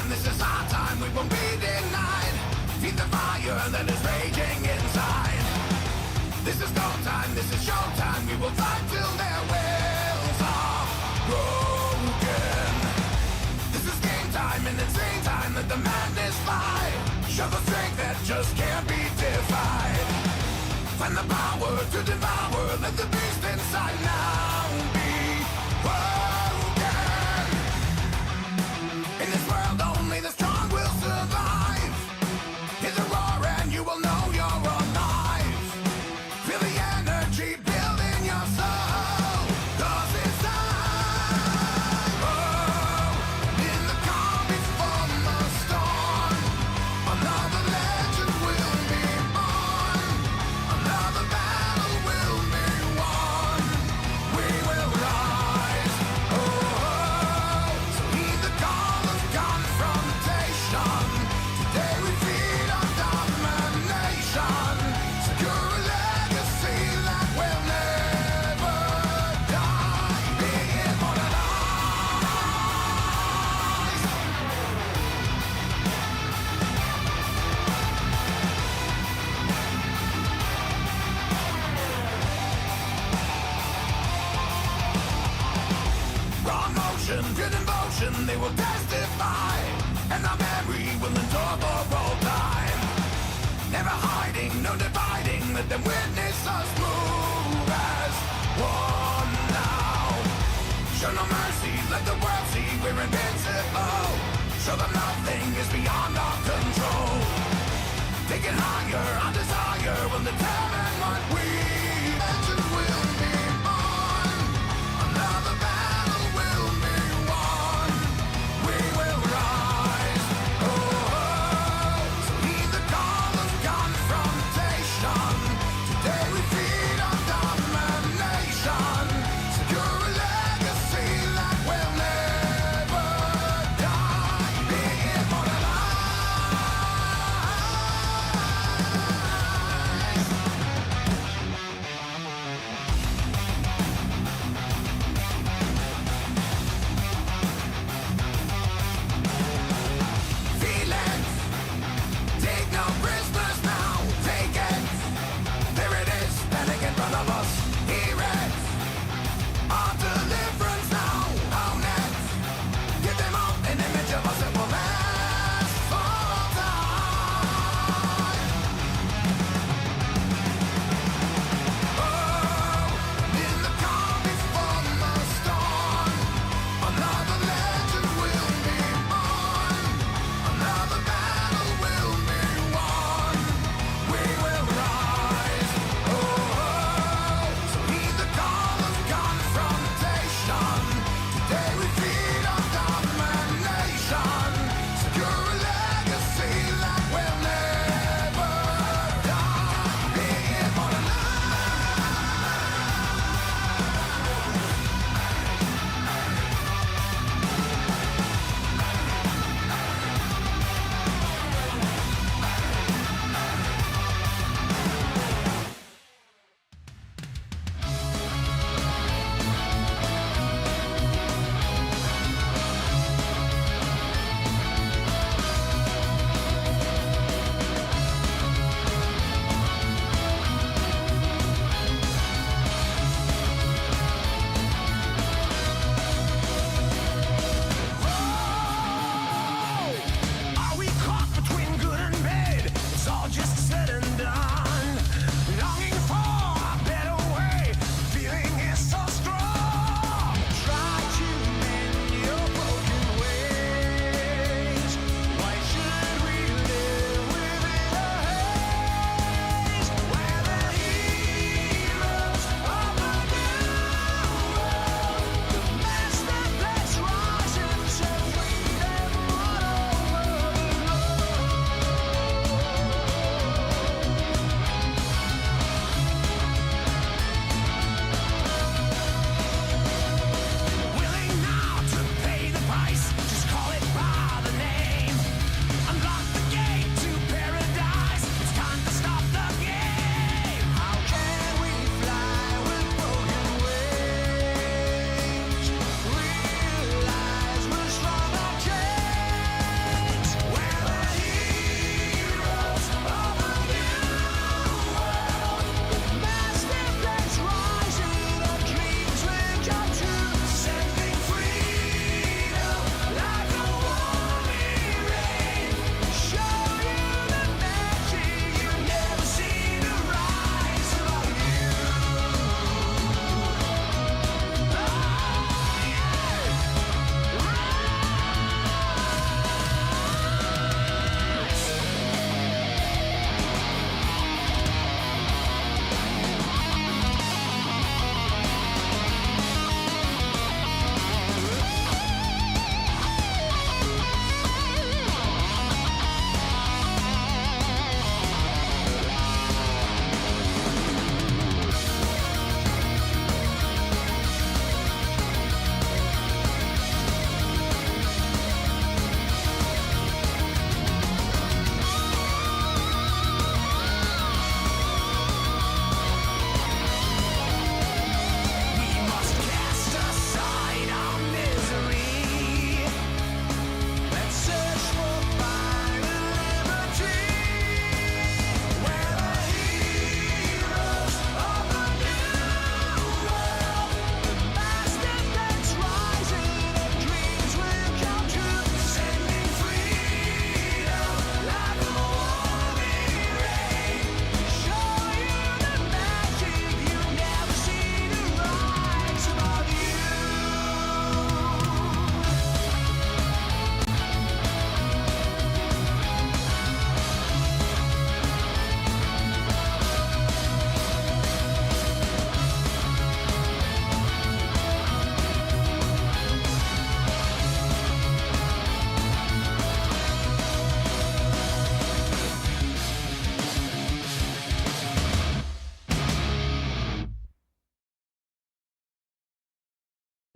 this is our time, we won't be denied. Feed the fire that is raging inside. This is go time, this is show time. We will fight till their wills are broken. This is game time and insane time. Let the madness fly. Show the strength that just can't be defied. Find the power to devour. Let the beast inside now be broken. In this world only the strong will survive. Hear the roar and you will know you're alive. Feel the energy build in your soul. 'Cause it's time. Oh, in the calm before the storm, another legend will be born. Another battle will be won. We will rise. Oh, so heed the call of confrontation. Today we feed on domination. Secure a legacy that will never die. Be immortalized. Raw motion, good emotion, they will testify. And our memory will endure for all time. Never hiding, no dividing, let them witness us move as one now. Show no mercy, let the world see we're invincible. Show them nothing is beyond our control. Take it higher, our desire will determine what we legend will be born. Another battle will be won. We will rise. Oh, so heed the call of confrontation. Today we feed on domination. Secure a legacy that will never die. Be immortalized.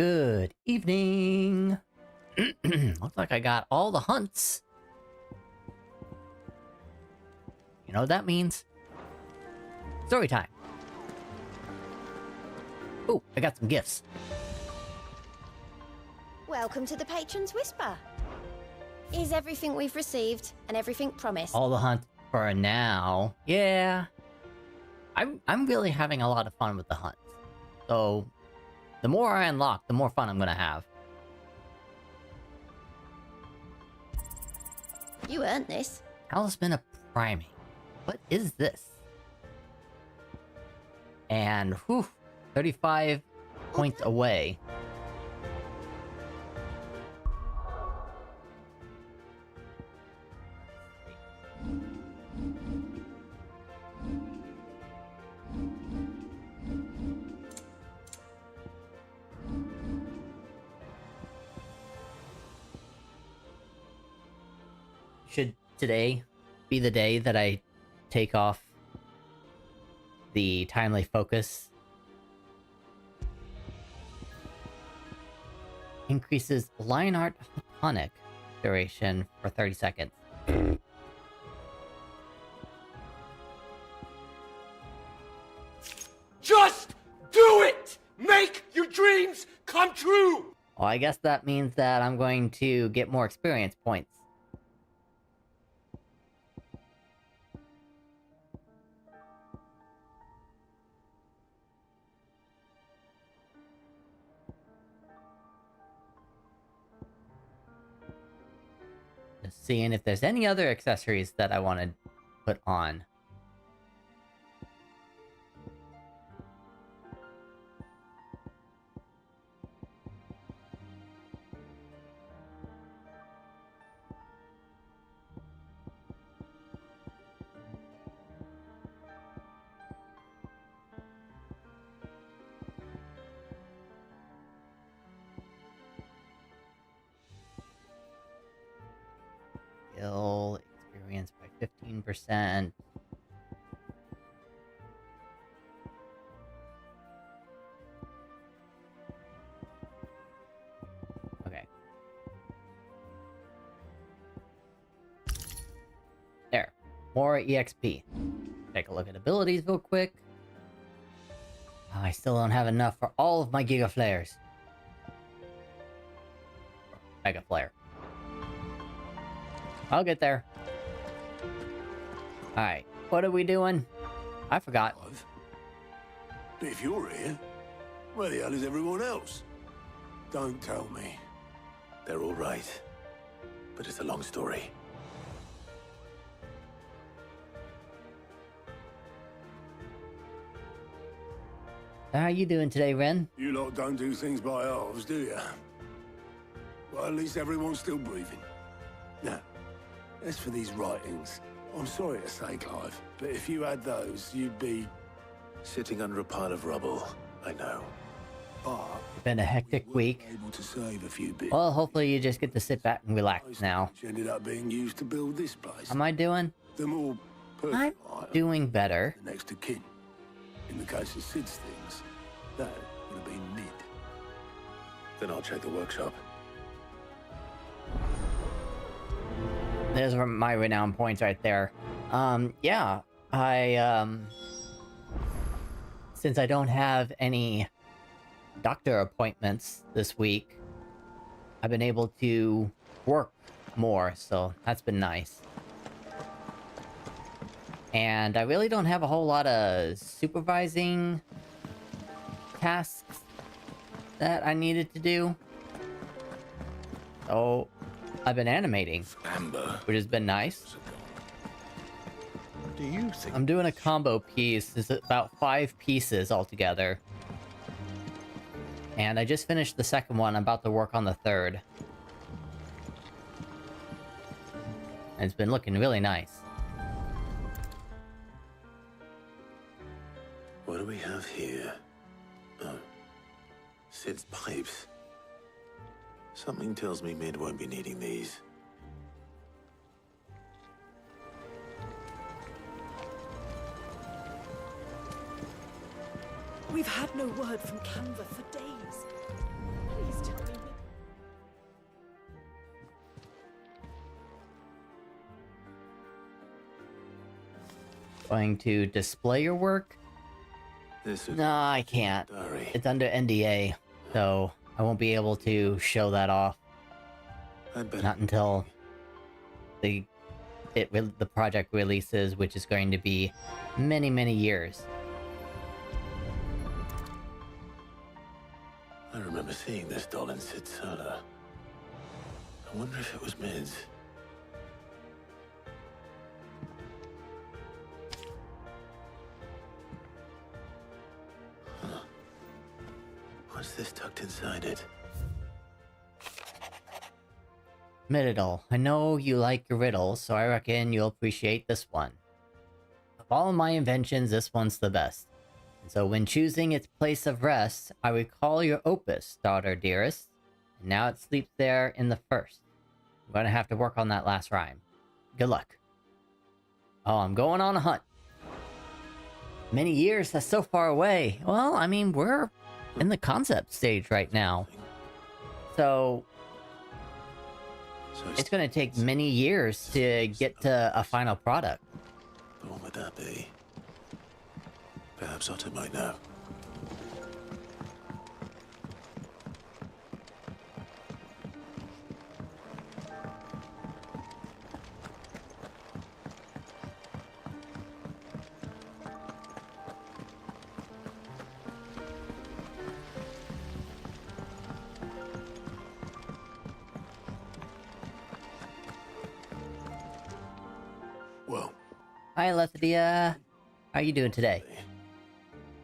Good evening. Looks like I got all the hunts. You know what that means? Story time. Oh, I got some gifts. Welcome to the Patron's Whisper. Is everything we've received and everything promised? All the hunts for now. Yeah. I'm really having a lot of fun with the hunts. So, the more I unlock, the more fun I'm gonna have. You earned this. Talisman of Priming. What is this? And, whew, 35 points away. Should today be the day that I take off the timely focus? Increases line art tonic duration for 30 seconds. Just do it! Make your dreams come true! Well, I guess that means that I'm going to get more experience points. Just seeing if there's any other accessories that I want to put on. Skill experience by 15%. Okay. There. More EXP. Take a look at abilities real quick. Oh, I still don't have enough for all of my Giga Flares. Mega Flare. I'll get there. Alright, what are we doing? I forgot. But if you're here, where the hell is everyone else? Don't tell me. They're all right. But it's a long story. How are you doing today, Ren? You lot don't do things by halves, do you? Well, at least everyone's still breathing. Now, as for these writings, I'm sorry to say, Clive, but if you had those, you'd be... Sitting under a pile of rubble, I know. But Been a hectic week. able to save a few bits. Well, hopefully you just get to sit back and relax now. Which ended up being used to build this place. How am I doing? The more I'm perfect item, doing better. the next of kin. In the case of Sid's things, that would have been mid. Then I'll check the workshop. There's my renown points right there. Yeah, since I don't have any doctor appointments this week, I've been able to work more, so that's been nice. And I really don't have a whole lot of supervising tasks that I needed to do. So, I've been animating, Amber. which has been nice. Do you think... I'm doing a combo piece. It's about 5 pieces altogether. And I just finished the second one. I'm about to work on the third. And it's been looking really nice. What do we have here? Oh. Sid's pipes. Something tells me Mid won't be needing these. We've had no word from Canva for days. going to display your work. This is No, I can't. diary. It's under NDA, so I won't be able to show that off. I'd better. Not until the project releases, which is going to be many, many years. I remember seeing this doll in Sid Solar. I wonder if it was Mid's. Huh. What's this tucked inside it? Riddle. I know you like your riddles, so I reckon you'll appreciate this one. Of all of my inventions, this one's the best. And so when choosing its place of rest, I recall your opus, daughter dearest. And now it sleeps there in the first. I'm gonna have to work on that last rhyme. Good luck. Oh, I'm going on a hunt. Many years, that's so far away. Well, I mean, we're in the concept stage right now. So So it's gonna take many years to get to a final product. But what would that be? Perhaps Otto might know. Well, Hi, Lethdia. How are you doing today?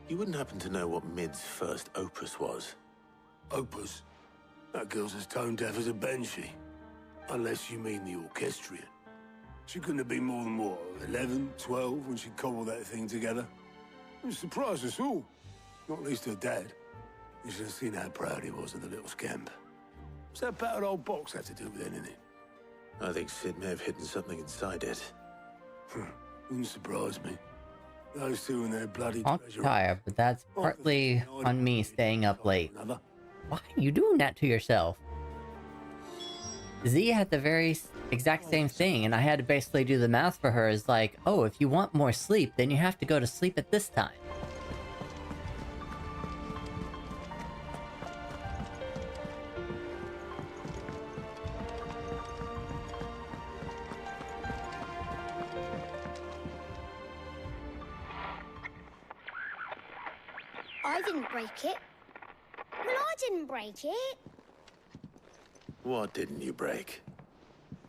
You wouldn't happen to know what Mid's first opus was? Opus. That girl's as tone deaf as a banshee. Unless you mean the orchestrion. She couldn't have been more than, what, 11, 12 when she cobbled that thing together? It surprised us all. Not least her dad. You should have seen how proud he was of the little scamp. What's that battered old box had to do with anything? I think Sid may have hidden something inside it. Wouldn't surprise me. Those two and their bloody I'm treasure. tired, but that's partly on me staying up late. Another. Why are you doing that to yourself? Z had the very exact same thing, and I had to basically do the math for her. Is like, oh, if you want more sleep, then you have to go to sleep at this time. I didn't break it. Well, I didn't break it. What didn't you break?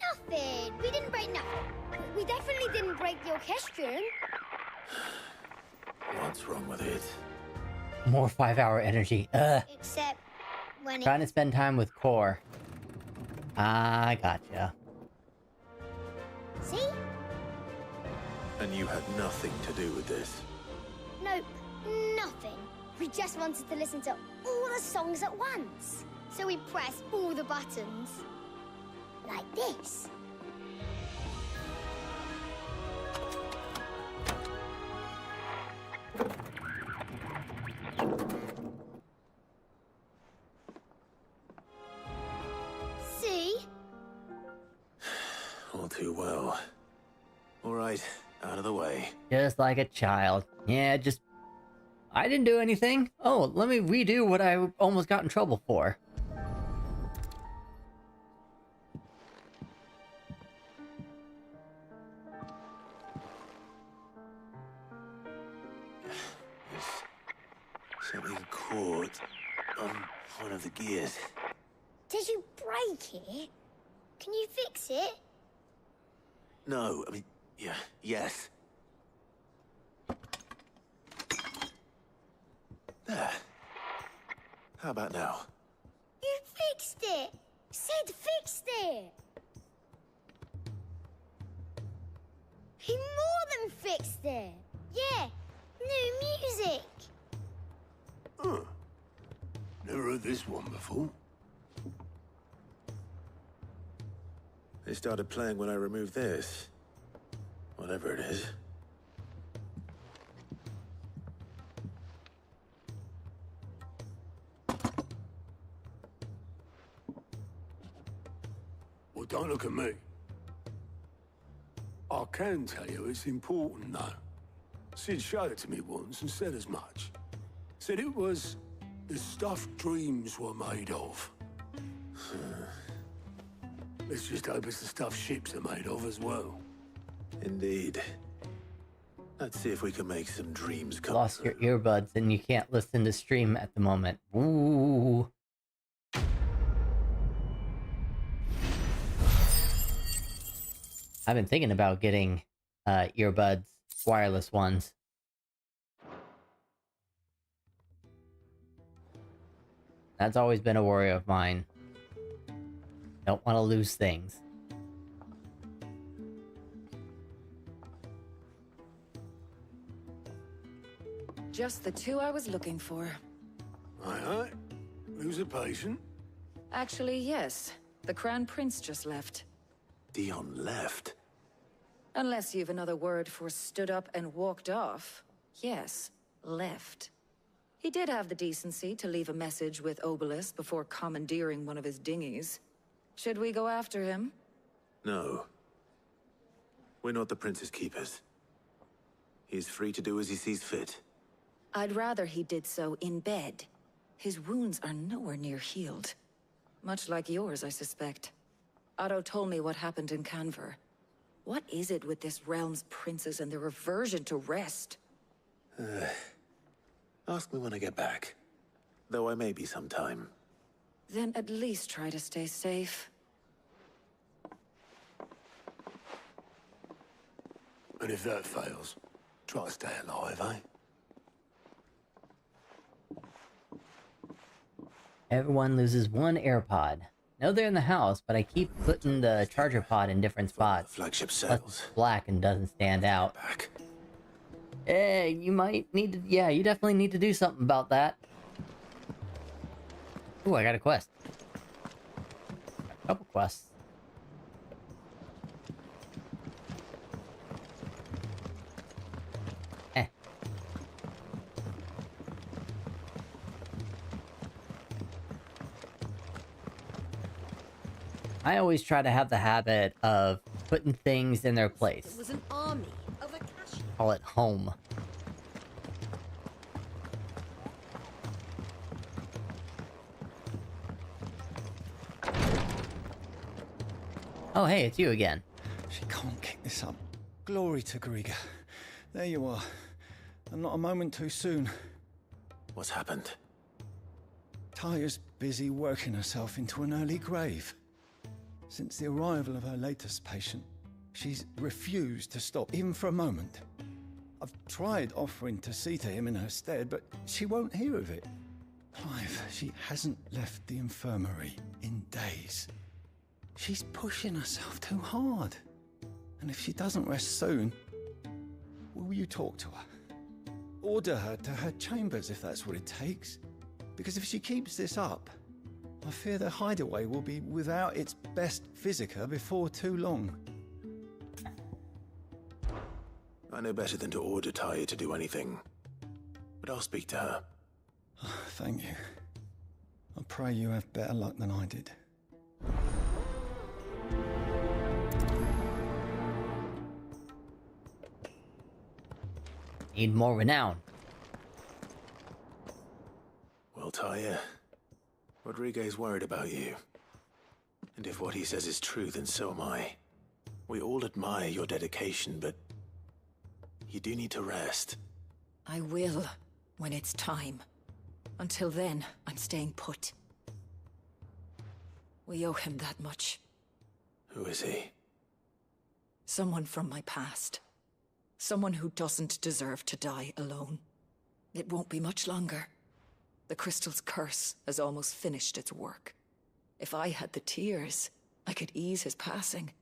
Nothing. We didn't break nothing. We definitely didn't break the orchestrion. What's wrong with it? More 5-hour energy. Except when Trying to spend time with Core. I gotcha. See? And you had nothing to do with this. Nope. Nothing. We just wanted to listen to all the songs at once. So we pressed all the buttons. Like this. See? All too well. All right, out of the way. Just like a child. Yeah, just... I didn't do anything. Oh, let me redo what I almost got in trouble for. There's something caught on one of the gears. Did you break it? Can you fix it? No, I mean, yeah, yes. There. How about now? You fixed it! Sid fixed it! He more than fixed it! Yeah, new music! Huh. Never heard this one before. They started playing when I removed this. Whatever it is. Well, don't look at me. I can tell you it's important, though. Sid showed it to me once and said as much. Said it was the stuff dreams were made of. Let's just hope it's the stuff ships are made of as well. Indeed. Let's see if we can make some dreams come Lost true. your earbuds and you can't listen to stream at the moment. Ooh. I've been thinking about getting earbuds, wireless ones. That's always been a worry of mine. Don't want to lose things. Just the two I was looking for. Aye. Lose a patient? Actually, yes. The Crown Prince just left. Dion left. Unless you've another word for stood up and walked off. Yes, left. He did have the decency to leave a message with Obelisk before commandeering one of his dinghies. Should we go after him? No. We're not the Prince's keepers. He's free to do as he sees fit. I'd rather he did so in bed. His wounds are nowhere near healed. Much like yours, I suspect. Otto told me what happened in Canver. What is it with this realm's princes and their aversion to rest? Ask me when I get back. Though I may be sometime. Then at least try to stay safe. And if that fails, try to stay alive, eh? Everyone loses one AirPod. No, they're in the house, but I keep putting the charger pod in different spots. Flagship Plus sails. it's black and doesn't stand out. Back. You might need to... Yeah, you definitely need to do something about that. Ooh, I got a quest. A couple quests. Eh. I always try to have the habit of putting things in their place. It was an army of Akashi. Call it home. Oh, hey, it's you again. She can't kick this up. Glory to Griga. There you are. And not a moment too soon. What's happened? Taya's busy working herself into an early grave. Since the arrival of her latest patient, she's refused to stop, even for a moment. I've tried offering to see to him in her stead, but she won't hear of it. Clive, she hasn't left the infirmary in days. She's pushing herself too hard. And if she doesn't rest soon, will you talk to her? Order her to her chambers if that's what it takes. Because if she keeps this up, I fear the hideaway will be without its best physica before too long. I know better than to order Taya to do anything. But I'll speak to her. Thank you. I pray you have better luck than I did. Need more renown. Well, Taya, Rodriguez worried about you. And if what he says is true, then so am I. We all admire your dedication, but you do need to rest. I will, when it's time. Until then, I'm staying put. We owe him that much. Who is he? Someone from my past. Someone who doesn't deserve to die alone. It won't be much longer. The crystal's curse has almost finished its work. If I had the tears, I could ease his passing.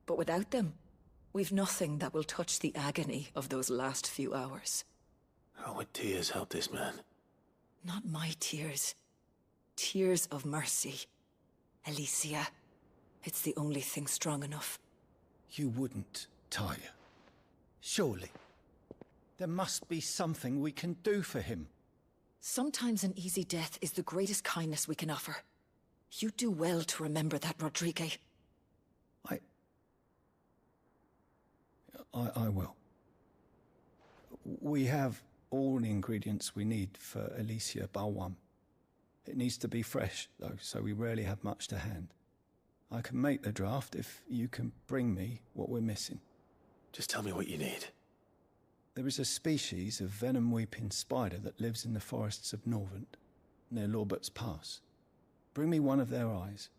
But without them, we've nothing that will touch the agony of those last few hours. How would tears help this man? Not my tears. Tears of mercy. Alicia. It's the only thing strong enough. You wouldn't, Taya. Surely. There must be something we can do for him. Sometimes an easy death is the greatest kindness we can offer. You do well to remember that, Rodrigue. I will. We have all the ingredients we need for Alicia Balwam. It needs to be fresh, though, so we rarely have much to hand. I can make the draft if you can bring me what we're missing. Just tell me what you need. There is a species of venom-weeping spider that lives in the forests of Norvent, near Lorbert's Pass. Bring me one of their eyes.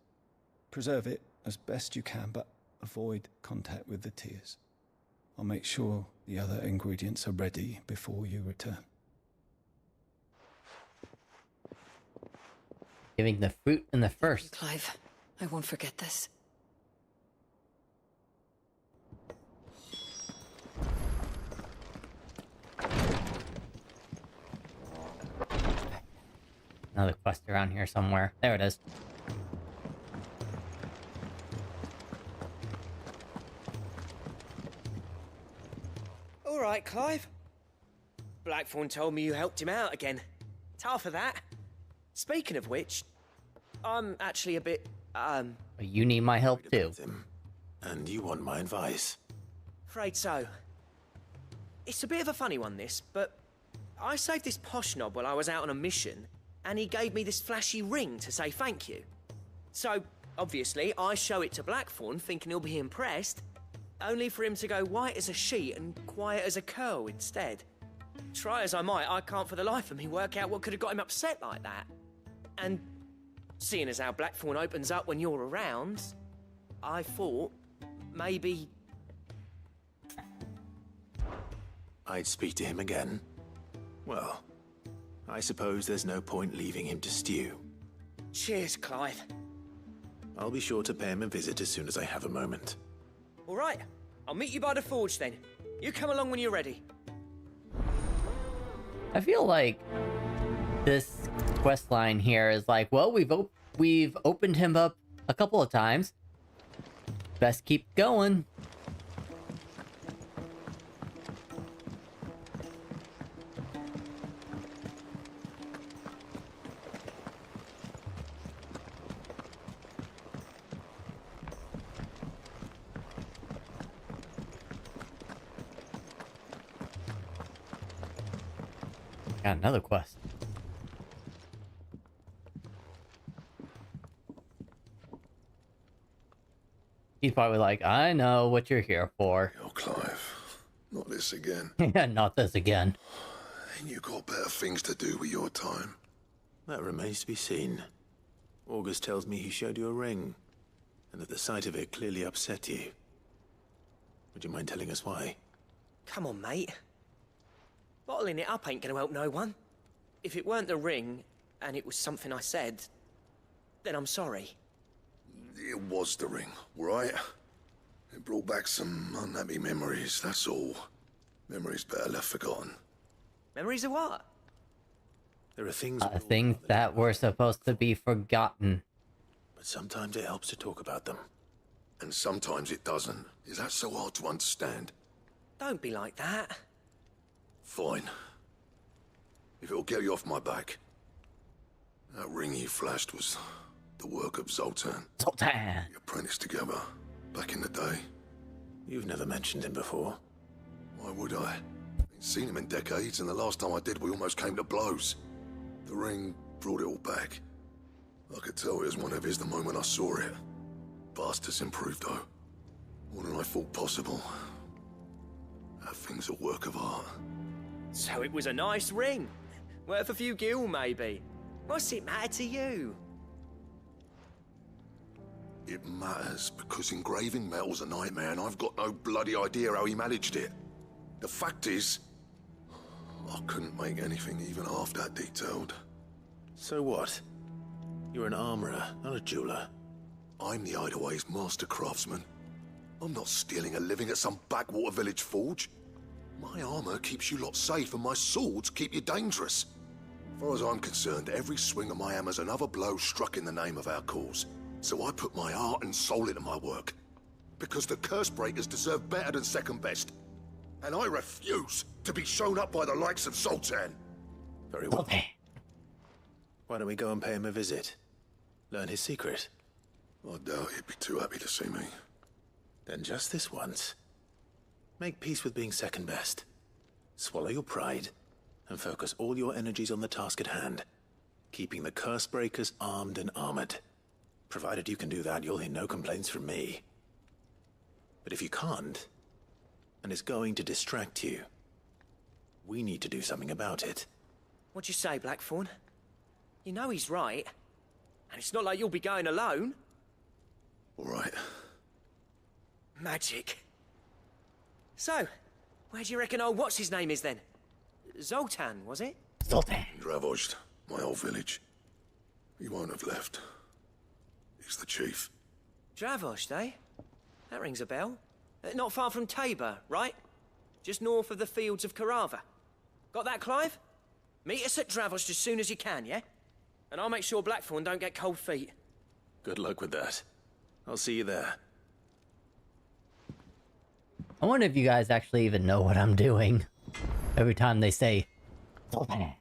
Preserve it as best you can, but avoid contact with the tears. I'll make sure the other ingredients are ready before you return. Giving the fruit in the first. Clive, I won't forget this. Another quest around here somewhere. There it is. All right, Clive. Blackthorn told me you helped him out again. Tough for that. Speaking of which, I'm actually a bit, But you need my help too. Him. And you want my advice. afraid so. It's a bit of a funny one, this, but I saved this posh knob while I was out on a mission, and he gave me this flashy ring to say thank you. So, obviously, I show it to Blackthorn, thinking he'll be impressed, only for him to go white as a sheet and quiet as a curl instead. Try as I might, I can't for the life of me work out what could have got him upset like that. And seeing as how Blackthorn opens up when you're around, I thought maybe... I'd speak to him again. Well, I suppose there's no point leaving him to stew. Cheers, Clive. I'll be sure to pay him a visit as soon as I have a moment. All right, I'll meet you by the forge then. You come along when you're ready. I feel like this quest line here is like, well, we've opened him up a couple of times. Best keep going. Got another quest. He's probably like, I know what you're here for. Oh, Clive, not this again. Yeah, not this again. Ain't you got better things to do with your time? That remains to be seen. August tells me he showed you a ring, and that the sight of it clearly upset you. Would you mind telling us why? Come on, mate. Bottling it up ain't gonna help no one. If it weren't the ring, and it was something I said, then I'm sorry. It was the ring, right? It brought back some unhappy memories, that's all. Memories better left forgotten. Memories of what? There are things... we all Things know that were supposed to be forgotten. But sometimes it helps to talk about them. And sometimes it doesn't. Is that so hard to understand? Don't be like that. Fine. If it'll get you off my back. That ring you flashed was the work of Zoltan. Zoltan! We apprenticed together, back in the day. You've never mentioned him before. Why would I? Ain't seen him in decades, and the last time I did, we almost came to blows. The ring brought it all back. I could tell it was one of his the moment I saw it. Bastard's improved, though. More than I thought possible. That thing's a work of art. So it was a nice ring. Worth a few gil, maybe. What's it matter to you? It matters because engraving metal's a nightmare, and I've got no bloody idea how he managed it. The fact is, I couldn't make anything even half that detailed. So what? You're an armorer, not a jeweler. I'm the Hideaway's master craftsman. I'm not stealing a living at some backwater village forge. My armor keeps you lot safe, and my swords keep you dangerous. As far as I'm concerned, every swing of my hammer's another blow struck in the name of our cause. So I put my heart and soul into my work. Because the curse breakers deserve better than second best. And I refuse to be shown up by the likes of Zoltan. Very well. Okay. Why don't we go and pay him a visit? Learn his secret. I doubt he'd be too happy to see me. Then just this once. Make peace with being second best. Swallow your pride and focus all your energies on the task at hand, keeping the curse breakers armed and armored. Provided you can do that, you'll hear no complaints from me. But if you can't, and it's going to distract you, we need to do something about it. What'd you say, Blackthorn? You know he's right. And it's not like you'll be going alone. All right. Magic. So, where do you reckon old what's-his-name is then? Zoltan, was it? Zoltan. Dravozd, my old village. He won't have left. He's the chief. Dravozd, eh? That rings a bell. Not far from Tabor, right? Just north of the fields of Carava. Got that, Clive? Meet us at Dravozd as soon as you can, yeah? And I'll make sure Blackthorn don't get cold feet. Good luck with that. I'll see you there. I wonder if you guys actually even know what I'm doing every time they say Zoltan.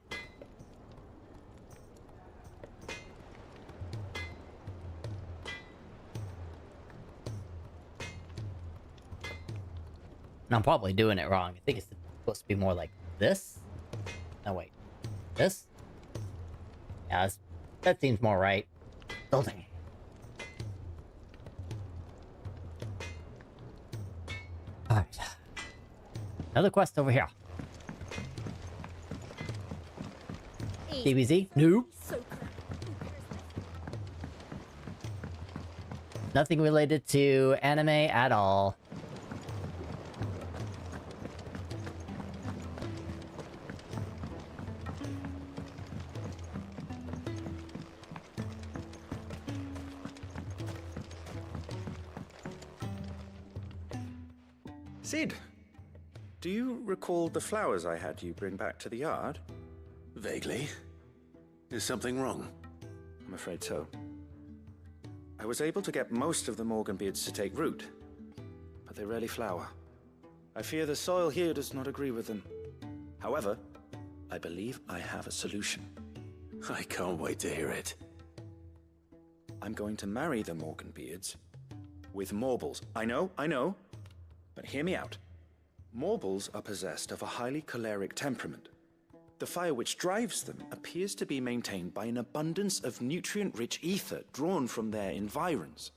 And I'm probably doing it wrong. I think it's supposed to be more like this. No, wait. This? Yeah, that seems more right. Zoltan. Alright. Another quest over here. DBZ? Nope. Nothing related to anime at all. Sid, do you recall the flowers I had you bring back to the yard? Vaguely. Is something wrong? I'm afraid so. I was able to get most of the Morganbeards to take root, but they rarely flower. I fear the soil here does not agree with them. However, I believe I have a solution. I can't wait to hear it. I'm going to marry the Morganbeards with Morbles. I know. But hear me out. Morbles are possessed of a highly choleric temperament. The fire which drives them appears to be maintained by an abundance of nutrient-rich ether drawn from their environs.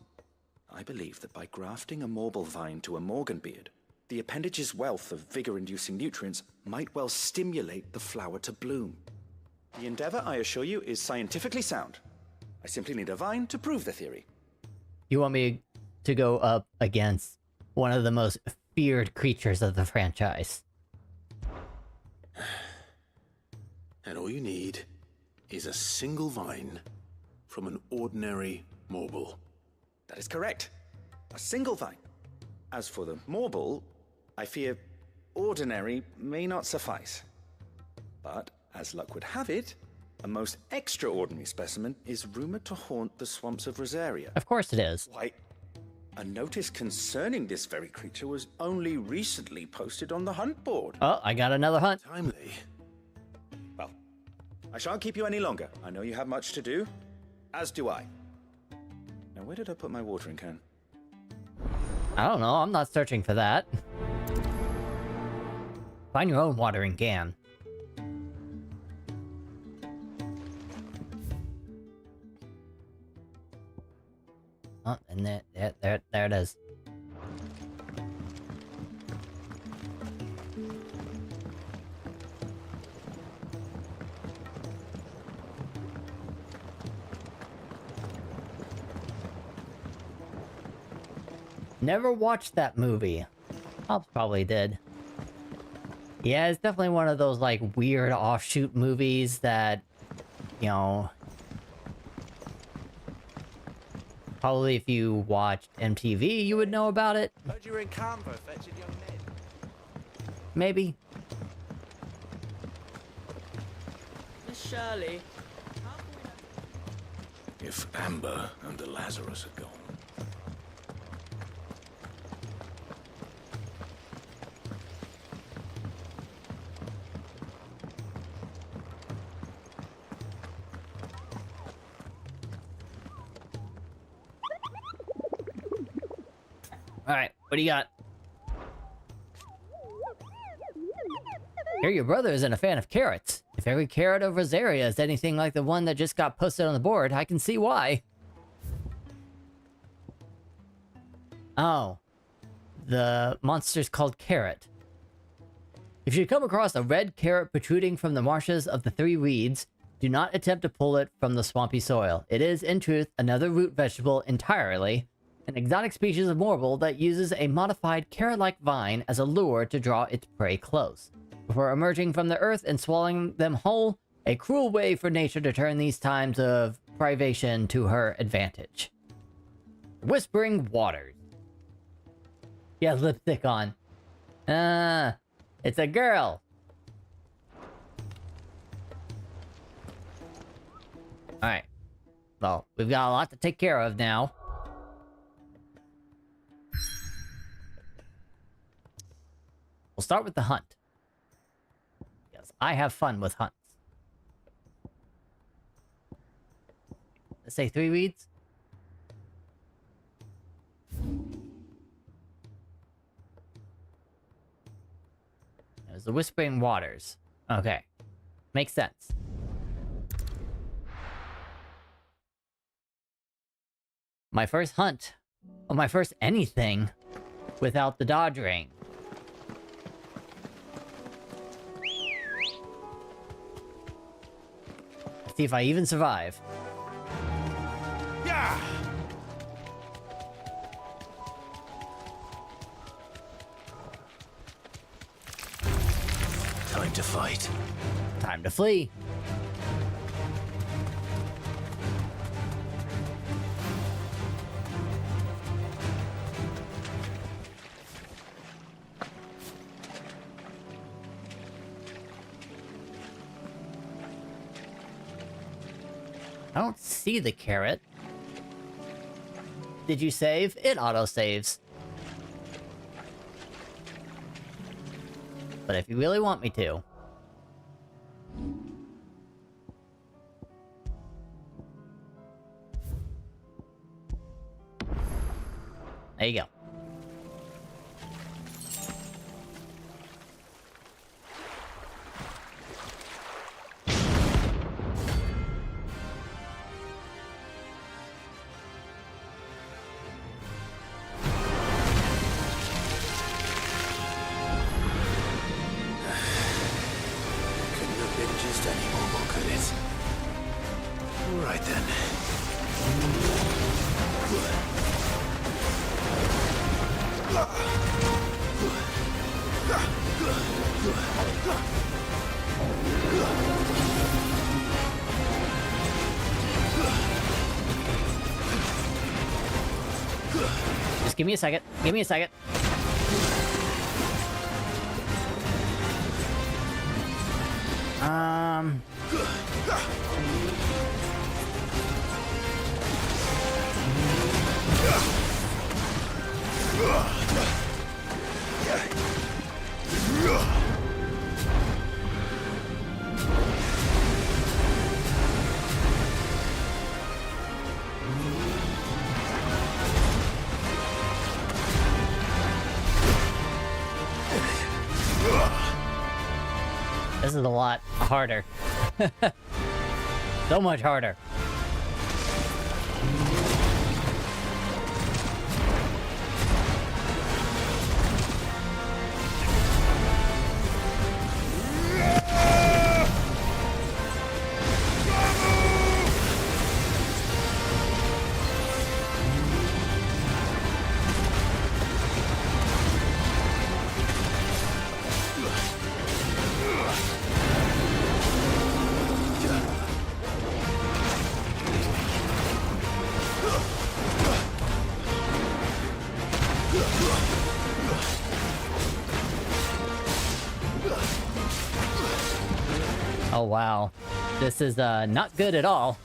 I believe that by grafting a Morble vine to a Morganbeard, the appendage's wealth of vigor-inducing nutrients might well stimulate the flower to bloom. The endeavor, I assure you, is scientifically sound. I simply need a vine to prove the theory. You want me to go up against one of the most feared creatures of the franchise? And all you need is a single vine from an ordinary Morble. That is correct. A single vine. As for the Morble, I fear ordinary may not suffice. But, as luck would have it, a most extraordinary specimen is rumored to haunt the swamps of Rosaria. Of course it is. Why, a notice concerning this very creature was only recently posted on the hunt board. Oh, I got another hunt. Timely. Well, I shan't keep you any longer. I know you have much to do, as do I. Now, where did I put my watering can? I don't know, I'm not searching for that. Find your own watering can. Oh, and there it is. Never watched that movie. Pops probably did. Yeah, it's definitely one of those, like, weird offshoot movies that, you know... Probably if you watched MTV, you would know about it. Heard you were in Canberra fetching young men. Maybe. Miss Shirley. If Amber and the Lazarus had gone. Alright, what do you got? Hear your brother isn't a fan of carrots. If every carrot of Rosaria is anything like the one that just got posted on the board, I can see why. Oh. The monster's called Carrot. If you come across a red carrot protruding from the marshes of the Three Reeds, do not attempt to pull it from the swampy soil. It is, in truth, another root vegetable entirely, an exotic species of morble that uses a modified carrot-like vine as a lure to draw its prey close, before emerging from the earth and swallowing them whole, a cruel way for nature to turn these times of privation to her advantage. Whispering Waters. He has lipstick on. It's a girl. Alright. Well, we've got a lot to take care of now. We'll start with the hunt. Yes, I have fun with hunts. Let's say 3 reeds. There's the Whispering Waters. Okay. Makes sense. My first hunt. Or my first anything without the dodge ring. Let's see if I even survive. Yeah! Time to fight. Time to flee. I don't see the carrot. Did you save? It auto-saves. But if you really want me to... There you go. Just give me a second. Give me a second. This is a lot harder. So much harder. Oh wow, this is not good at all.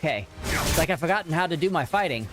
Okay. It's like I've forgotten how to do my fighting.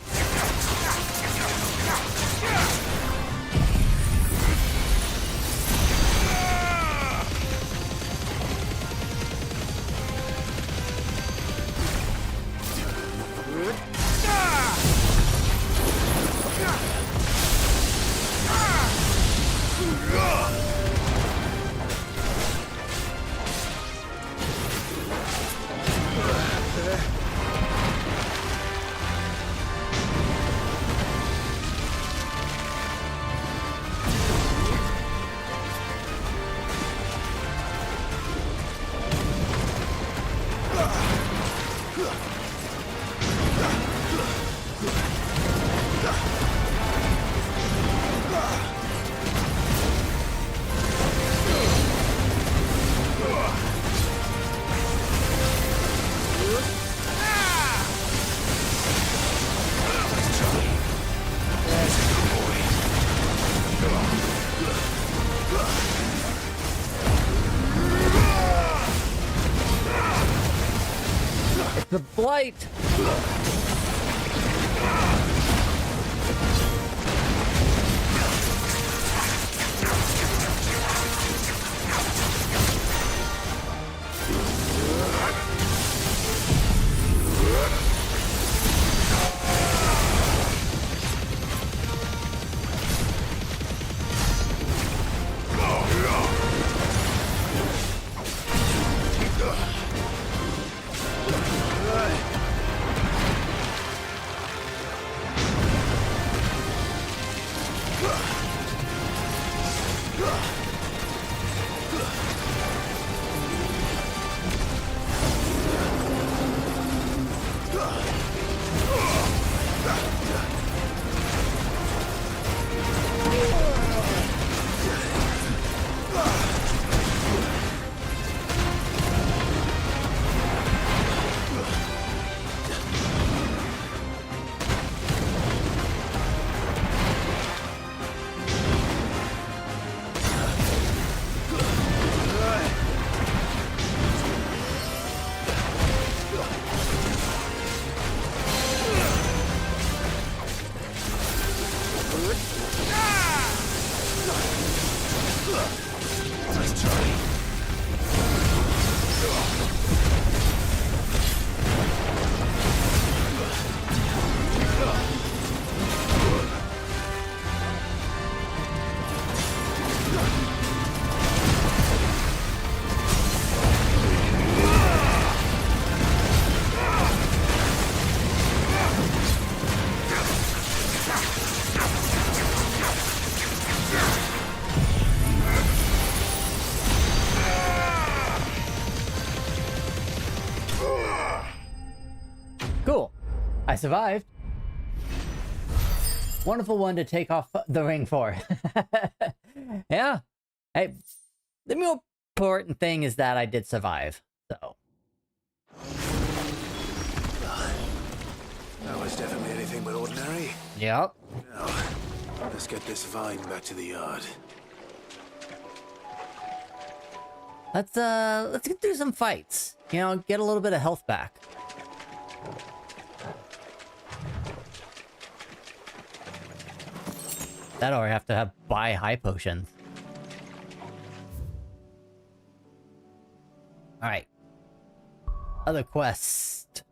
The blight! Cool. I survived. Wonderful one to take off the ring for. Yeah. Hey, the more important thing is that I did survive. So. That was definitely anything but ordinary. Yep. Now, let's get this vine back to the yard. Let's get through some fights. You know, get a little bit of health back. That or I have to buy high potions. Alright. Other quest.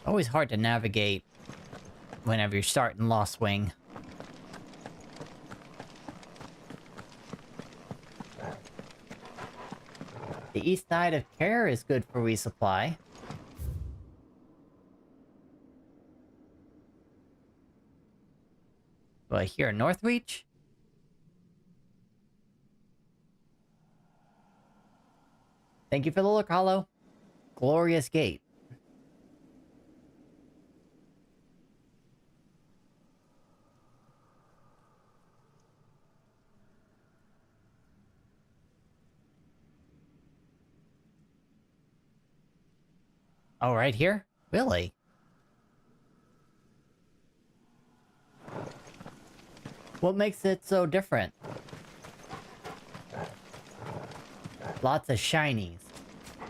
Always hard to navigate whenever you're starting Lost Wing. The east side of Care is good for resupply. But here, Northreach? Thank you for the look, Hollow. glorious gate. Oh, right here? Really? What makes it so different? Lots of shinies.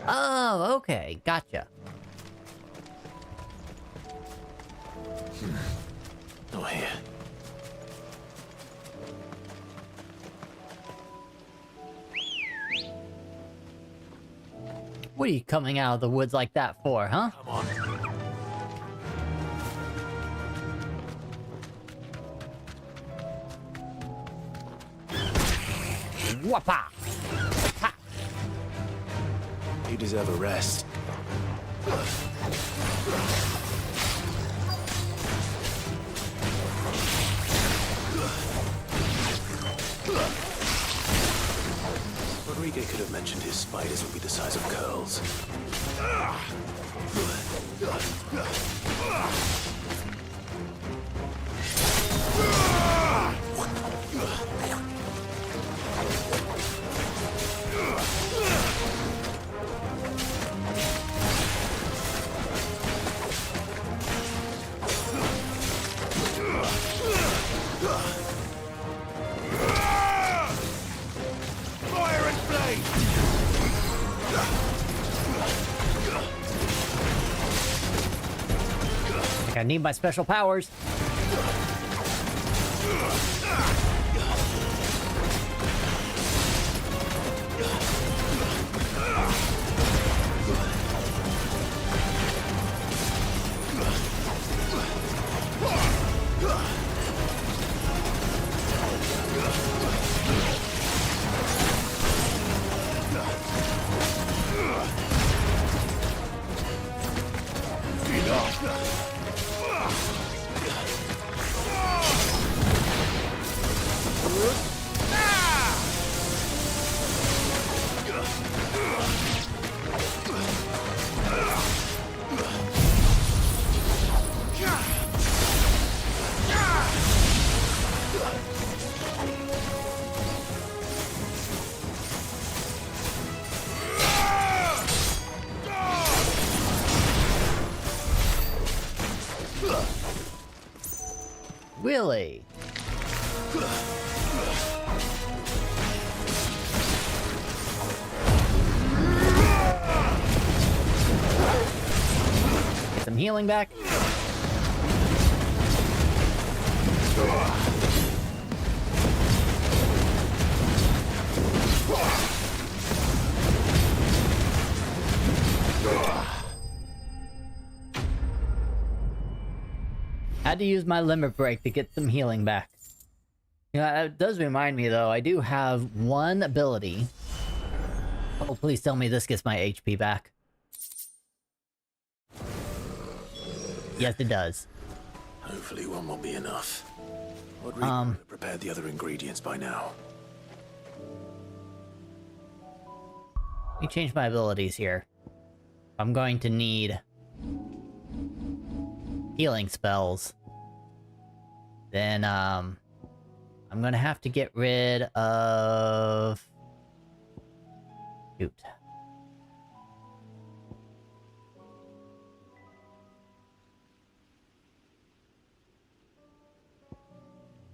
Oh, okay. Gotcha. Not here. What are you coming out of the woods like that for, huh? Come on. Whoppa! You deserve a rest. Rodriguez could have mentioned his spiders would be the size of curls. Fire and flame! I think I need my special powers. Really? Get some healing back. Had to use my limit break to get some healing back. You know, that does remind me though, I do have one ability. Oh, please tell me this gets my HP back. Yes, it does. Hopefully one won't be enough. Rodriguez would have prepared the other ingredients by now. Let me change my abilities here. I'm going to need healing spells. Then, I'm gonna have to get rid of... Shoot.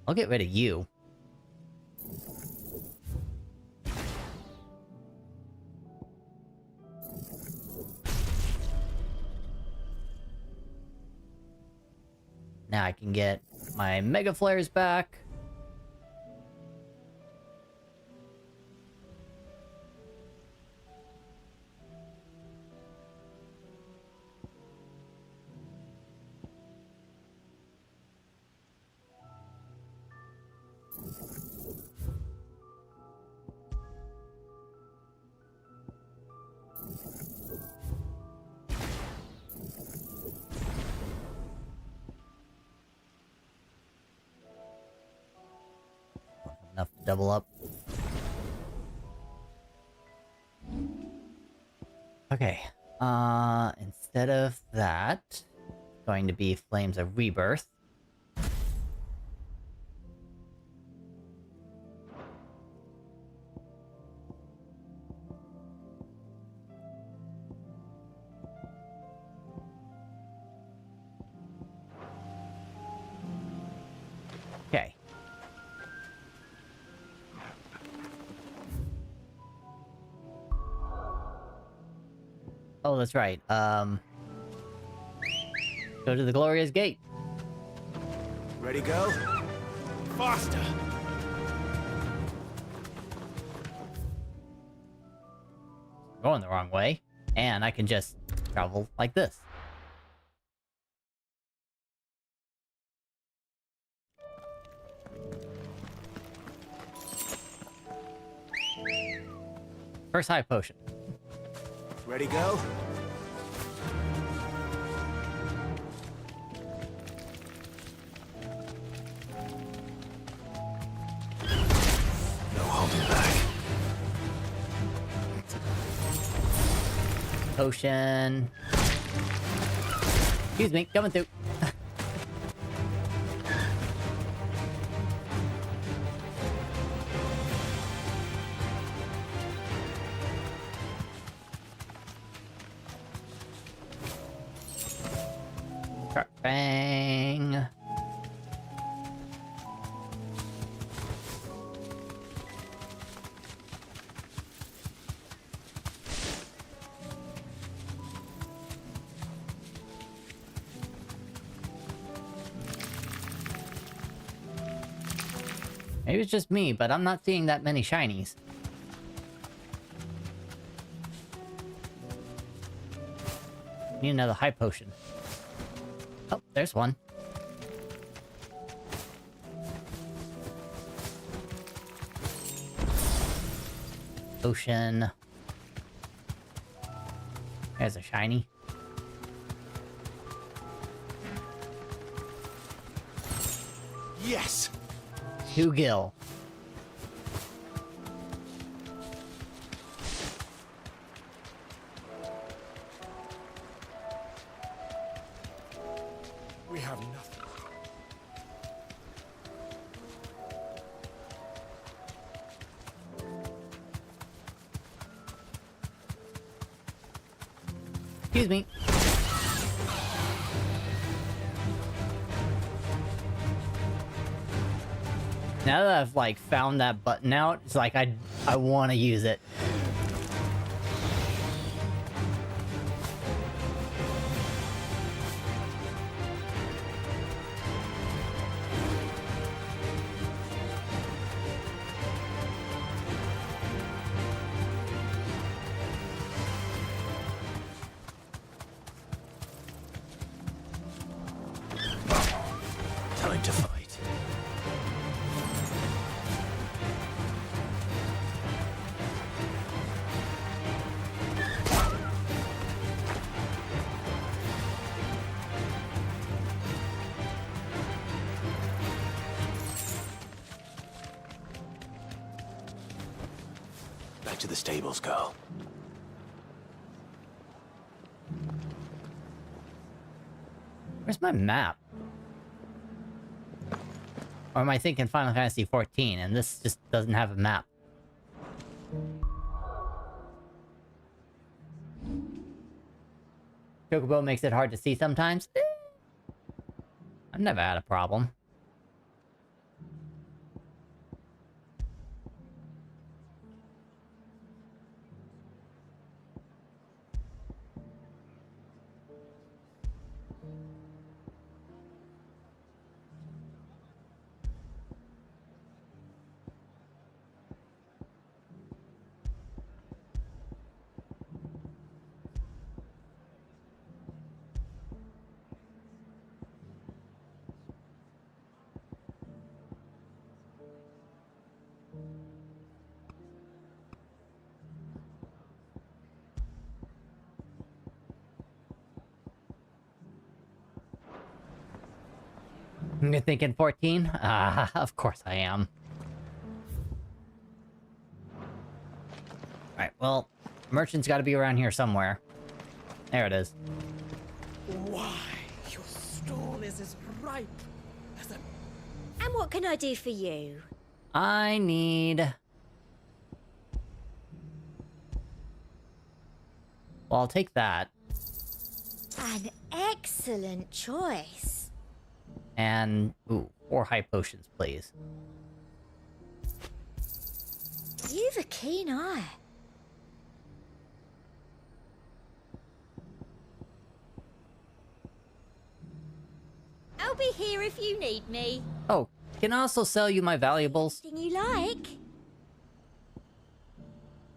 I'll get rid of you. Now I can get my Mega Flares back. Enough to double up. Okay, Instead of that, it's going to be Flames of Rebirth. Okay. Oh, that's right. Go to the Glorious Gate. Ready, go? Faster! Going the wrong way. And I can just travel like this. First high potion. Ready, go? No holding back. Potion. Excuse me, coming through. Bang. Maybe it's just me, but I'm not seeing that many shinies. Need another high potion. Oh, there's one. Potion. There's a shiny. Yes! 2 gil. We have nothing. Excuse me. Now that I've like found that button out, it's like I want to use it. Time to fight. Back to the stables, girl. Where's my map? Or am I thinking Final Fantasy XIV and this just doesn't have a map? Chocobo makes it hard to see sometimes? I've never had a problem. You're thinking 14? Ah, of course I am. Alright, well, merchant's gotta be around here somewhere. There it is. Why, your stall is as ripe as a... And what can I do for you? I need... Well, I'll take that. An excellent choice. And, ooh, 4 high potions, please. You've a keen eye. I'll be here if you need me. Oh, can I also sell you my valuables? Anything you like.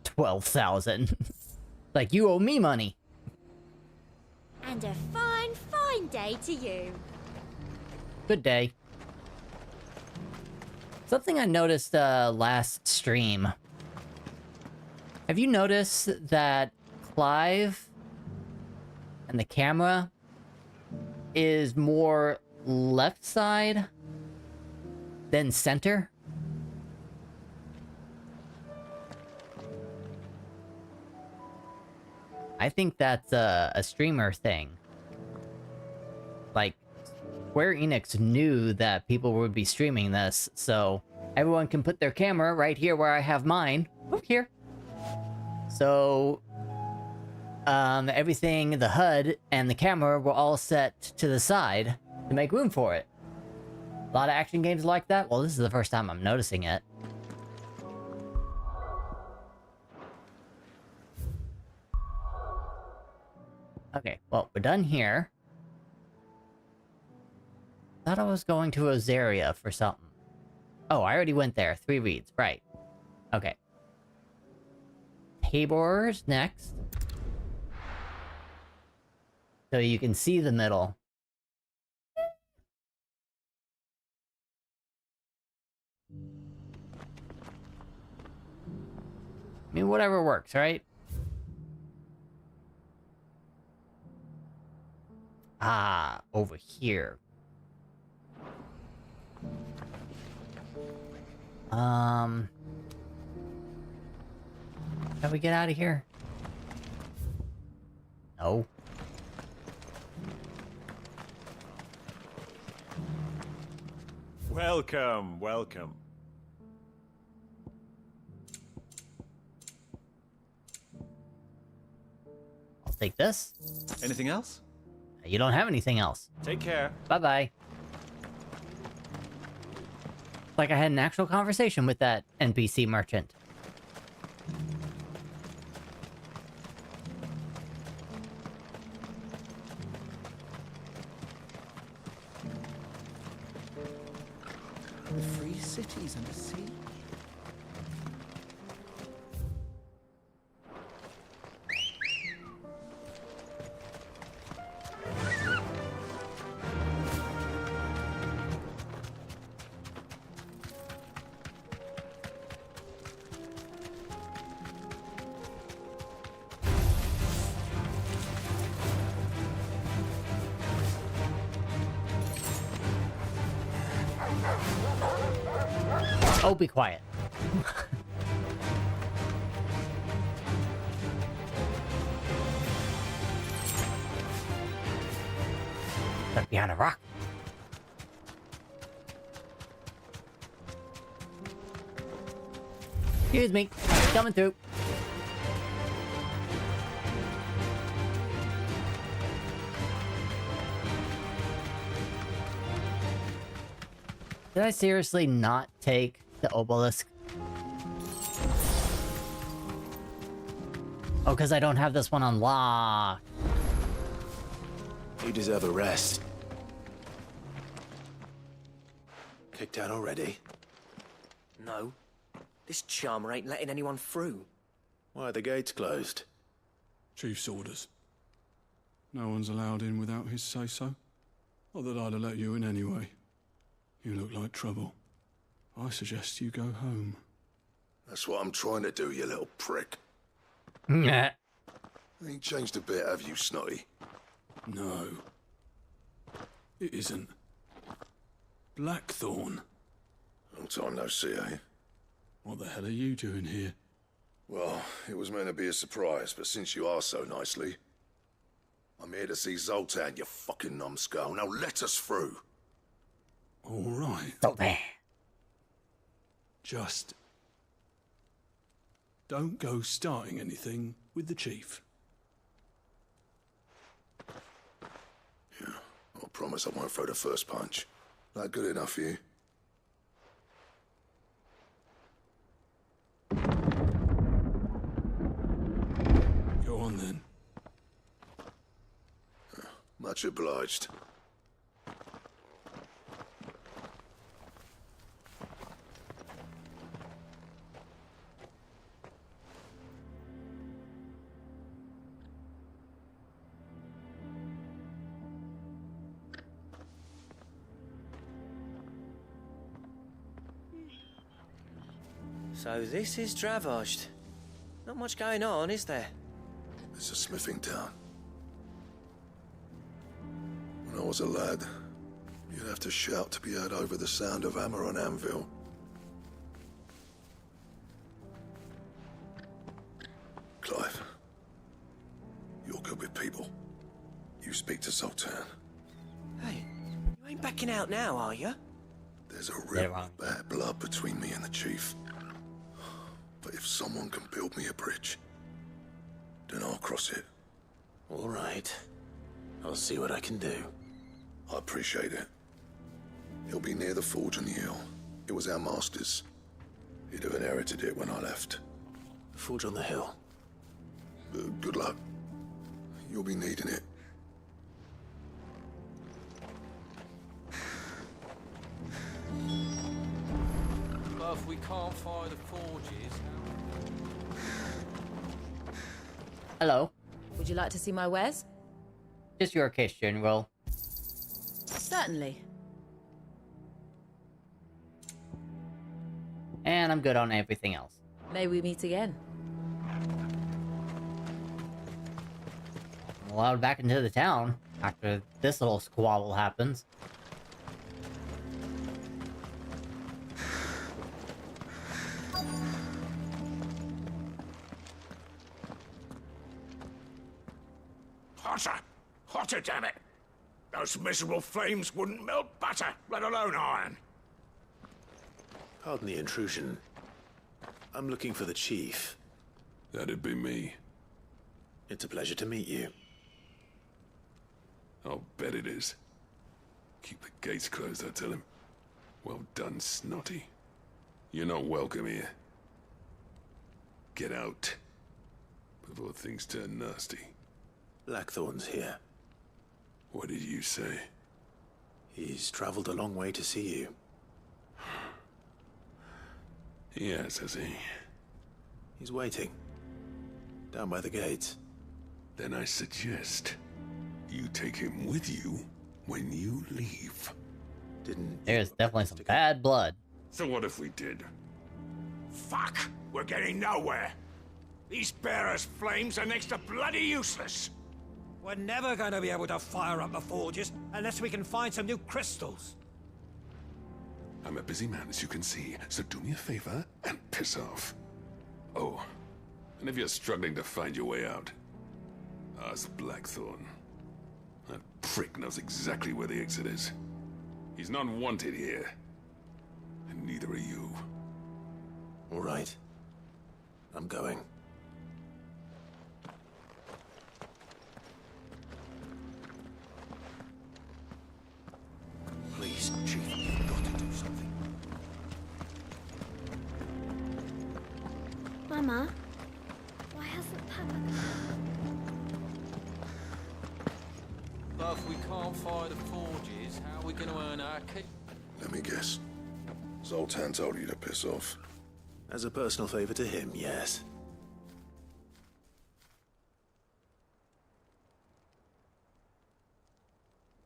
12,000. Like, you owe me money. And a fine, fine day to you. Good day. Something I noticed last stream. Have you noticed that Clive and the camera is more left side than center? I think that's a streamer thing. Like, Square Enix knew that people would be streaming this, so everyone can put their camera right here where I have mine. Over here. So, everything, the HUD and the camera were all set to the side to make room for it. A lot of action games like that. Well, this is the first time I'm noticing it. Okay, well, we're done here. Thought I was going to Rosaria for something. Oh, I already went there. 3 reads, right. Okay. Tabor's next. So you can see the middle. I mean, whatever works, right? Ah, over here. How do we get out of here? No. Welcome, welcome. I'll take this. Anything else? You don't have anything else. Take care. Bye-bye. Like I had an actual conversation with that NPC merchant. The free cities and the sea. Oh, be quiet. Stuck behind a rock. Excuse me. Coming through. Did I seriously not take the obelisk? Oh, because I don't have this one unlocked. You deserve a rest. Kicked out already? No. This charmer ain't letting anyone through. Why are the gates closed? Chief's orders. No one's allowed in without his say-so. Not that I'd have let you in anyway. You look like trouble. I suggest you go home. That's what I'm trying to do, you little prick. Nah. Ain't changed a bit, have you, Snotty? No. It isn't. Blackthorn. Long time no see, eh? What the hell are you doing here? Well, it was meant to be a surprise, but since you asked so nicely... I'm here to see Zoltan, you fucking numbskull. Now let us through. All right. Zoltan. Just don't go starting anything with the chief. Yeah, I promise I won't throw the first punch. That good enough for you? Go on then. Much obliged. So this is Dravozd. Not much going on, is there? It's a smithing town. When I was a lad, you'd have to shout to be heard over the sound of hammer on anvil. Clive, you're good with people. You speak to Zoltan. Hey, you ain't backing out now, are you? There's a real bad blood between me and the chief. But if someone can build me a bridge, then I'll cross it. All right. I'll see what I can do. I appreciate it. He'll be near the forge on the hill. It was our master's. He'd have inherited it when I left. The forge on the hill. Good luck. You'll be needing it. But if we can't find the forges, Hello. Would you like to see my wares? Just your case, General. Certainly. And I'm good on everything else. May we meet again? I'm allowed back into the town after this little squabble happens. Hotter! Hotter, damn it! Those miserable flames wouldn't melt butter, let alone iron. Pardon the intrusion. I'm looking for the chief. That'd be me. It's a pleasure to meet you. I'll bet it is. Keep the gates closed, I tell him. Well done, Snotty. You're not welcome here. Get out. Before things turn nasty. Blackthorn's here. What did you say? He's traveled a long way to see you. Yes, has he? He's waiting. Down by the gates. Then I suggest you take him with you when you leave. There's definitely some bad blood. So what if we did? Fuck! We're getting nowhere. These bearers' flames are next to bloody useless. We're never going to be able to fire up the forges unless we can find some new crystals. I'm a busy man, as you can see, so do me a favor and piss off. Oh, and if you're struggling to find your way out, ask Blackthorn. That prick knows exactly where the exit is. He's not wanted here. And neither are you. All right. I'm going. Please, Chief, you've got to do something. Mama, why hasn't Papa come? but if we can't find the forges, how are we going to earn our keep? Let me guess. Zoltan told you to piss off. As a personal favor to him, yes.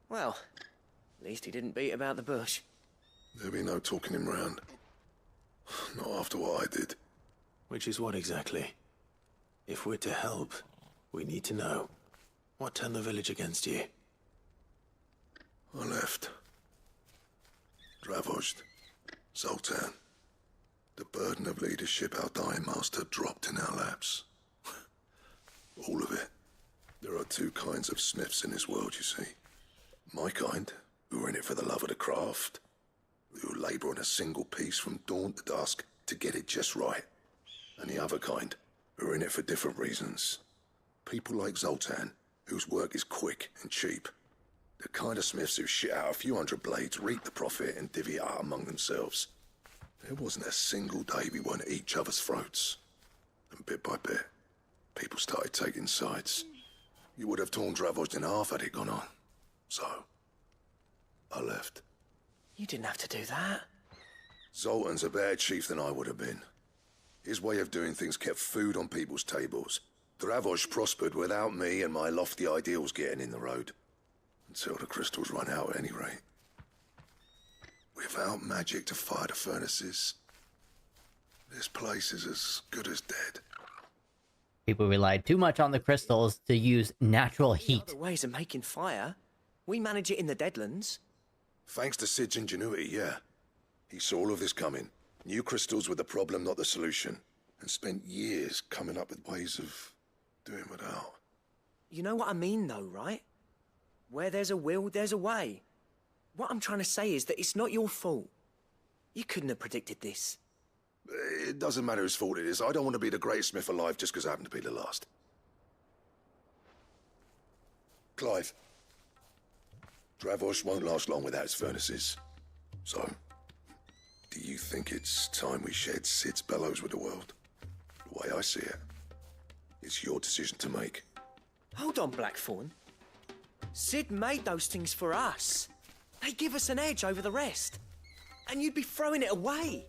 Well, at least he didn't beat about the bush. There'll be no talking him round. Not after what I did. Which is what exactly? If we're to help, we need to know. What turned the village against you? I left. Dravozd. Zoltan. The burden of leadership our dying master dropped in our laps. All of it. There are two kinds of smiths in this world, you see. My kind, who are in it for the love of the craft, who labour on a single piece from dawn to dusk to get it just right. And the other kind, who are in it for different reasons. People like Zoltan, whose work is quick and cheap. The kind of smiths who shit out a few hundred blades, reap the profit, and divvy it out among themselves. There wasn't a single day we weren't at each other's throats. And bit by bit, people started taking sides. You would have torn Dravost in half had it gone on. So, I left. You didn't have to do that. Zoltan's a better chief than I would have been. His way of doing things kept food on people's tables. Dravost prospered without me and my lofty ideals getting in the road. Until the crystals run out at any rate. Without magic to fire the furnaces, this place is as good as dead. People relied too much on the crystals to use natural heat. Other ways of making fire. We manage it in the Deadlands. Thanks to Sid's ingenuity, yeah. He saw all of this coming. Knew crystals were the problem, not the solution. And spent years coming up with ways of doing without. You know what I mean, though, right? Where there's a will, there's a way. What I'm trying to say is that it's not your fault. You couldn't have predicted this. It doesn't matter whose fault it is. I don't want to be the greatest smith alive just because I happen to be the last. Clive. Dravost won't last long without his furnaces. So, do you think it's time we shared Sid's bellows with the world? The way I see it, it's your decision to make. Hold on, Blackthorn. Sid made those things for us. They give us an edge over the rest. And you'd be throwing it away.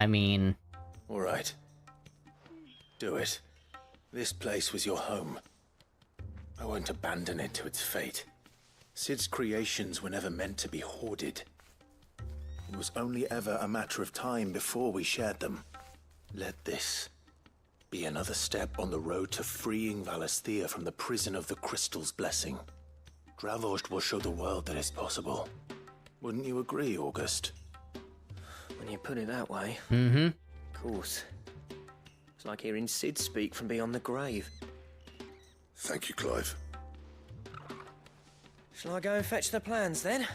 I mean... All right. Do it. This place was your home. I won't abandon it to its fate. Sid's creations were never meant to be hoarded. It was only ever a matter of time before we shared them. Let this be another step on the road to freeing Valisthea from the prison of the Crystal's blessing. Dravost will show the world that it's possible. Wouldn't you agree, August? When you put it that way. Mm-hmm. Of course. It's like hearing Sid speak from beyond the grave. Thank you, Clive. Shall I go and fetch the plans, then?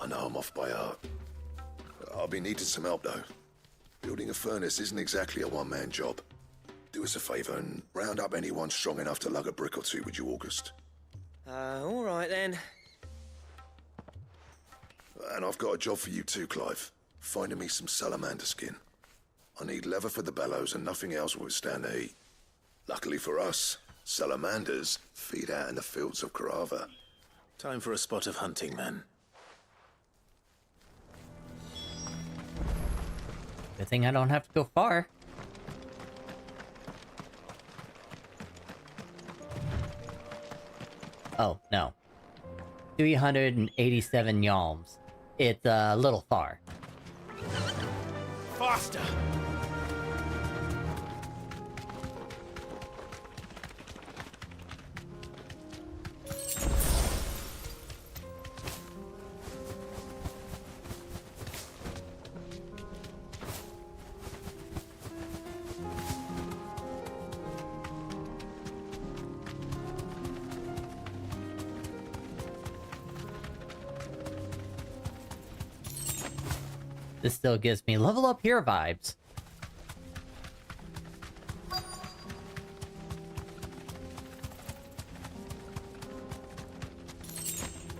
I know I'm off by heart. I'll be needing some help, though. Building a furnace isn't exactly a one-man job. Do us a favour and round up anyone strong enough to lug a brick or two, would you, August? All right, then. And I've got a job for you too, Clive. Finding me some salamander skin. I need leather for the bellows and nothing else will withstand the heat. Luckily for us, salamanders feed out in the fields of Carava. Time for a spot of hunting, man. Good thing I don't have to go far. Oh, no. 387 yalms. It's a little far. Faster! This still gives me level up here vibes.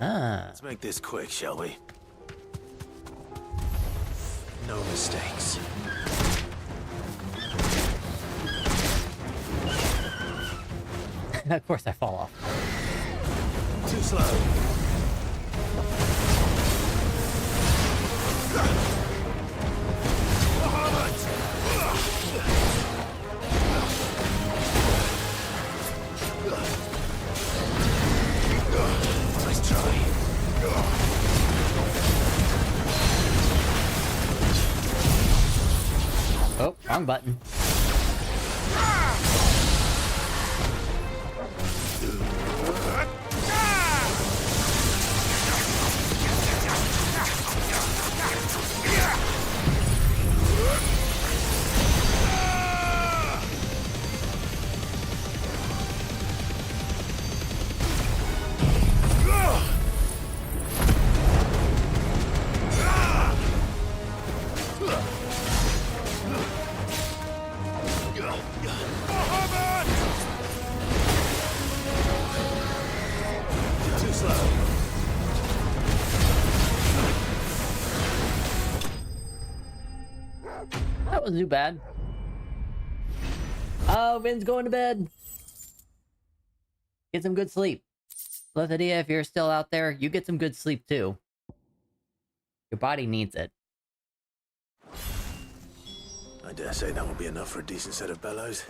Ah. Let's make this quick, shall we? No mistakes. Of course I fall off. Too slow. Nice try. Oh, wrong button. That wasn't too bad. Oh, Vin's going to bed. Get some good sleep. Lethadia, if you're still out there, you get some good sleep too. Your body needs it. I dare say that will be enough for a decent set of bellows.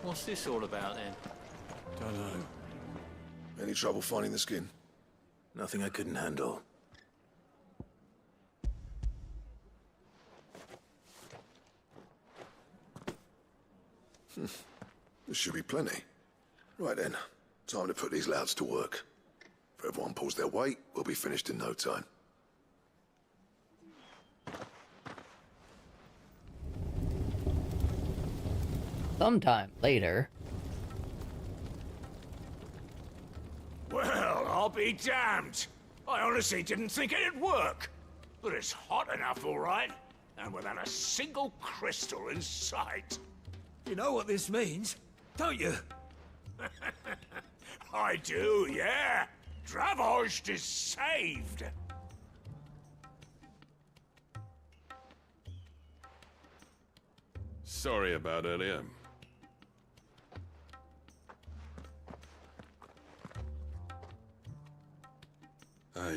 What's this all about then? Don't know. Any trouble finding the skin? Nothing I couldn't handle. There should be plenty. Right then, time to put these louts to work. If everyone pulls their weight, we'll be finished in no time. Sometime later. Well, I'll be damned. I honestly didn't think it'd work. But it's hot enough, all right. And without a single crystal in sight. You know what this means, don't you? I do, yeah. Dravost is saved. Sorry about earlier. I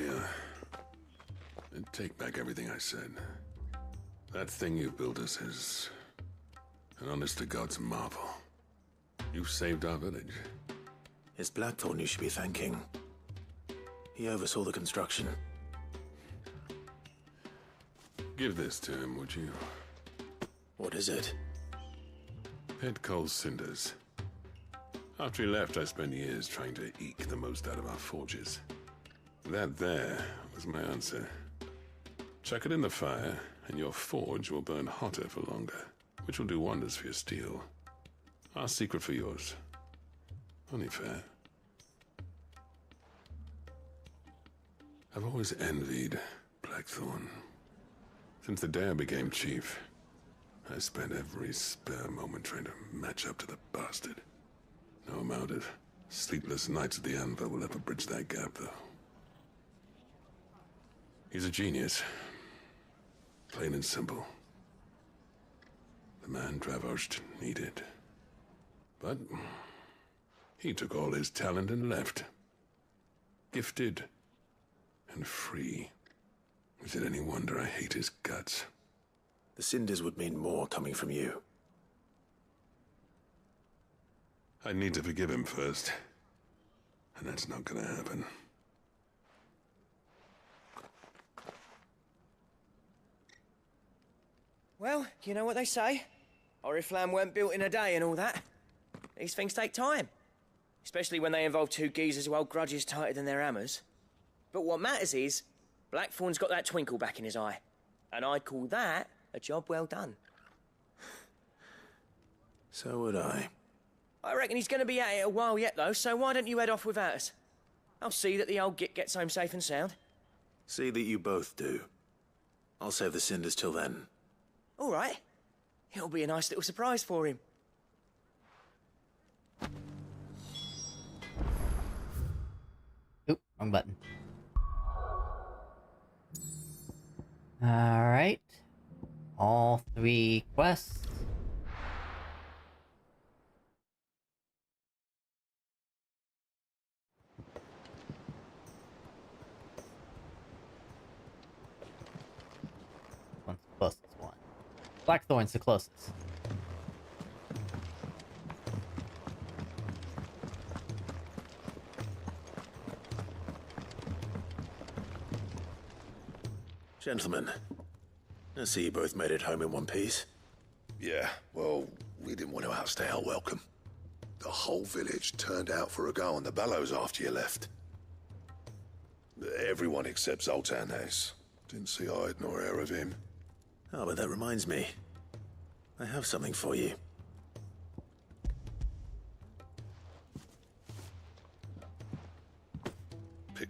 take back everything I said. That thing you built us is an honest-to-God's marvel. You saved our village. It's Blackthorn you should be thanking. He oversaw the construction. Give this to him, would you? What is it? Pet Cole's cinders. After he left, I spent years trying to eke the most out of our forges. That there was my answer. Chuck it in the fire, and your forge will burn hotter for longer, which will do wonders for your steel. Our secret for yours. Only fair. I've always envied Blackthorn. Since the day I became chief, I spent every spare moment trying to match up to the bastard. No amount of sleepless nights at the anvil will ever bridge that gap, though. He's a genius. Plain and simple. The man Dravost needed. But he took all his talent and left. Gifted and free. Is it any wonder I hate his guts? The cinders would mean more coming from you. I need to forgive him first. And that's not gonna happen. Well, you know what they say. Oriflamme weren't built in a day and all that. These things take time. Especially when they involve two geezers who hold grudges tighter than their hammers. But what matters is, Blackthorn's got that twinkle back in his eye. And I'd call that a job well done. So would I. I reckon he's going to be at it a while yet, though, so why don't you head off without us? I'll see that the old git gets home safe and sound. See that you both do. I'll save the cinders till then. All right. It'll be a nice little surprise for him. Oop, wrong button. Alright. All 3 quests. One's the closest one. Blackthorn's the closest. Gentlemen, I see you both made it home in one piece. Yeah, well, we didn't want to outstay our welcome. The whole village turned out for a go on the bellows after you left. Everyone except Zoltan has. Didn't see hide nor hair of him. Oh, but that reminds me. I have something for you.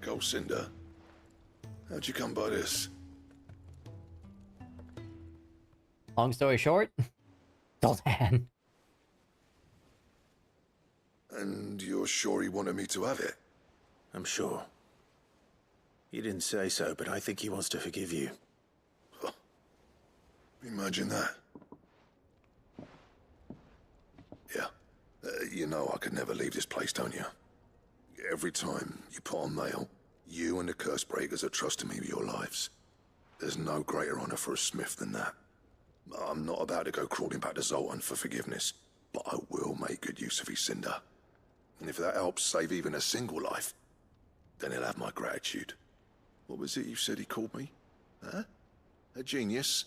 Cold Cinder? How'd you come by this? Long story short, Zoltan. And you're sure he wanted me to have it? I'm sure. He didn't say so, but I think he wants to forgive you. Imagine that. Yeah. You know I could never leave this place, don't you? Every time you put on mail, you and the curse breakers are trusting me with your lives. There's no greater honor for a smith than that. I'm not about to go crawling back to Zoltan for forgiveness, but I will make good use of his cinder. And if that helps save even a single life, then he'll have my gratitude. What was it you said he called me? Huh? A genius?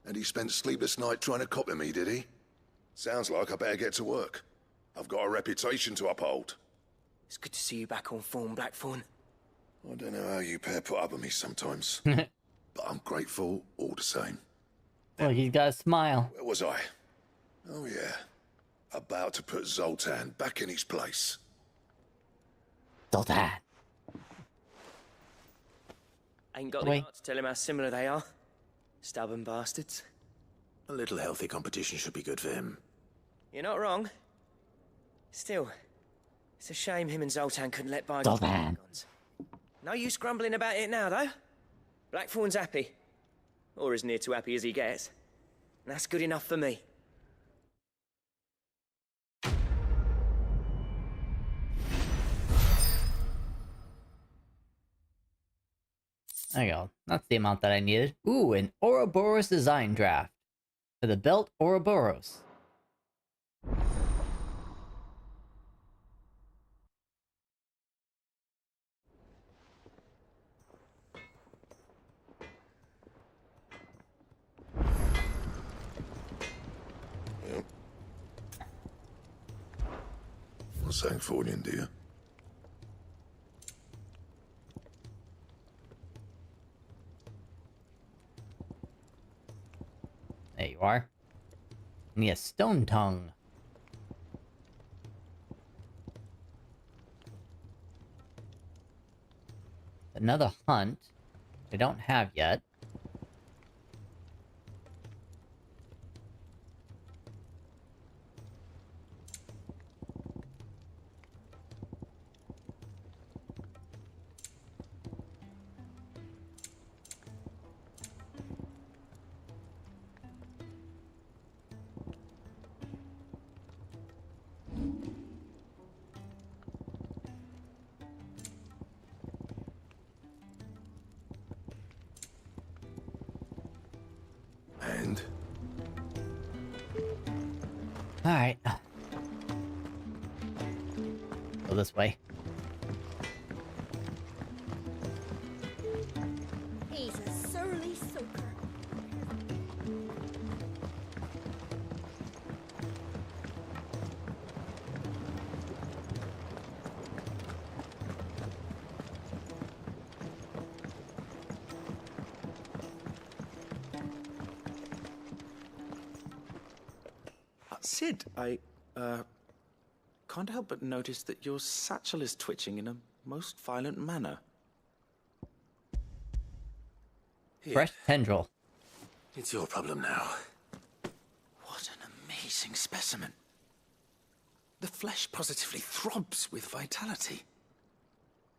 And he spent sleepless night trying to copy me, did he? Sounds like I better get to work. I've got a reputation to uphold. It's good to see you back on form, Blackthorn. I don't know how you pair put up with me sometimes, but I'm grateful all the same. Well, he's got a smile. Where was I? Oh yeah, about to put Zoltan back in his place. Zoltan. Ain't got the heart to tell him how similar they are. Stubborn bastards. A little healthy competition should be good for him. You're not wrong. Still, it's a shame him and Zoltan couldn't let by. Zoltan. No use grumbling about it now, though. Blackthorn's happy. Or as near to happy as he gets. And that's good enough for me. There you go. That's the amount that I needed. Ooh, an Ouroboros design draft. For the belt Ouroboros. Yep. What's that for you, dear? There you are. And a stone tongue. Another hunt. I don't have yet. And? Alright. Go this way. He's a surly soaker. Sid, I can't help but notice that your satchel is twitching in a most violent manner. Fresh tendril. It's your problem now. What an amazing specimen. The flesh positively throbs with vitality.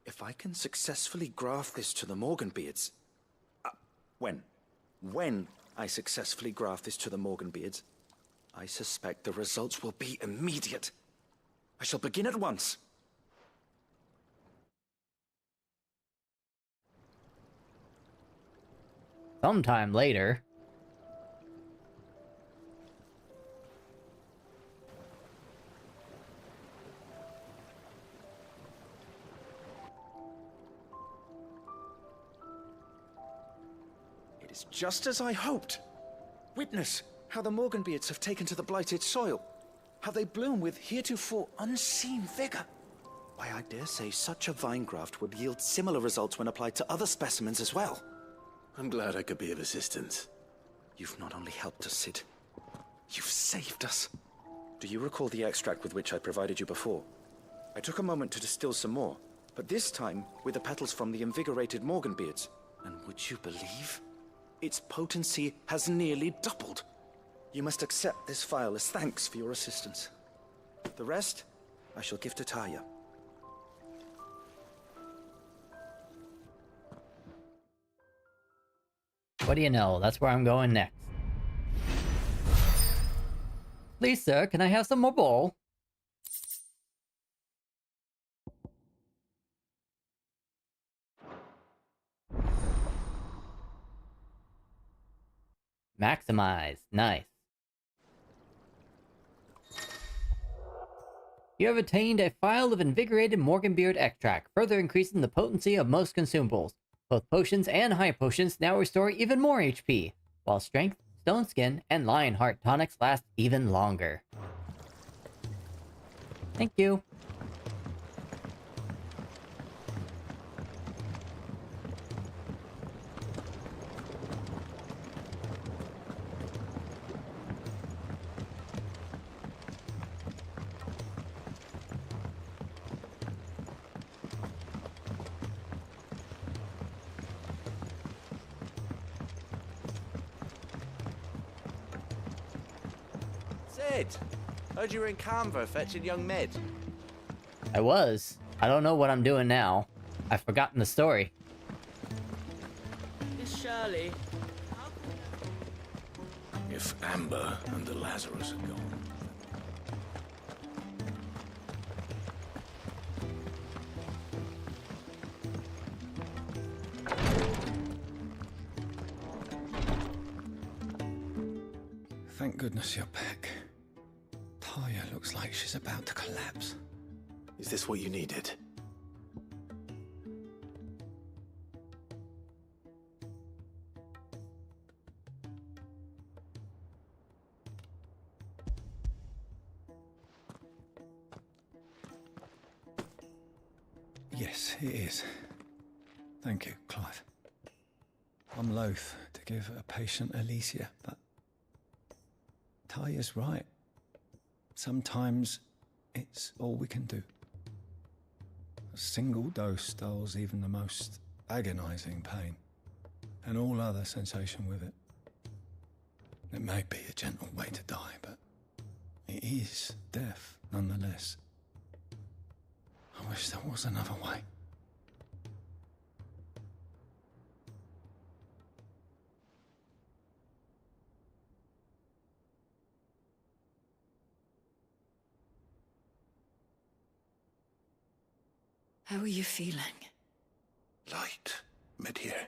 If I can successfully graft this to the Morganbeards... When I successfully graft this to the Morganbeards, I suspect the results will be immediate. I shall begin at once. Sometime later. It is just as I hoped. Witness how the Morganbeards have taken to the blighted soil. How they bloom with heretofore unseen vigor. Why, I dare say such a vine graft would yield similar results when applied to other specimens as well. I'm glad I could be of assistance. You've not only helped us, Sid, you've saved us. Do you recall the extract with which I provided you before? I took a moment to distill some more, but this time with the petals from the invigorated Morganbeards. And would you believe? Its potency has nearly doubled. You must accept this vial as thanks for your assistance. The rest, I shall give to Taya. What do you know? That's where I'm going next. Please, sir, can I have some more bowl? Maximize. Nice. You have attained a phial of invigorated Morganbeard extract, further increasing the potency of most consumables. Both potions and high potions now restore even more HP, while strength, stone skin, and lionheart tonics last even longer. Thank you. Sid, heard you were in Canva fetching young Med. I was. I don't know what I'm doing now. I've forgotten the story. Is Shirley? If Amber and the Lazarus are gone. Thank goodness you're back. Taya looks like she's about to collapse. Is this what you needed? Yes, it is. Thank you, Clive. I'm loath to give a patient Alicia, but Taya's right. Sometimes it's all we can do. A single dose dulls even the most agonizing pain, and all other sensation with it. It may be a gentle way to die, but it is death nonetheless. I wish there was another way. How are you feeling? Light, mid-here.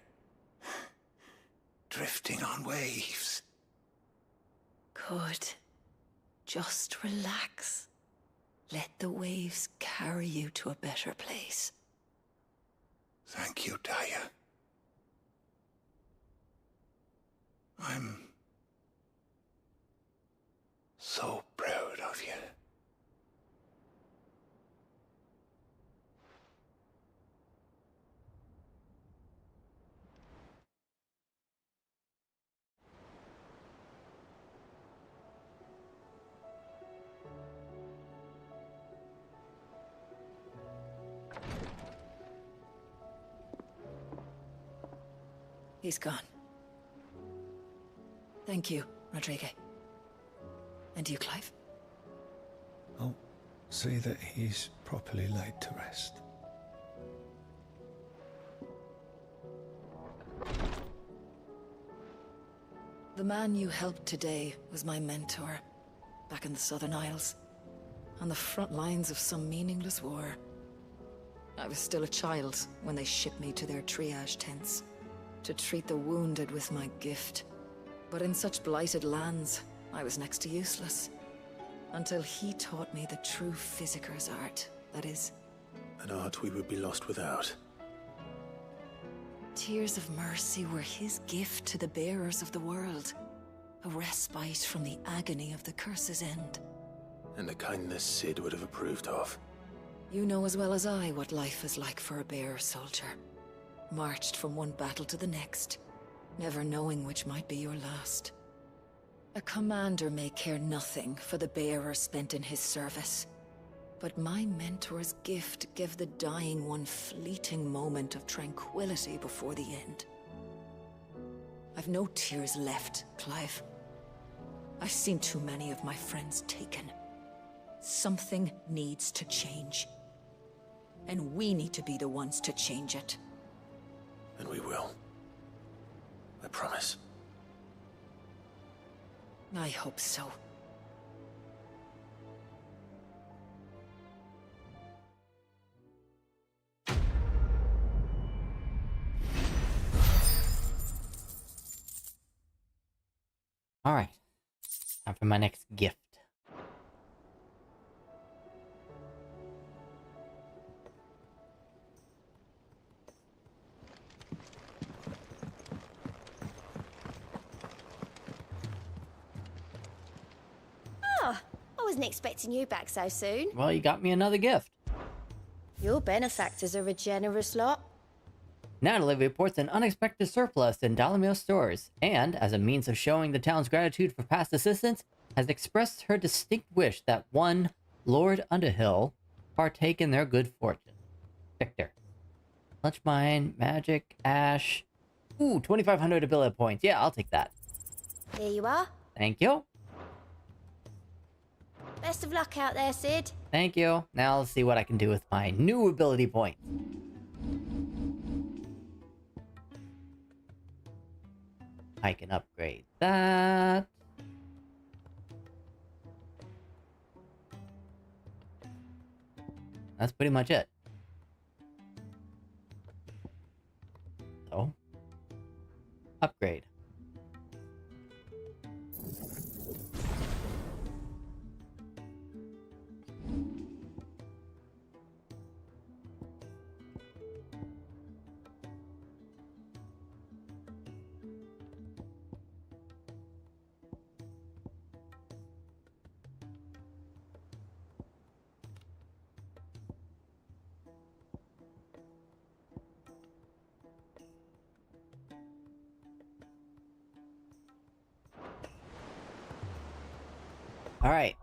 Drifting on waves. Good. Just relax. Let the waves carry you to a better place. Thank you, Taya. I'm so proud of you. He's gone. Thank you, Rodrigo. And you, Clive? I'll see that he's properly laid to rest. The man you helped today was my mentor, back in the Southern Isles, on the front lines of some meaningless war. I was still a child when they shipped me to their triage tents, to treat the wounded with my gift. But in such blighted lands, I was next to useless. Until he taught me the true physicker's art, that is. An art we would be lost without. Tears of mercy were his gift to the bearers of the world. A respite from the agony of the curse's end. And a kindness Sid would have approved of. You know as well as I what life is like for a bearer soldier. Marched from one battle to the next, never knowing which might be your last. A commander may care nothing for the bearer spent in his service, But my mentor's gift gave the dying one fleeting moment of tranquility before the end. I've no tears left, Clive. I've seen too many of my friends taken. Something needs to change. And we need to be the ones to change it. And we will. I promise. I hope so. Alright. Time for my next gift. Oh, I wasn't expecting you back so soon. Well, you got me another gift. Your benefactors are a generous lot. Natalie reports an unexpected surplus in Dalamio stores, and, as a means of showing the town's gratitude for past assistance, has expressed her distinct wish that one Lord Underhill partake in their good fortune. Victor. Lunch mine, magic, ash. Ooh, 2,500 ability points. Yeah, I'll take that. Here you are. Thank you. Best of luck out there, Sid. Thank you. Now let's see what I can do with my new ability points. I can upgrade that. That's pretty much it. So, upgrade. All right.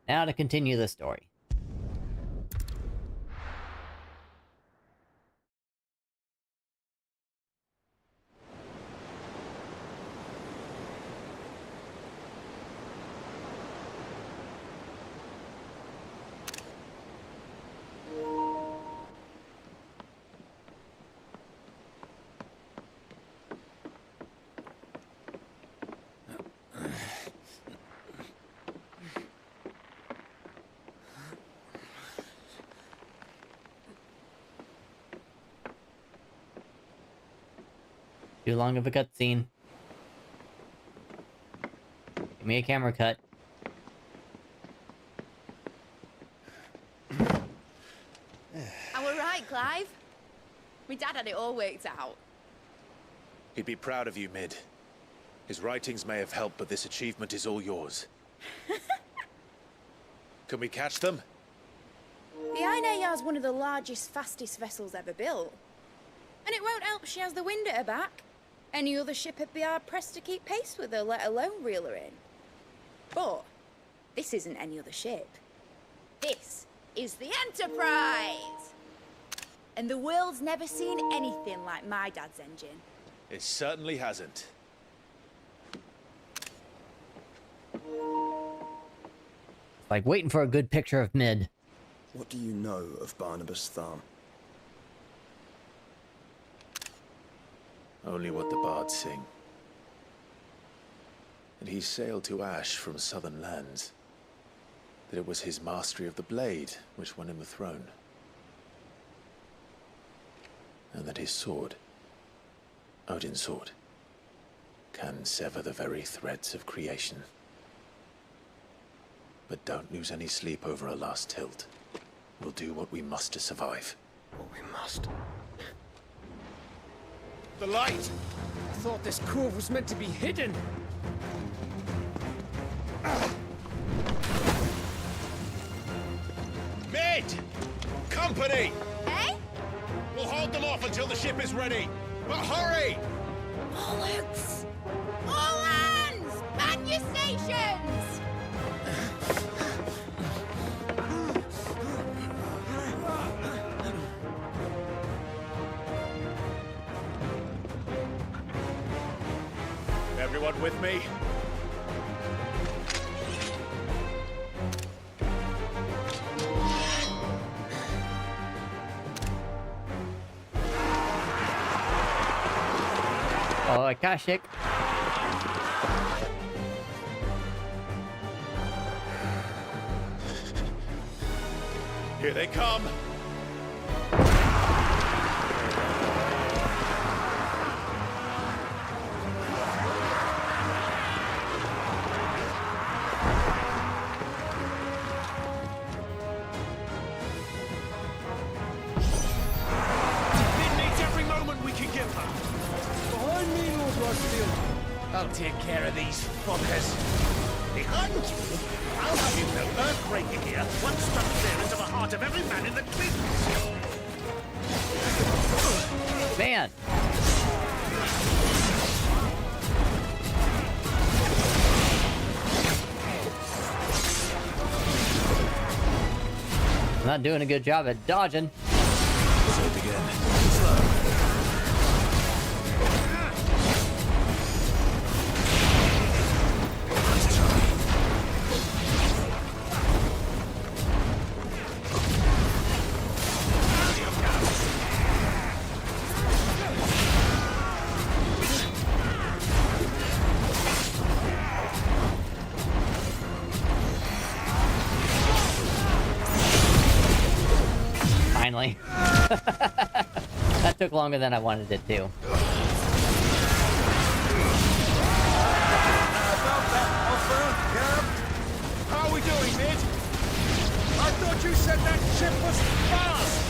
Now to continue the story. Too long of a cutscene. Give me a camera cut. I'm alright, Clive. My dad had it all worked out. He'd be proud of you, Mid. His writings may have helped, but this achievement is all yours. Can we catch them? The Ainayar's one of the largest, fastest vessels ever built. And it won't help she has the wind at her back. Any other ship would be hard-pressed to keep pace with her, let alone reel her in. But this isn't any other ship. This is the Enterprise! And the world's never seen anything like my dad's engine. It certainly hasn't. Like waiting for a good picture of Mid. What do you know of Barnabas Thumb? Only what the bards sing. And he sailed to Ash from southern lands. That it was his mastery of the blade which won him the throne. And that his sword, Odin's sword, can sever the very threads of creation. But don't lose any sleep over a last tilt. We'll do what we must to survive. What we must. The light! I thought this cove was meant to be hidden! Mid! Company! Eh? We'll hold them off until the ship is ready. But hurry! Bollocks! All hands! Man your sails! Everyone with me? Oh, Akashic. Here they come. It needs every moment we can give her. Behind me, Lord Rosfield. I'll take care of these fuckers. Behind you? I'll have you know earthquaking here once struck clear into the heart of every man in the twins. Man. I'm not doing a good job at dodging. Safe again. Slow. Finally. That took longer than I wanted it to. How are we doing, mid? I thought you said that ship was fast!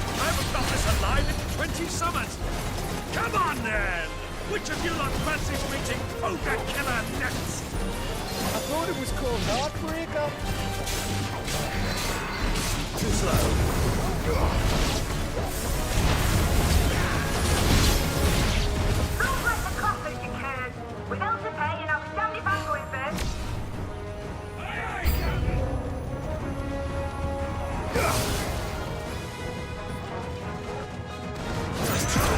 I haven't done this alive in 20 summers. Come on, then! Which of you lot fancies meeting Ogre Killer next? I thought it was called Heartbreaker. Too slow. Sounds like the coffers, you could. With bills to pay and I'll stand if I'm going first. Nice try.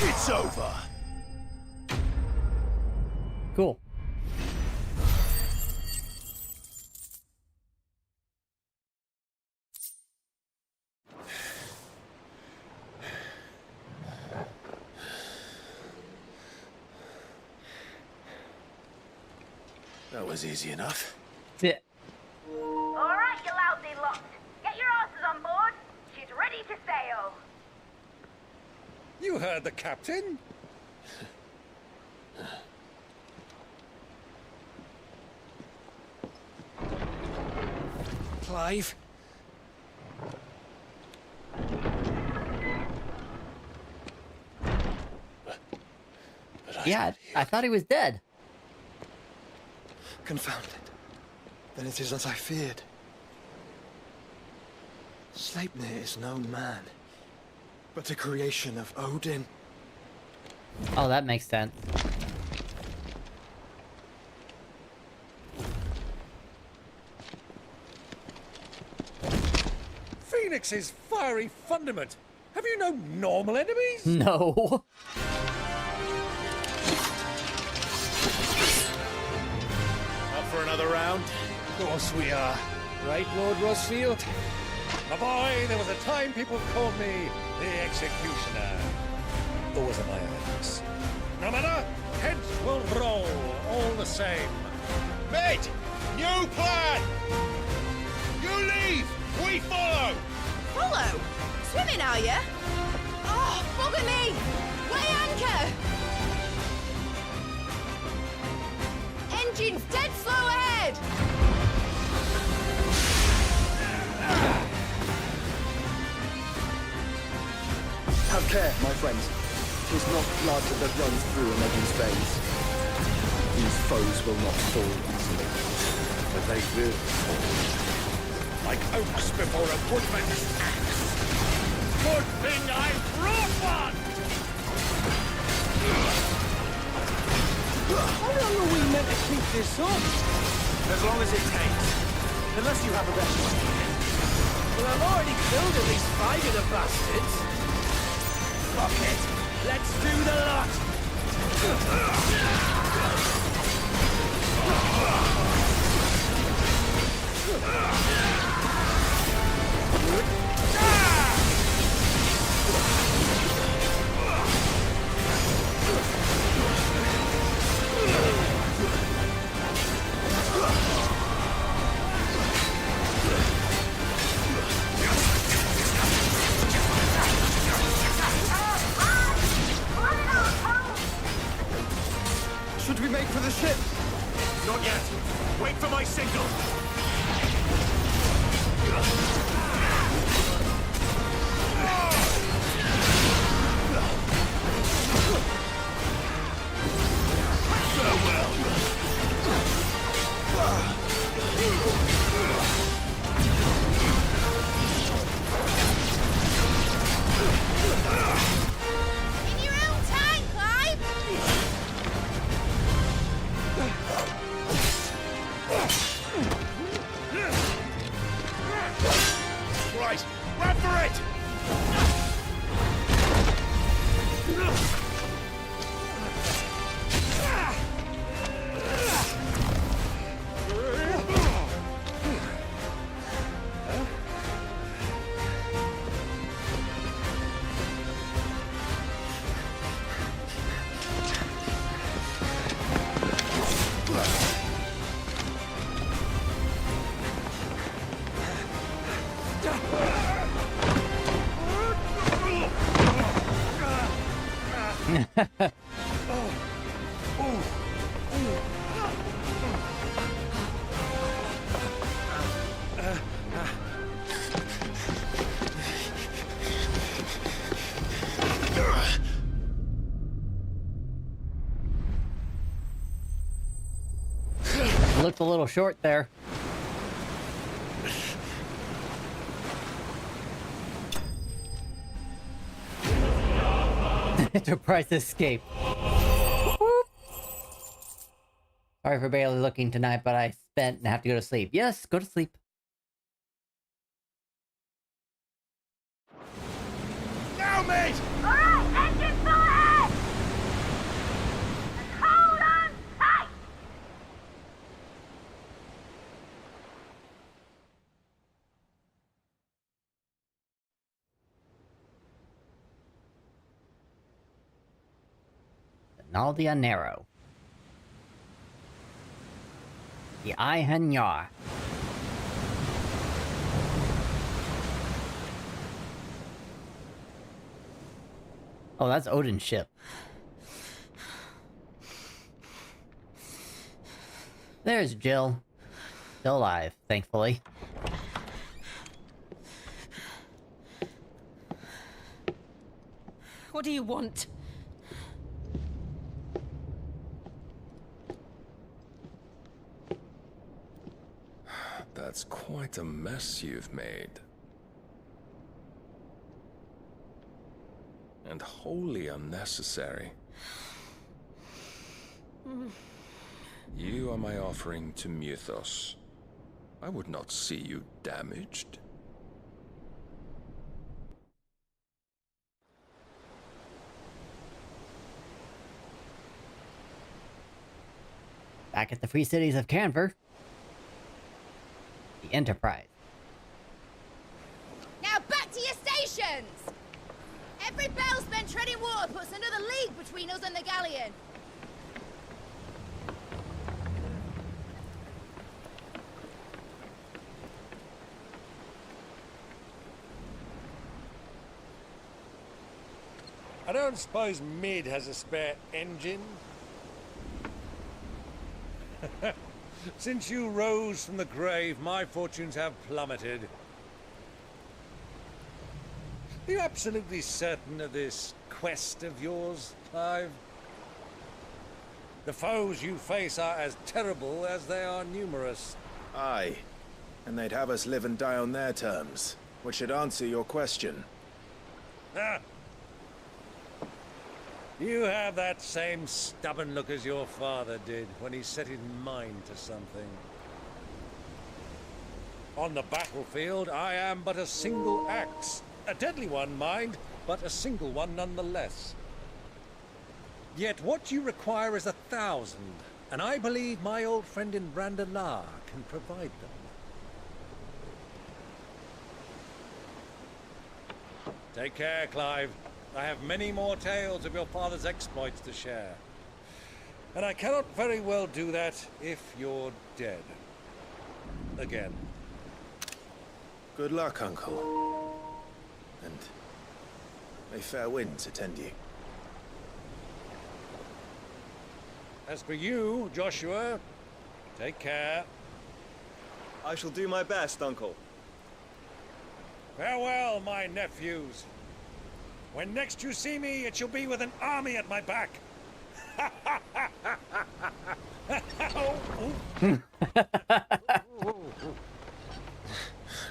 It's over. Cool. That was easy enough. Yeah. All right, you lousy lot. Get your asses on board. She's ready to sail. You heard the captain. Clive? Yeah, I thought he was dead. Confounded. Then it is as I feared. Sleipnir is no man, but a creation of Odin. Oh, that makes sense. Phoenix's fiery fundament. Have you no normal enemies? No. Up for another round? Of course we are. Right, Lord Rossfield? My boy, there was a time people called me the Executioner. Those are my earnings. No matter, heads will roll all the same. Mate! New plan! You leave! We follow! Follow? Swimming, are you? Oh, bugger me! Weigh anchor! Engine's dead slow ahead! Have care, my friends. 'Tis not blood that runs through a man's veins. These foes will not fall easily, but they will fall. Like oaks before a woodman's axe. Good thing I brought one! How long are we meant to keep this up? As long as it takes. Unless you have a better idea. Well, I've already killed at least 5 of the bastards. Fuck it. Let's do the lot. Should we make for the ship? Not yet. Wait for my signal. In your own time, Clive! Right, run for it! Looked a little short there. Enterprise escape. Whoop. Sorry for barely looking tonight, but I spent and have to go to sleep. Yes, go to sleep. Now, mate! Alright, engine full ahead! And hold on tight! Naldia Narrow. The Ihanyar. Oh, that's Odin's ship. There's Jill. Still alive, thankfully. What do you want? That's quite a mess you've made. And wholly unnecessary. You are my offering to Mythos. I would not see you damaged. Back at the Free Cities of Canver, the Enterprise. Now back to your stations! Every bell spent treading water puts another league between us and the galleon. I don't suppose Mid has a spare engine? Since you rose from the grave, my fortunes have plummeted. Are you absolutely certain of this quest of yours, Clive? The foes you face are as terrible as they are numerous. Aye. And they'd have us live and die on their terms, which should answer your question. Ah. You have that same stubborn look as your father did when he set his mind to something. On the battlefield, I am but a single axe. A deadly one, mind, but a single one nonetheless. Yet what you require is 1,000, and I believe my old friend in Brandalar can provide them. Take care, Clive. I have many more tales of your father's exploits to share. And I cannot very well do that if you're dead. Again. Good luck, Uncle. And may fair winds attend you. As for you, Joshua, take care. I shall do my best, Uncle. Farewell, my nephews. When next you see me, it shall be with an army at my back.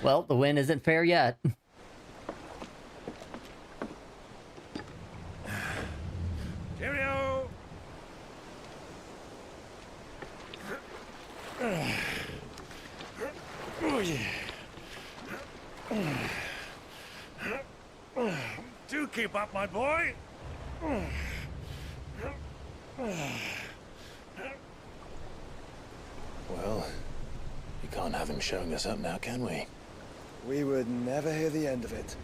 Well, the win isn't fair yet. Cheerio! Oh, yeah. Do keep up, my boy. Well, we can't have him showing us up now, can we? We would never hear the end of it.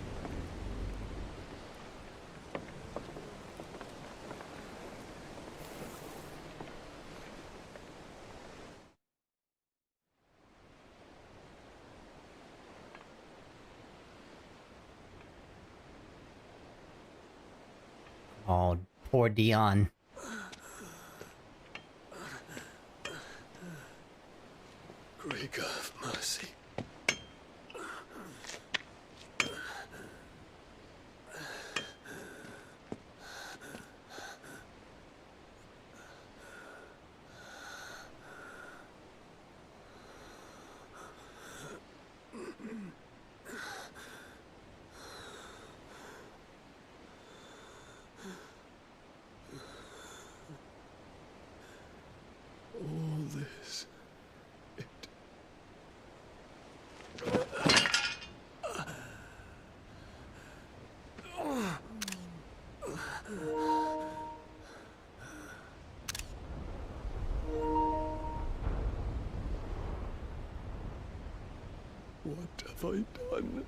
Oh, poor Dion. Krieger of mercy. All this. What have I done?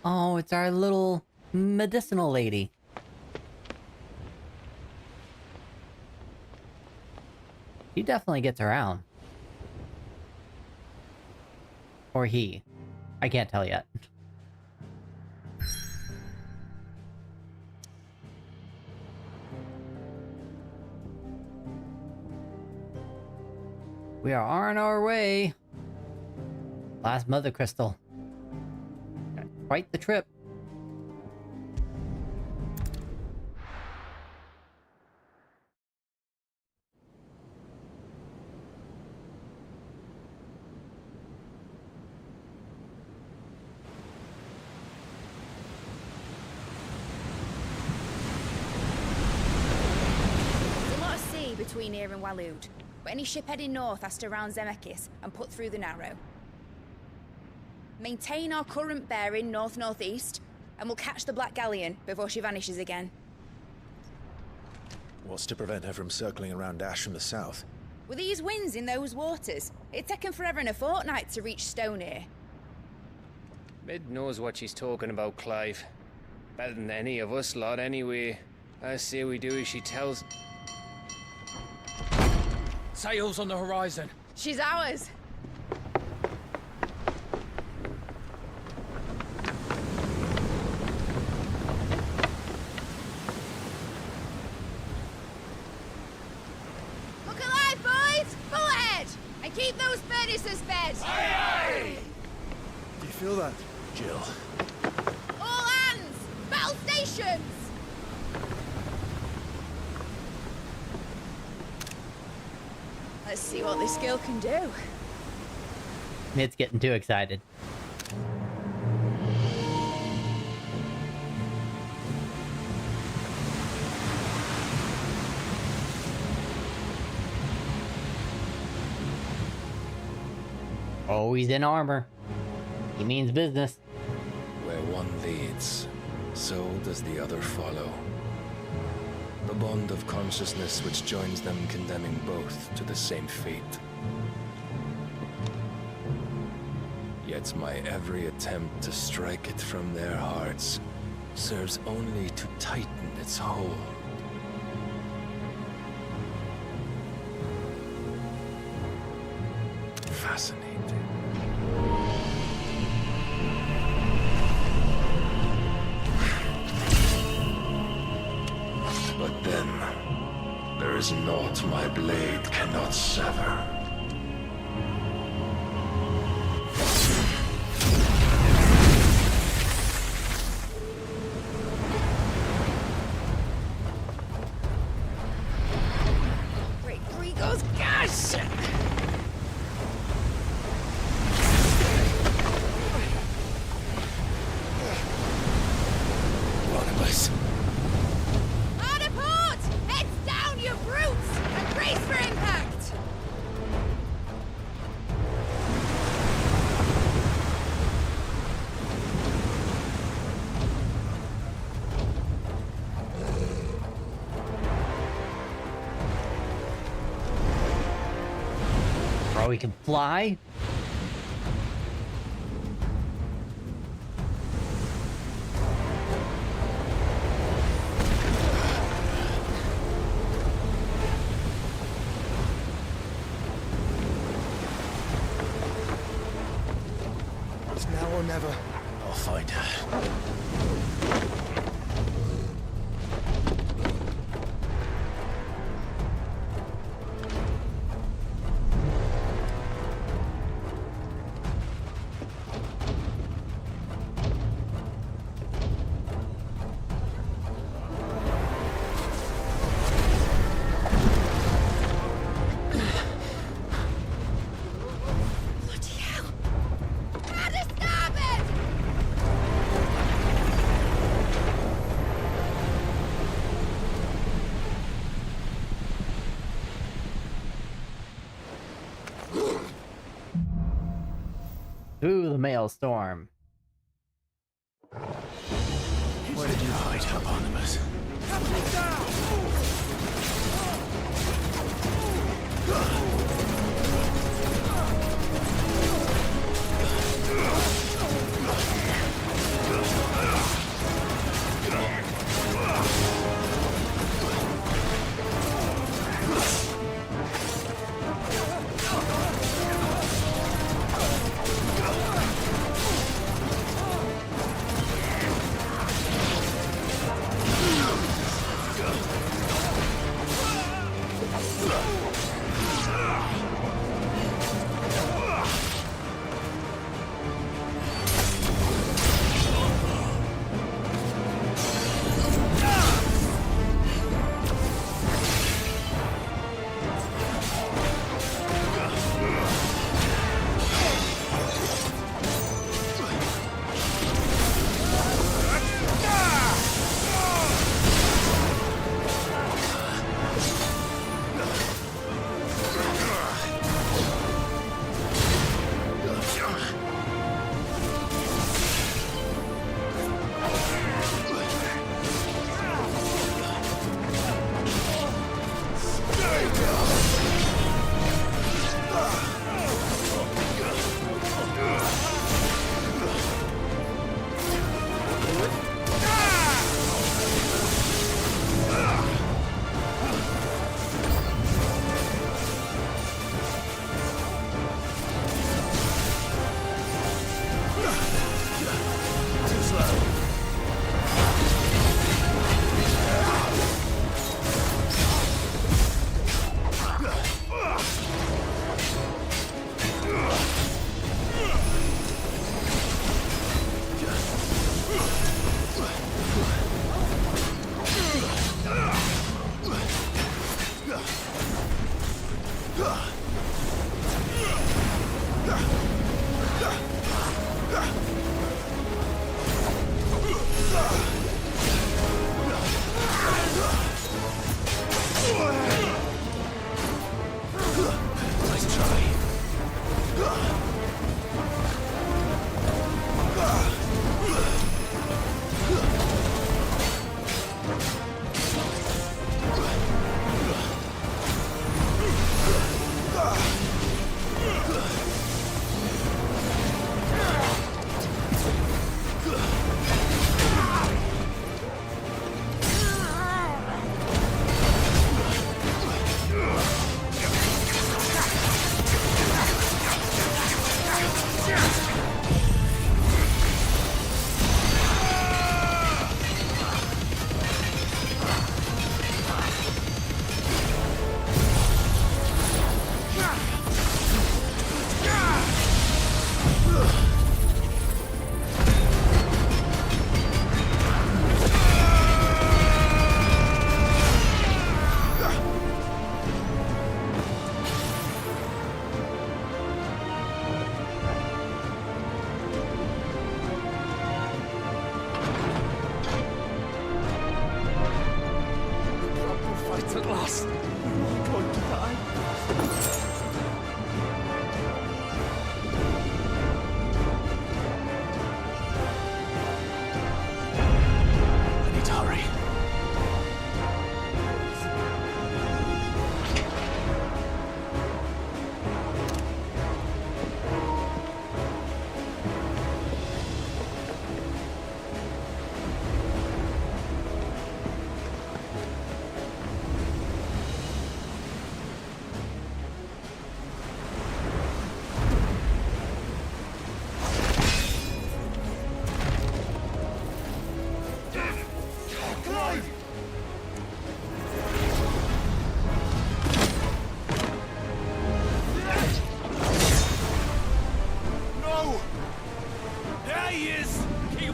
Oh, it's our little medicinal lady. She definitely gets around. Or he. I can't tell yet. We are on our way. Last Mother Crystal. Quite the trip. between here and Waloed, but any ship heading north has to round Zemeckis and put through the Narrow. Maintain our current bearing north-northeast, and we'll catch the Black Galleon before she vanishes again. What's to prevent her from circling around Ash from the south? With these winds in those waters, it'd taken forever and a fortnight to reach Stonehere. Mid knows what she's talking about, Clive. Better than any of us lot, anyway. I say we do as she tells. Sails on the horizon. She's ours. Look alive, boys! Full ahead! And keep those furnaces fed! Aye, aye! Do you feel that, Jill? All hands! Battle stations! Let's see what this girl can do. Mid's getting too excited. Oh, he's in armor. He means business. Where one leads, so does the other follow. The bond of consciousness which joins them condemning both to the same fate. Yet my every attempt to strike it from their hearts serves only to tighten its hold. Fascinating. But then, there is naught my blade cannot sever. Great Grigos, gosh! Barnabas. Hard apart! Heads down, you brutes! And brace for impact! Bro, he can fly? It's now or never. I'll find her. Bloody hell! Out of starboard! Through the maelstrom. Where did you hide her, Barnabas?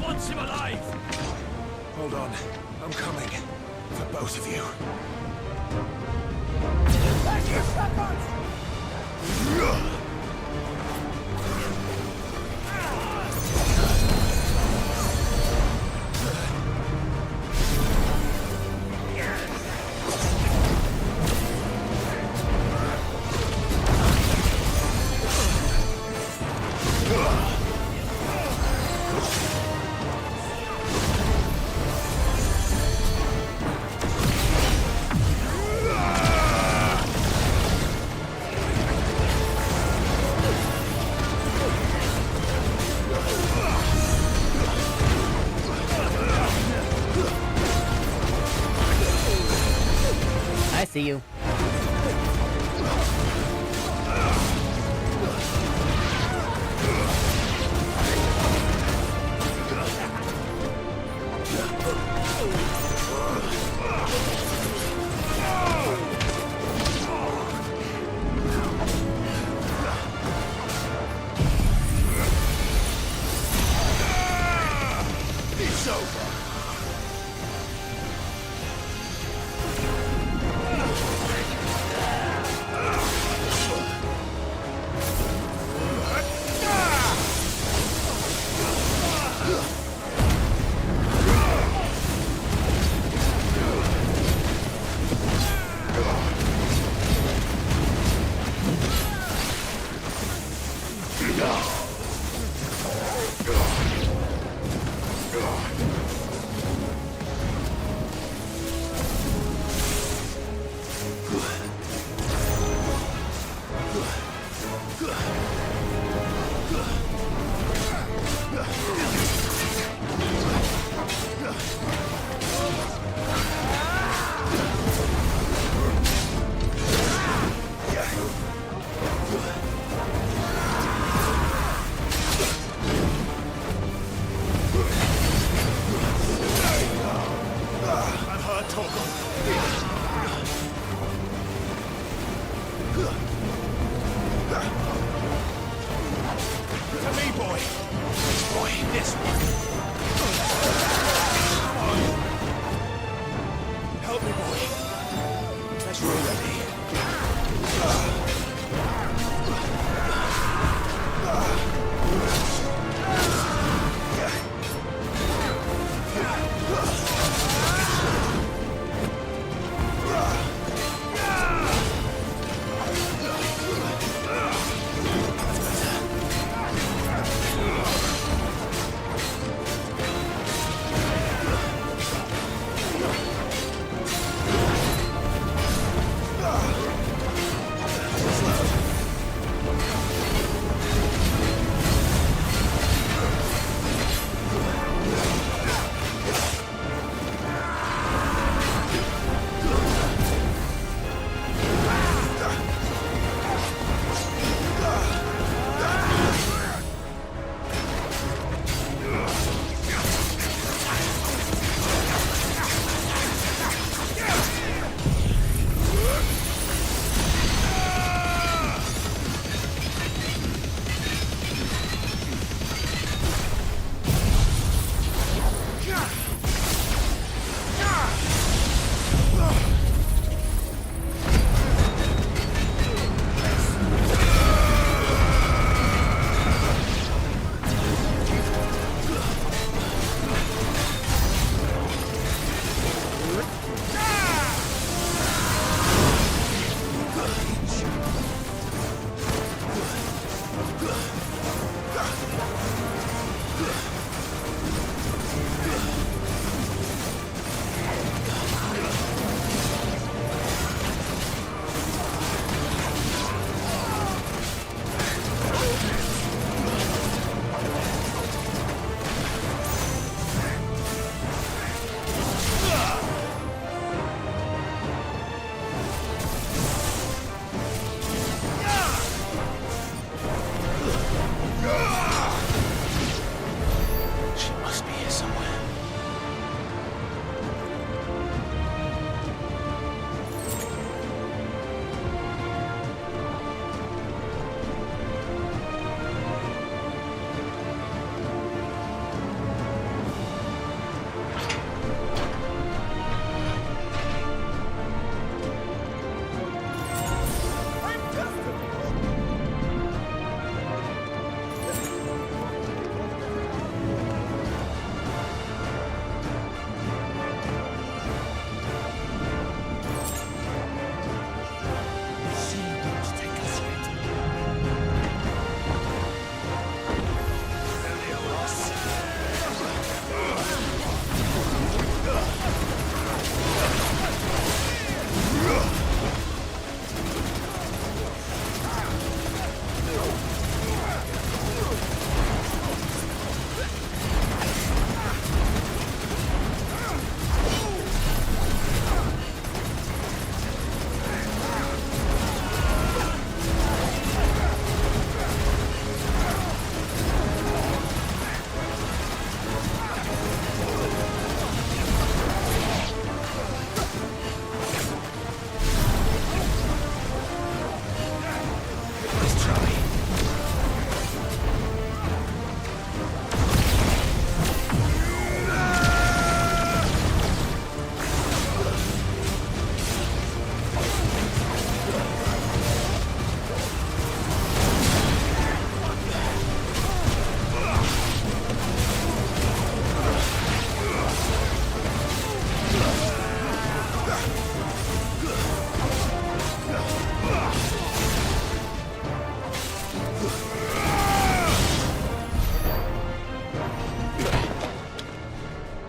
wants him alive! Hold on. I'm coming. For both of you. Back your shotguns! I see you. It's over! To me, boy. This boy, this one. Help me, boy. As you're ready.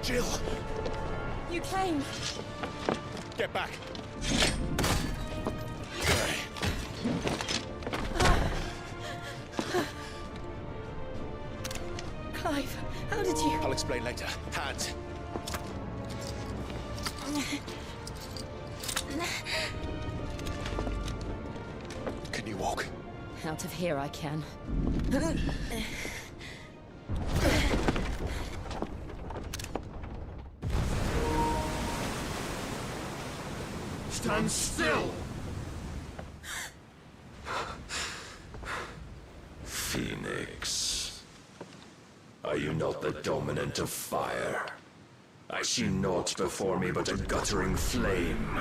Jill! You came. Get back! Clive, how did you... I'll explain later. Hands! Can you walk? Out of here I can. Stand still! Phoenix. Are you not the dominant of fire? I see naught before me but a guttering flame.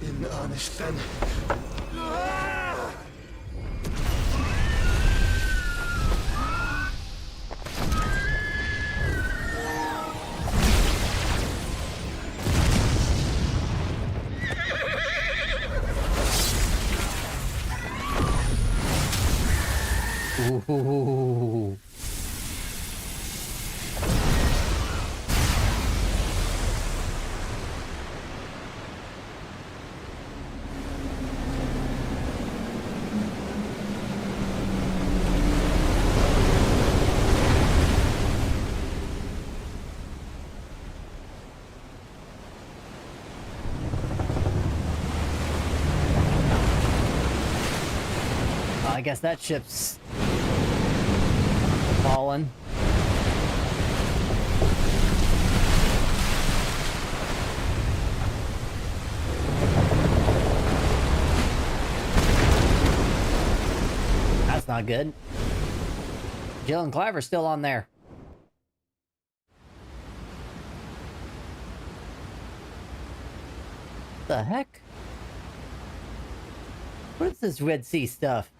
In earnest, then. Ooh. I guess that ship's fallen. That's not good. Jill and Clive are still on there. The heck? What is this Red Sea stuff?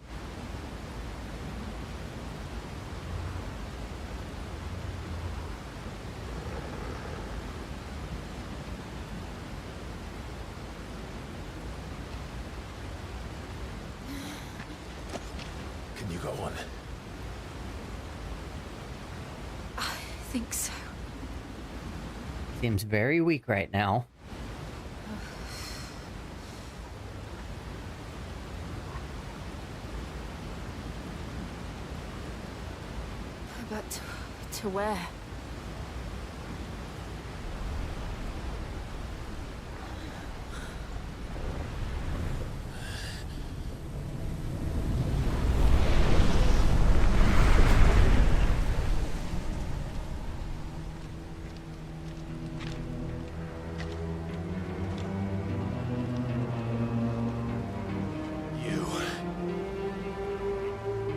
Can you go on? I think so. Seems very weak right now. But to where?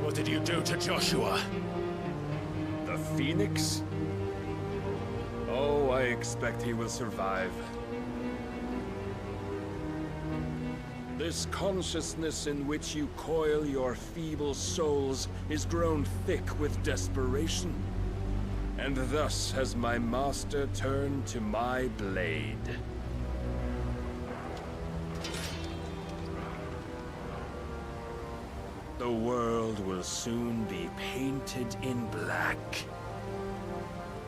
What did you do to Joshua? The Phoenix? Oh, I expect he will survive. This consciousness in which you coil your feeble souls is grown thick with desperation. And thus has my master turned to my blade. The world will soon be painted in black.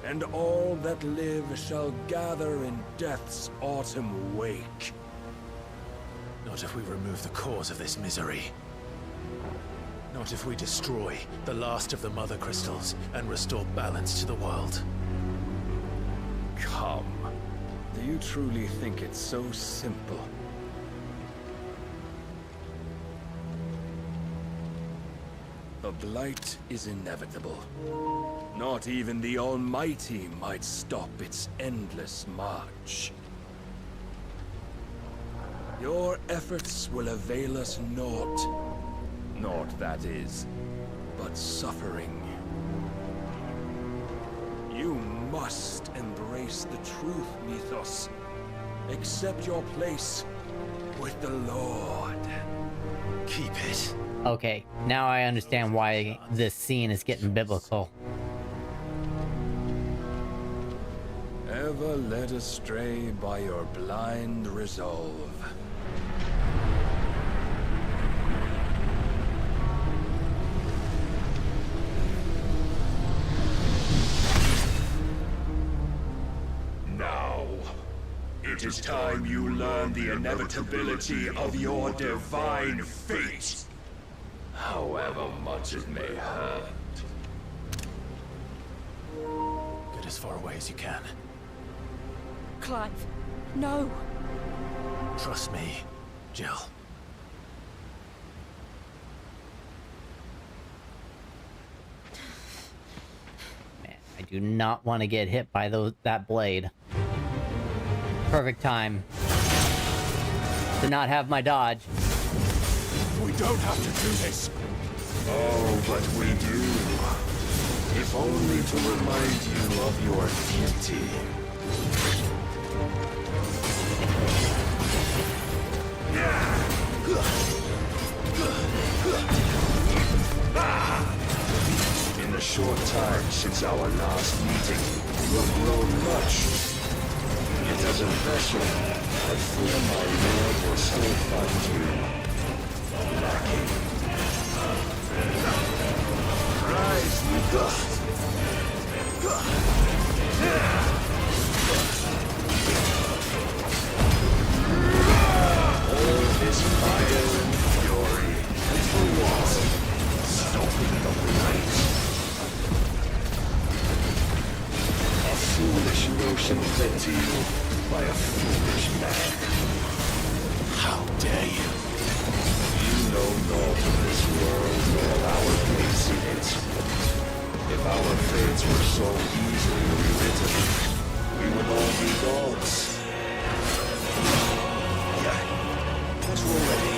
And all that live shall gather in death's autumn wake. Not if we remove the cause of this misery. Not if we destroy the last of the Mother Crystals and restore balance to the world. Come. Do you truly think it's so simple? The Blight is inevitable. Not even the Almighty might stop its endless march. Your efforts will avail us naught. Naught, that is, but suffering. You must embrace the truth, Mythos. Accept your place with the Lord. Keep it. Okay, now I understand why this scene is getting biblical. Ever led astray by your blind resolve. Now, it is time you learn the inevitability of your divine fate, however much it may hurt. Get as far away as you can. Clive, no. Trust me, Jill. Man, I do not want to get hit by that blade. Perfect time to not have my dodge. We don't have to do this. Oh, but we do. If only to remind you of your duty. In the short time since our last meeting, you have grown much. Yet as a vessel, I fear my lord will still find you lacking. Rise, Mythos! All this fire and fury, and for what? Stopping the light. A foolish notion fed to you by a foolish man. How dare you? You know naught of this world nor our place in it. If our fates were so easily rewritten, we would all be gods. Once we're ready.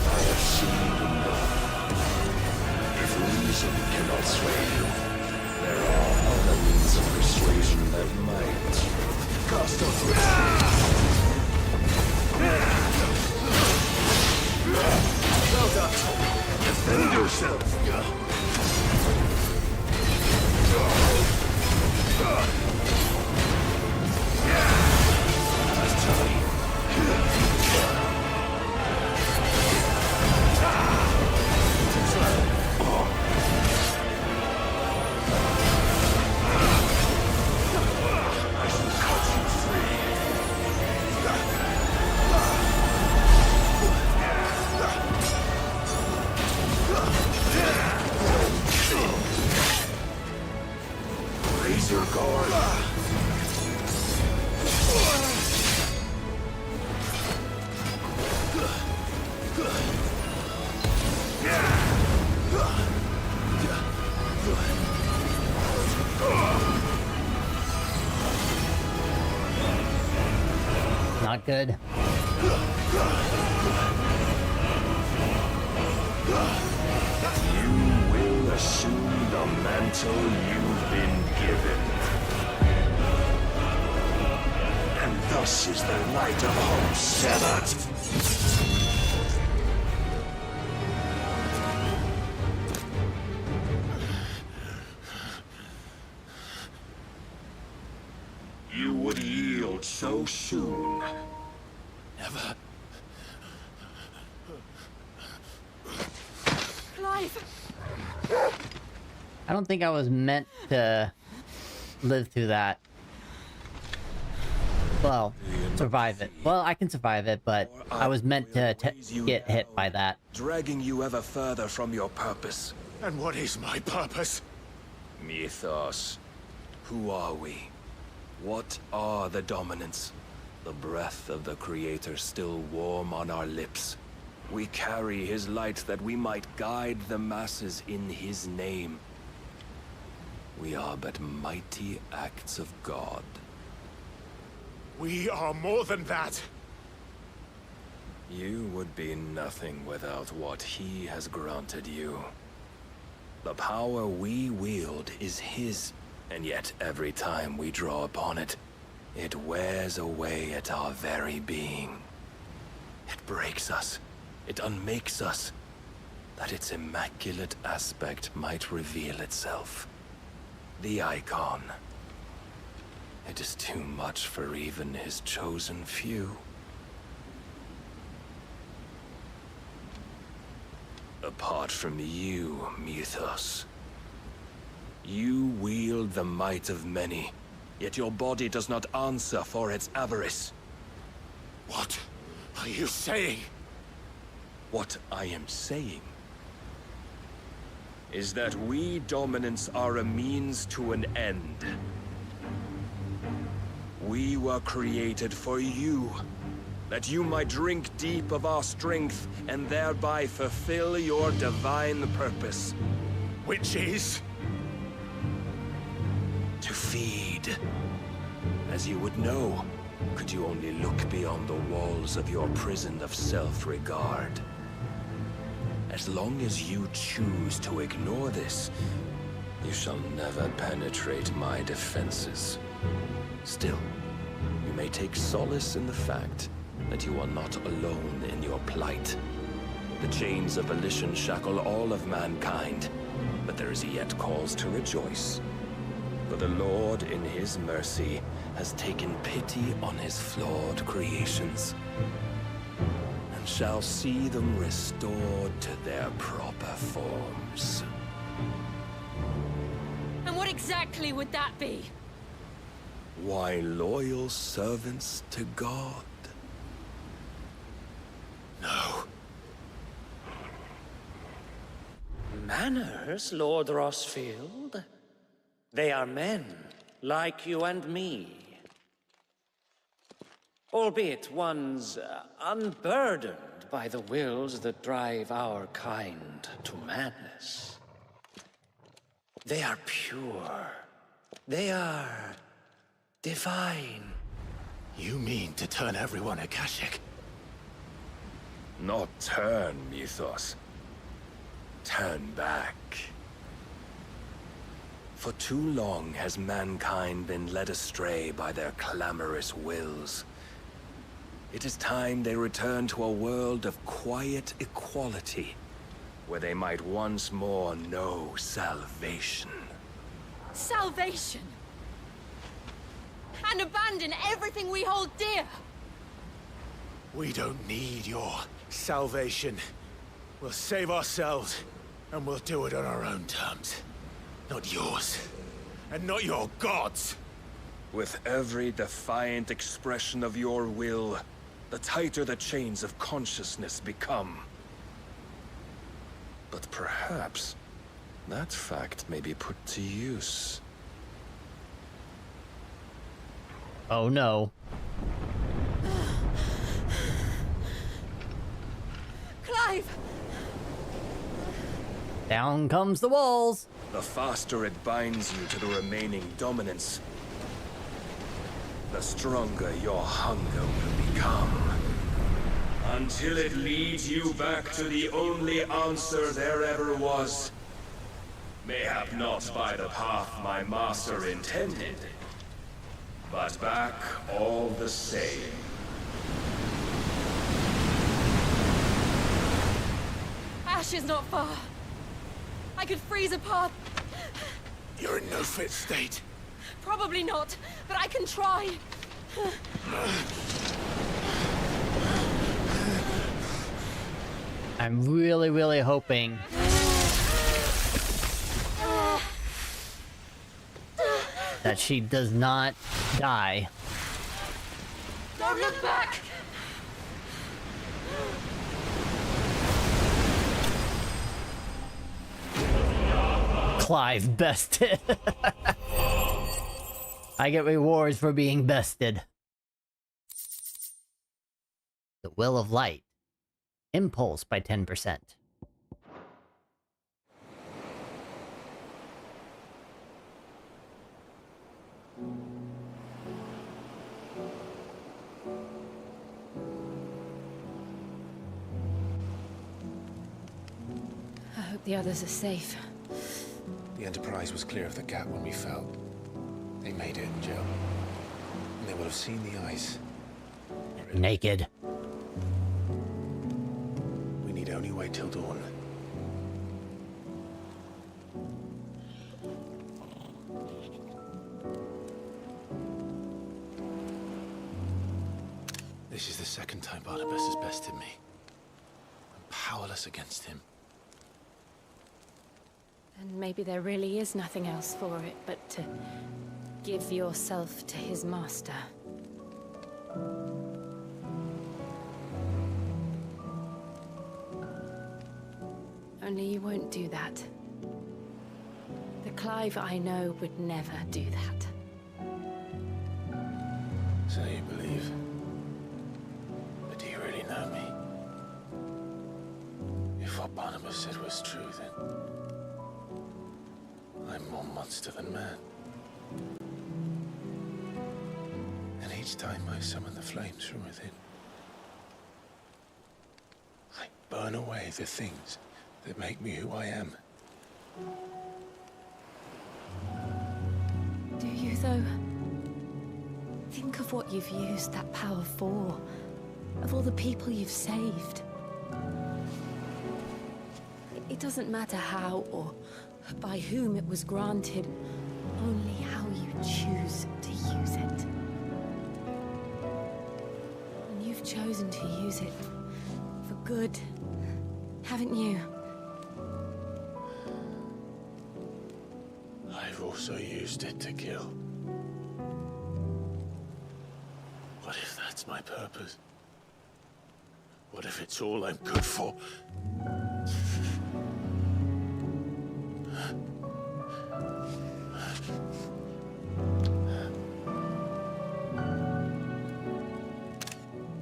I have seen enough. If reason cannot sway you, there are other means of persuasion that might. Cast off well done. Defend yourself. Raise your guard. Not good. You will assume the mantle you've been given. And thus is the light of hope severed. You would yield so soon. Never. Clive! I don't think I was meant to live through that. Well, survive it. Well, I can survive it, but I was meant to get hit by that. Dragging you ever further from your purpose. And what is my purpose? Mythos. Who are we? What are the dominants? The breath of the Creator still warm on our lips. We carry his light that we might guide the masses in his name. We are but mighty acts of God. We are more than that. You would be nothing without what he has granted you. The power we wield is his, and yet every time we draw upon it, it wears away at our very being. It breaks us. It unmakes us, that its immaculate aspect might reveal itself. The icon. It is too much for even his chosen few. Apart from you, Mythos. You wield the might of many, yet your body does not answer for its avarice. What are you saying? What I am saying is that we dominants are a means to an end. We were created for you, that you might drink deep of our strength and thereby fulfill your divine purpose. Which is? To feed. As you would know, could you only look beyond the walls of your prison of self-regard. As long as you choose to ignore this, you shall never penetrate my defenses. Still, you may take solace in the fact that you are not alone in your plight. The chains of volition shackle all of mankind, but there is yet cause to rejoice. For the Lord, in his mercy, has taken pity on his flawed creations, and shall see them restored to their proper forms. And what exactly would that be? Why, loyal servants to God. No. Manners, Lord Rossfield? They are men, like you and me. Albeit ones unburdened by the wills that drive our kind to madness. They are pure. They are divine. You mean to turn everyone Akashic? Not turn, Mythos. Turn back. For too long has mankind been led astray by their clamorous wills. It is time they return to a world of quiet equality, where they might once more know salvation. Salvation? And abandon everything we hold dear? We don't need your salvation. We'll save ourselves, and we'll do it on our own terms. Not yours, and not your gods. With every defiant expression of your will, the tighter the chains of consciousness become. But perhaps that fact may be put to use. Oh no. Clive! Down comes the walls. The faster it binds you to the remaining dominance, the stronger your hunger will become. Until it leads you back to the only answer there ever was. Mayhap not by the path my master intended, but back all the same. Ash is not far. I could freeze a path. You're in no fit state. Probably not, but I can try. I'm really, really hoping that she does not die. Don't look back! Clive bested. I get rewards for being bested. The Will of Light. Impulse by 10%. hope the others are safe. The Enterprise was clear of the gap when we fell. They made it, Jill. And they will have seen the ice. Naked. We need only wait till dawn. This is the second time Barnabas has bested me. I'm powerless against him. And maybe there really is nothing else for it but to give yourself to his master. Only you won't do that. The Clive I know would never do that. So you believe? But do you really know me? If what Barnabas said was true, then I'm more monster than man. And each time I summon the flames from within, I burn away the things that make me who I am. Do you, though? Think of what you've used that power for. Of all the people you've saved. It doesn't matter how or by whom it was granted, only how you choose to use it. And you've chosen to use it for good, haven't you? I've also used it to kill. What if that's my purpose? What if it's all I'm good for?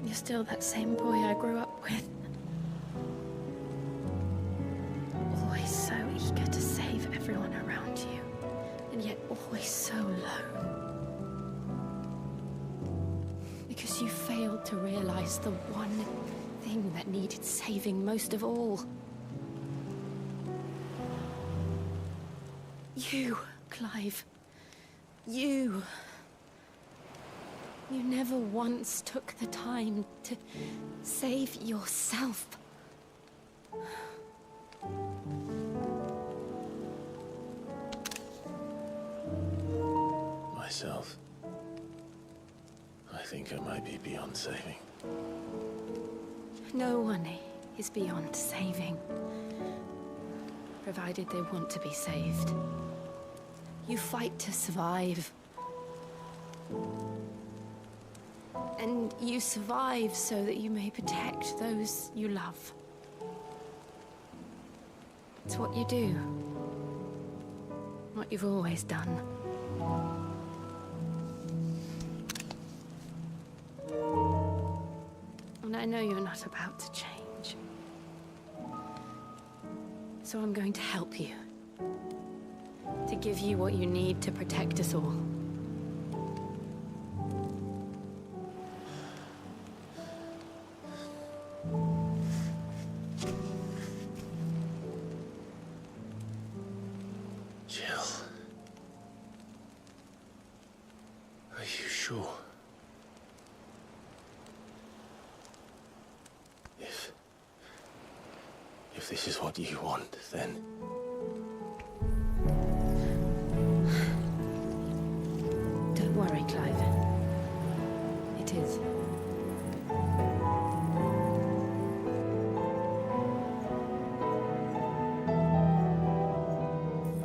You're still that same boy I grew up with. Always so eager to save everyone around you, and yet always so alone. Because you failed to realize the one thing that needed saving most of all. You, Clive. You. You never once took the time to save yourself. Myself. I think I might be beyond saving. No one is beyond saving. Provided they want to be saved. You fight to survive. And you survive so that you may protect those you love. It's what you do. What you've always done. And I know you're not about to change. So I'm going to help you. To give you what you need to protect us all. Jill. Are you sure? If this is what you want, then... Don't worry, Clive. It is.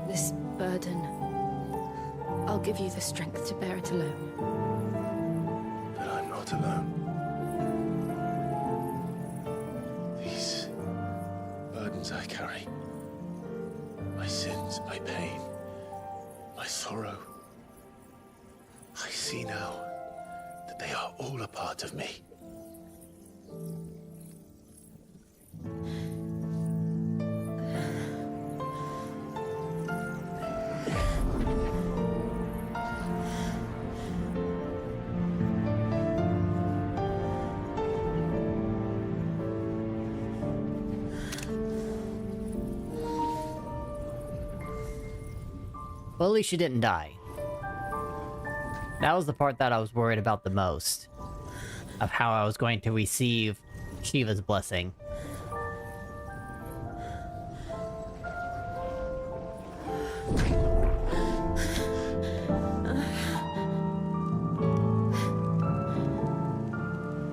This burden, I'll give you the strength to bear it alone. But I'm not alone. These burdens I carry, my sins, my pain, my sorrow, I see now that they are all a part of me. Well, at least she didn't die. That was the part that I was worried about the most. Of how I was going to receive Shiva's blessing.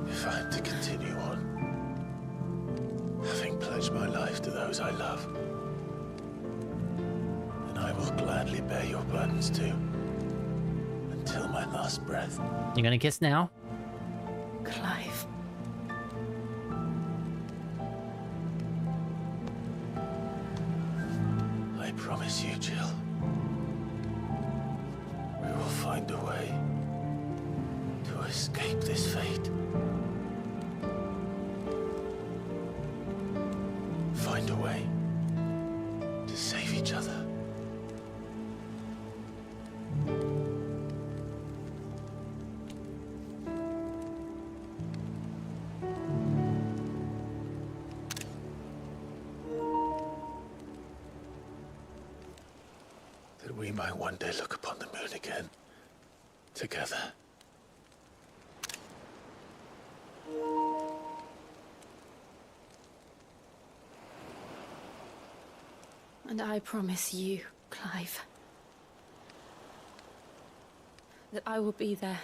If I'm to continue on, having pledged my life to those I love, then I will gladly bear your burdens too, until my last breath. You gonna kiss now? Clive. I promise you, Jill. We will find a way to escape this fate. Find a way to save each other. That we might one day look upon the moon again, together. And I promise you, Clive, that I will be there,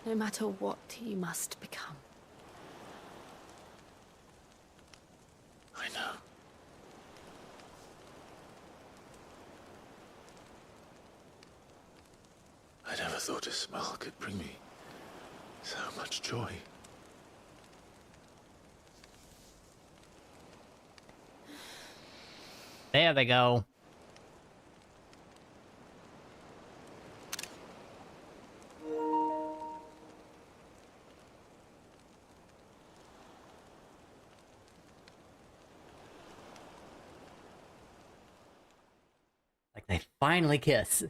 no matter what you must become. I know. I never thought a smile could bring me so much joy. There they go. Like they finally kiss.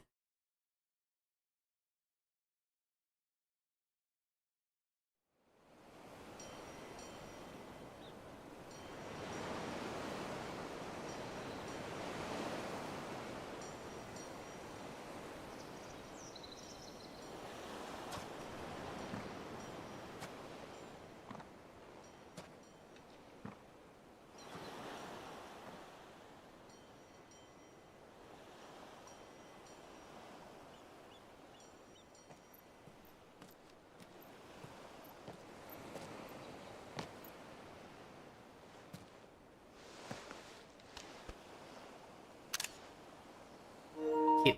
Cute.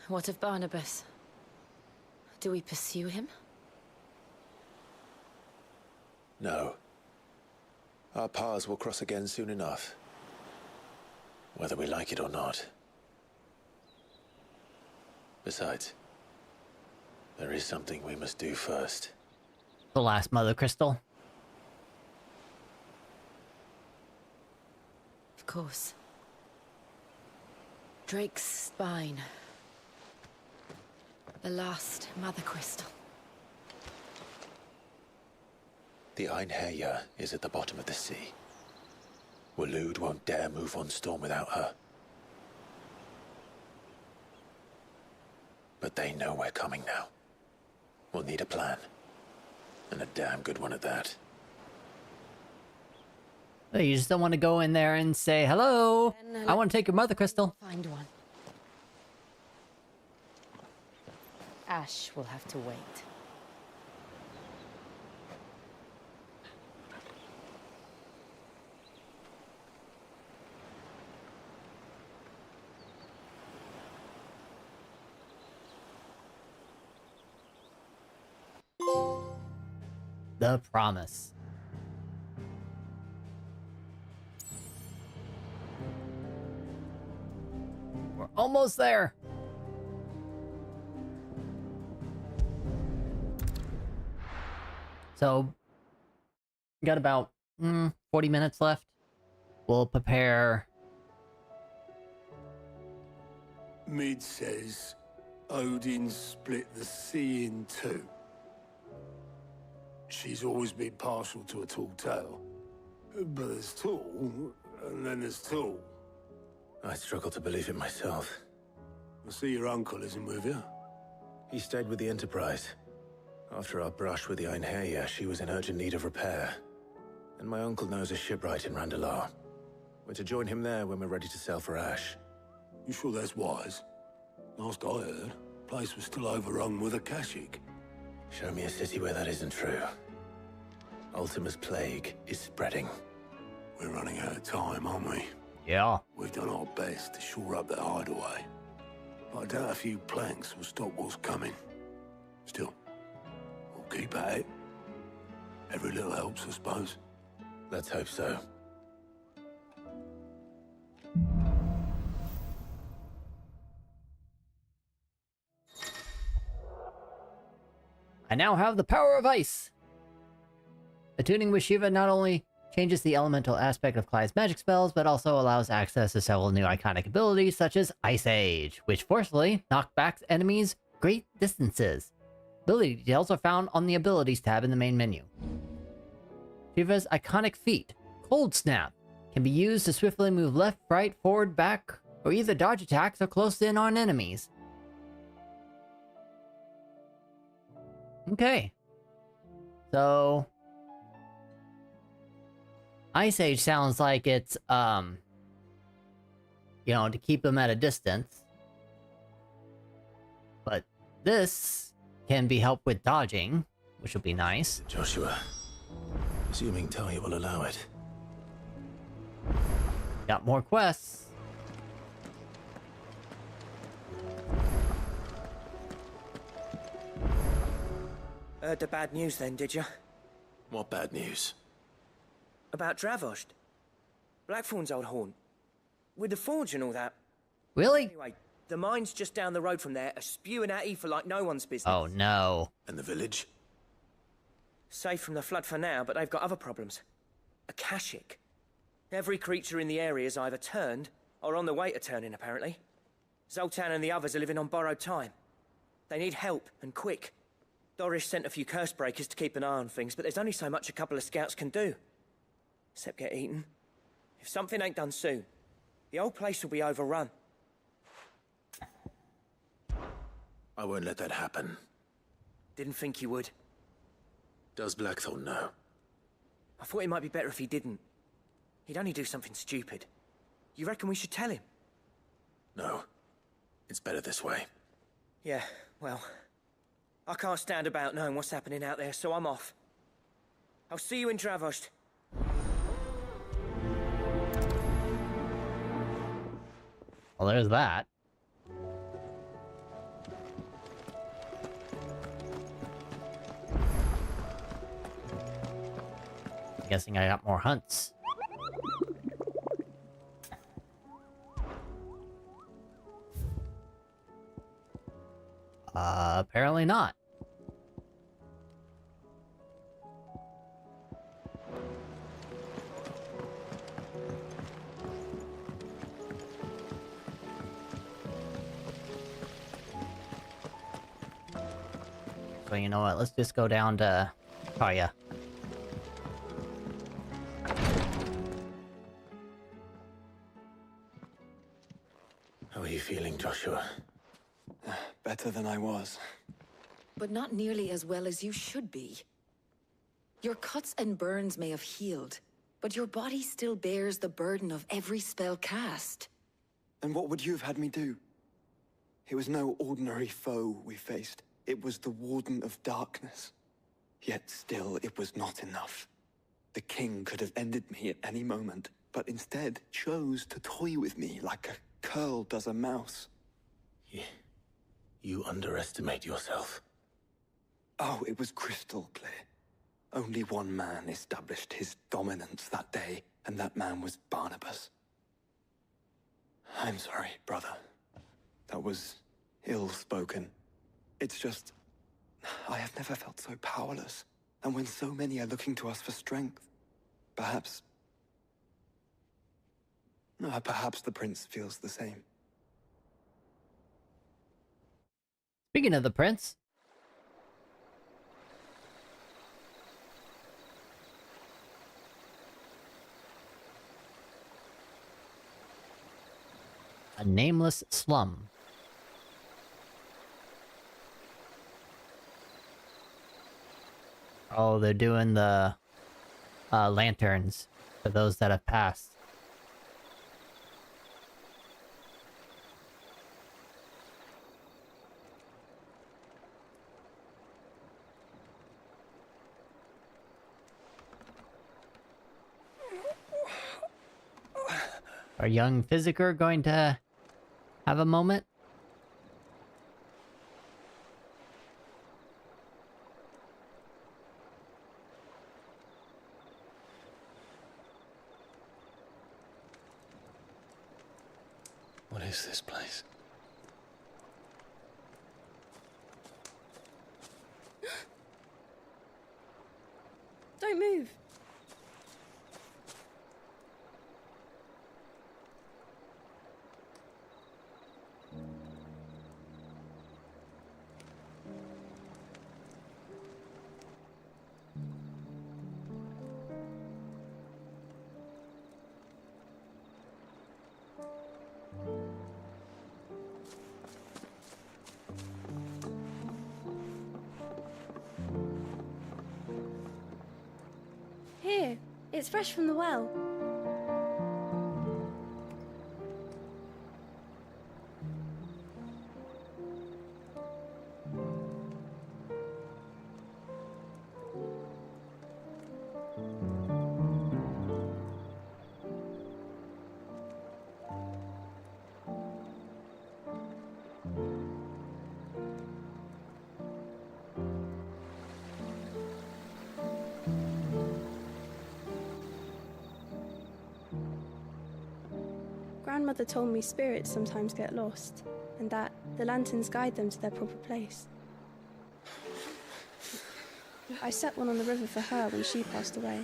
What of Barnabas? Do we pursue him? No. Our paths will cross again soon enough. Whether we like it or not. Besides, there is something we must do first. The last Mother Crystal. Of course. Drake's spine. The last Mother Crystal. The Einherjar is at the bottom of the sea. Waloed won't dare move on Storm without her. But they know we're coming now. We'll need a plan. And a damn good one at that. You just don't want to go in there and say, hello, I want to take your Mother Crystal. Find one. Ash will have to wait. The promise. We're almost there. So, got about 40 minutes left. We'll prepare... Mid says Odin split the sea in two. She's always been partial to a tall tale. But there's tall, and then there's tall. I struggle to believe it myself. I see your uncle isn't with you. He stayed with the Enterprise. After our brush with the Einherja, she was in urgent need of repair. And my uncle knows a shipwright in Randalar. We're to join him there when we're ready to sail for Ash. You sure that's wise? Last I heard, the place was still overrun with Akashic. Show me a city where that isn't true. Ultima's plague is spreading. We're running out of time, aren't we? Yeah. We've done our best to shore up that hideaway. But I doubt a few planks will stop what's coming. Still, we'll keep at it. Every little helps, I suppose. Let's hope so. I now have the power of ice! Attuning with Shiva not only changes the elemental aspect of Clyde's magic spells, but also allows access to several new iconic abilities such as Ice Age, which forcefully knock back enemies great distances. Ability details are found on the Abilities tab in the main menu. Shiva's iconic feat, Cold Snap, can be used to swiftly move left, right, forward, back, or either dodge attacks or close in on enemies. Okay. So... Ice Age sounds like it's, you know, to keep them at a distance. But this can be helped with dodging, which will be nice. Joshua, assuming Talia will allow it. Got more quests. Heard the bad news then, did you? What bad news? About Dravost. Blackthorn's old haunt. With the forge and all that. Really? Anyway, the mine's just down the road from there, are spewing at Aoife like no one's business. Oh no. And the village? Safe from the flood for now, but they've got other problems. Akashic. Every creature in the area is either turned, or on the way to turning, apparently. Zoltan and the others are living on borrowed time. They need help, and quick. Doris sent a few curse breakers to keep an eye on things, but there's only so much a couple of scouts can do. Except get eaten. If something ain't done soon, the old place will be overrun. I won't let that happen. Didn't think you would. Does Blackthorn know? I thought it might be better if he didn't. He'd only do something stupid. You reckon we should tell him? No. It's better this way. Yeah, well... I can't stand about knowing what's happening out there, so I'm off. I'll see you in Dravost. Well, there's that. I'm guessing I got more hunts. Apparently not. So you know what, let's just go down to Kaya. How are you feeling, Joshua? Better than I was. But not nearly as well as you should be. Your cuts and burns may have healed, but your body still bears the burden of every spell cast. And what would you have had me do? It was no ordinary foe we faced. It was the Warden of Darkness. Yet still, it was not enough. The king could have ended me at any moment, but instead chose to toy with me like a curl does a mouse. Yeah. You underestimate yourself. Oh, it was crystal clear. Only one man established his dominance that day, and that man was Barnabas. I'm sorry, brother. That was ill-spoken. It's just... I have never felt so powerless. And when so many are looking to us for strength, Perhaps the prince feels the same. Speaking of the prince, a nameless slum. Oh, they're doing the lanterns for those that have passed. Our young Physiker going to have a moment? What is this place? Don't move. Here, it's fresh from the well. Grandmother told me spirits sometimes get lost, and that the lanterns guide them to their proper place. I set one on the river for her when she passed away.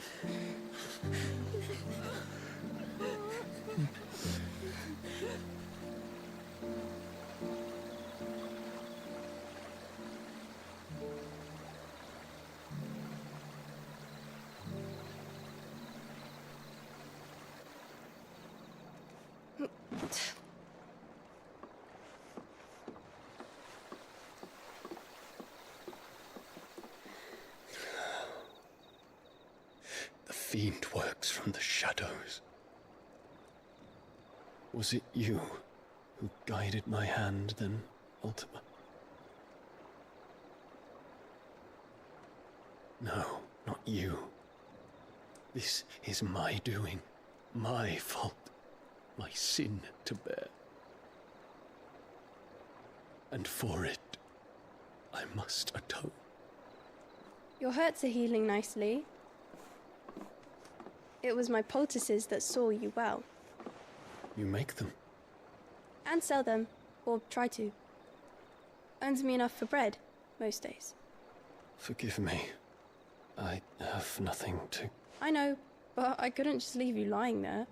The fiend works from the shadows. Was it you who guided my hand then, Ultima? No, not you. This is my doing, my fault, my sin to bear. And for it, I must atone. Your hurts are healing nicely. It was my poultices that saw you well. You make them? And sell them, or try to. Earns me enough for bread, most days. Forgive me. I have nothing to... I know, but I couldn't just leave you lying there.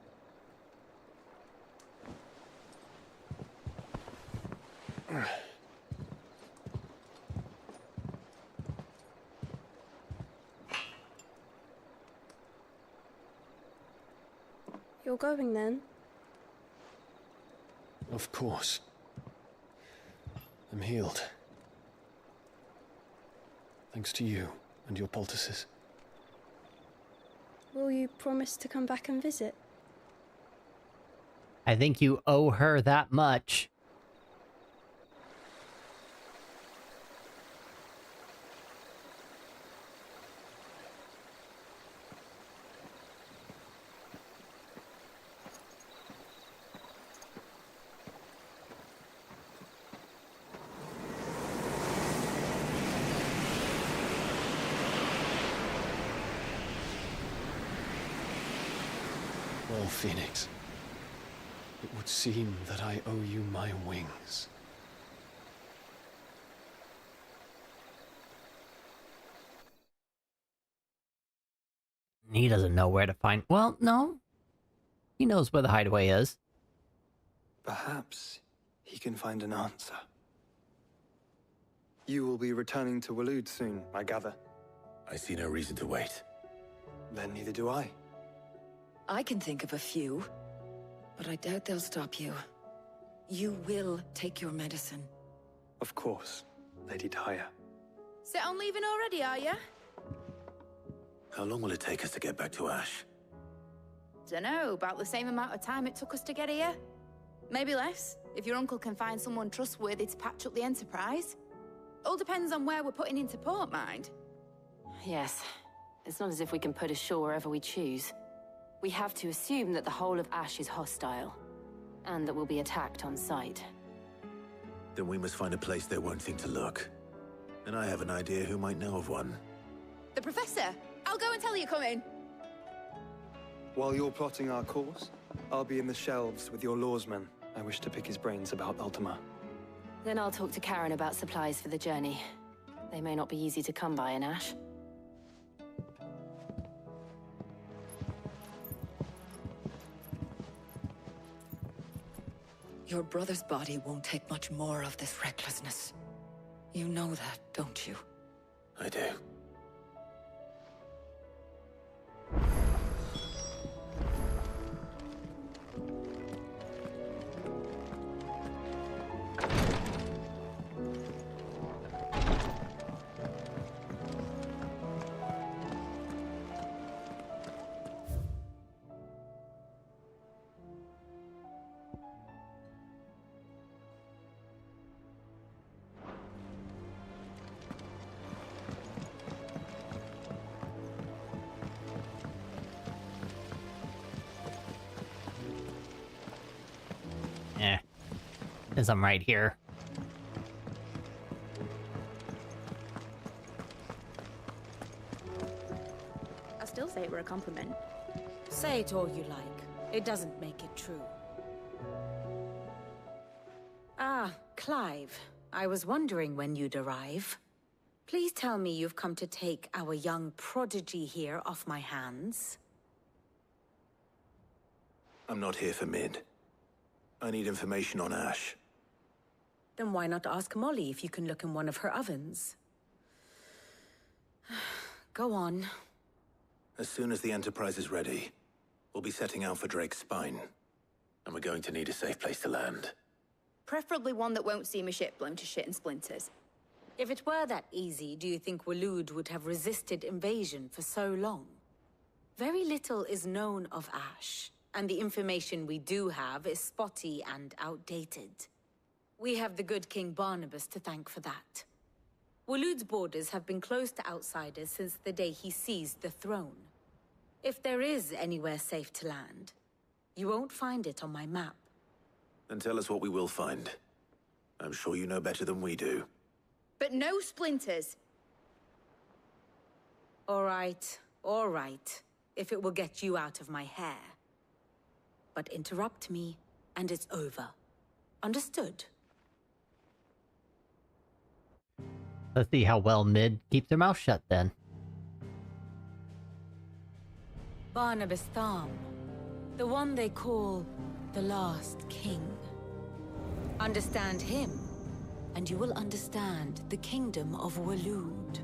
You're going then? Of course. I'm healed. Thanks to you and your poultices. Will you promise to come back and visit? I think you owe her that much. Well, Phoenix, it would seem that I owe you my wings. He doesn't know where to find... Well, no. He knows where the hideaway is. Perhaps he can find an answer. You will be returning to Waloed soon, I gather. I see no reason to wait. Then neither do I. I can think of a few, but I doubt they'll stop you. You will take your medicine. Of course, Lady Daya. Set on leaving already, are ya? How long will it take us to get back to Ash? Dunno, about the same amount of time it took us to get here. Maybe less, if your uncle can find someone trustworthy to patch up the Enterprise. All depends on where we're putting into port, mind. Yes. It's not as if we can put ashore wherever we choose. We have to assume that the whole of Ash is hostile, and that we'll be attacked on sight. Then we must find a place they won't think to look. And I have an idea who might know of one. The Professor! I'll go and tell you coming. While you're plotting our course, I'll be in the shelves with your lawsman. I wish to pick his brains about Ultima. Then I'll talk to Karen about supplies for the journey. They may not be easy to come by in Ash. Your brother's body won't take much more of this recklessness. You know that, don't you? I do. As I'm right here. I still say it were a compliment. Say it all you like. It doesn't make it true. Ah, Clive. I was wondering when you'd arrive. Please tell me you've come to take our young prodigy here off my hands. I'm not here for Mid. I need information on Ash. Then why not ask Molly if you can look in one of her ovens? Go on. As soon as the Enterprise is ready, we'll be setting out for Drake's Spine. And we're going to need a safe place to land. Preferably one that won't see my ship blown to shit and splinters. If it were that easy, do you think Waloed would have resisted invasion for so long? Very little is known of Ash, and the information we do have is spotty and outdated. We have the good King Barnabas to thank for that. Waloed's borders have been closed to outsiders since the day he seized the throne. If there is anywhere safe to land, you won't find it on my map. Then tell us what we will find. I'm sure you know better than we do. But no splinters. All right, if it will get you out of my hair. But interrupt me, and it's over. Understood? Let's see how well Mid keeps her mouth shut then. Barnabas Tharm, the one they call the Last King. Understand him, and you will understand the kingdom of Waloed.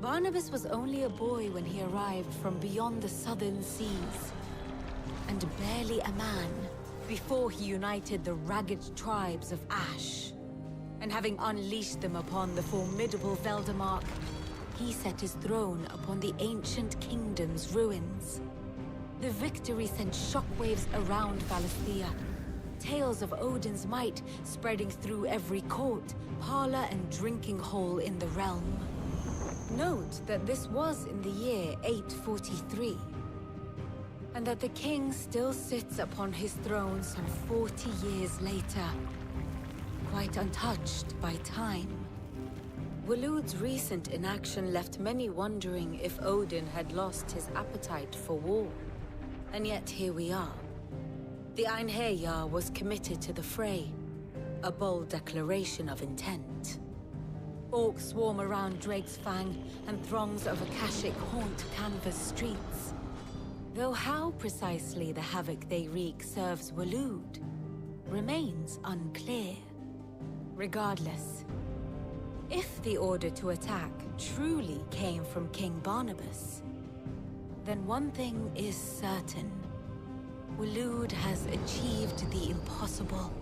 Barnabas was only a boy when he arrived from beyond the southern seas, and barely a man before he united the ragged tribes of Ash. And having unleashed them upon the formidable Veldamark, he set his throne upon the ancient kingdom's ruins. The victory sent shockwaves around Valisthea, tales of Odin's might spreading through every court, parlor, and drinking hole in the realm. Note that this was in the year 843, and that the king still sits upon his throne some 40 years later, quite untouched by time. Waloed's recent inaction left many wondering if Odin had lost his appetite for war. And yet here we are. The Einherjar was committed to the fray, a bold declaration of intent. Orcs swarm around Drake's Fang, and throngs of Akashic haunt Canva's streets. Though how precisely the havoc they wreak serves Waloed remains unclear. Regardless, if the order to attack truly came from King Barnabas, then one thing is certain. Waloed has achieved the impossible,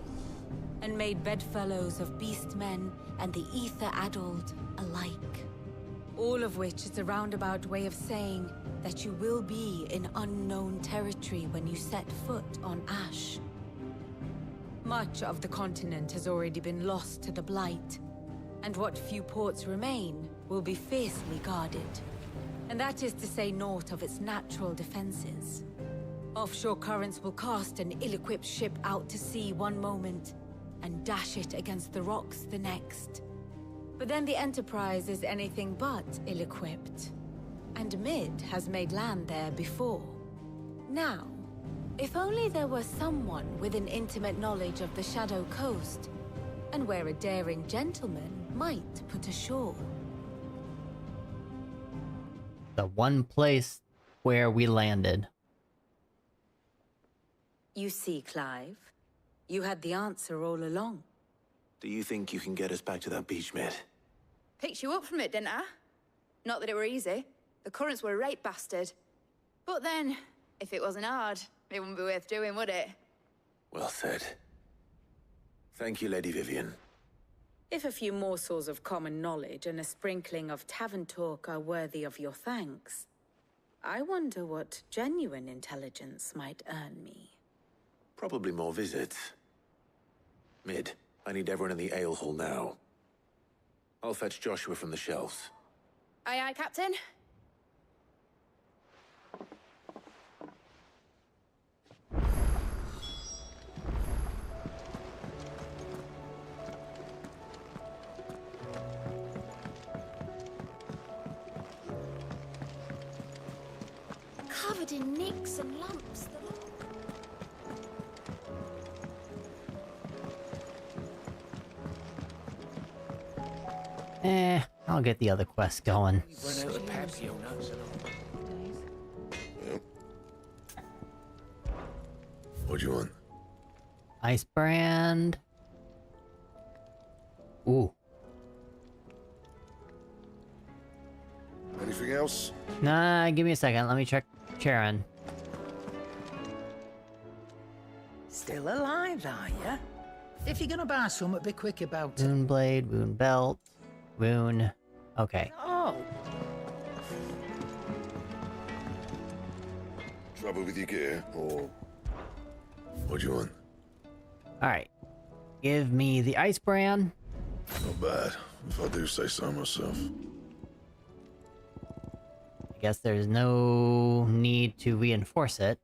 and made bedfellows of beastmen and the ether-addled alike. All of which is a roundabout way of saying that you will be in unknown territory when you set foot on Ash. Much of the continent has already been lost to the Blight, and what few ports remain will be fiercely guarded. And that is to say naught of its natural defenses. Offshore currents will cast an ill-equipped ship out to sea one moment, and dash it against the rocks the next. But then the Enterprise is anything but ill-equipped. And Mid has made land there before. Now, if only there were someone with an intimate knowledge of the Shadow Coast, and where a daring gentleman might put ashore. The one place where we landed. You see, Clive, you had the answer all along. Do you think you can get us back to that beach, Mid? Picked you up from it, didn't I? Not that it were easy. The currents were a right bastard. But then, if it wasn't hard, it wouldn't be worth doing, would it? Well said. Thank you, Lady Vivian. If a few morsels of common knowledge and a sprinkling of tavern talk are worthy of your thanks, I wonder what genuine intelligence might earn me. Probably more visits. Mid, I need everyone in the ale hall now. I'll fetch Joshua from the shelves. Aye, aye, Captain. Covered in nicks and lumps. I'll get the other quest going. Run out of Papio nuts. What do you want? Ice brand. Ooh. Anything else? Nah, give me a second. Let me check Charon. Still alive, are ya? If you're gonna buy something, be quick about it. Rune blade, rune belt, rune. Okay. Oh. Trouble with your gear, or what do you want? Alright. Give me the ice brand. Not bad, if I do say so myself. I guess there's no need to reinforce it.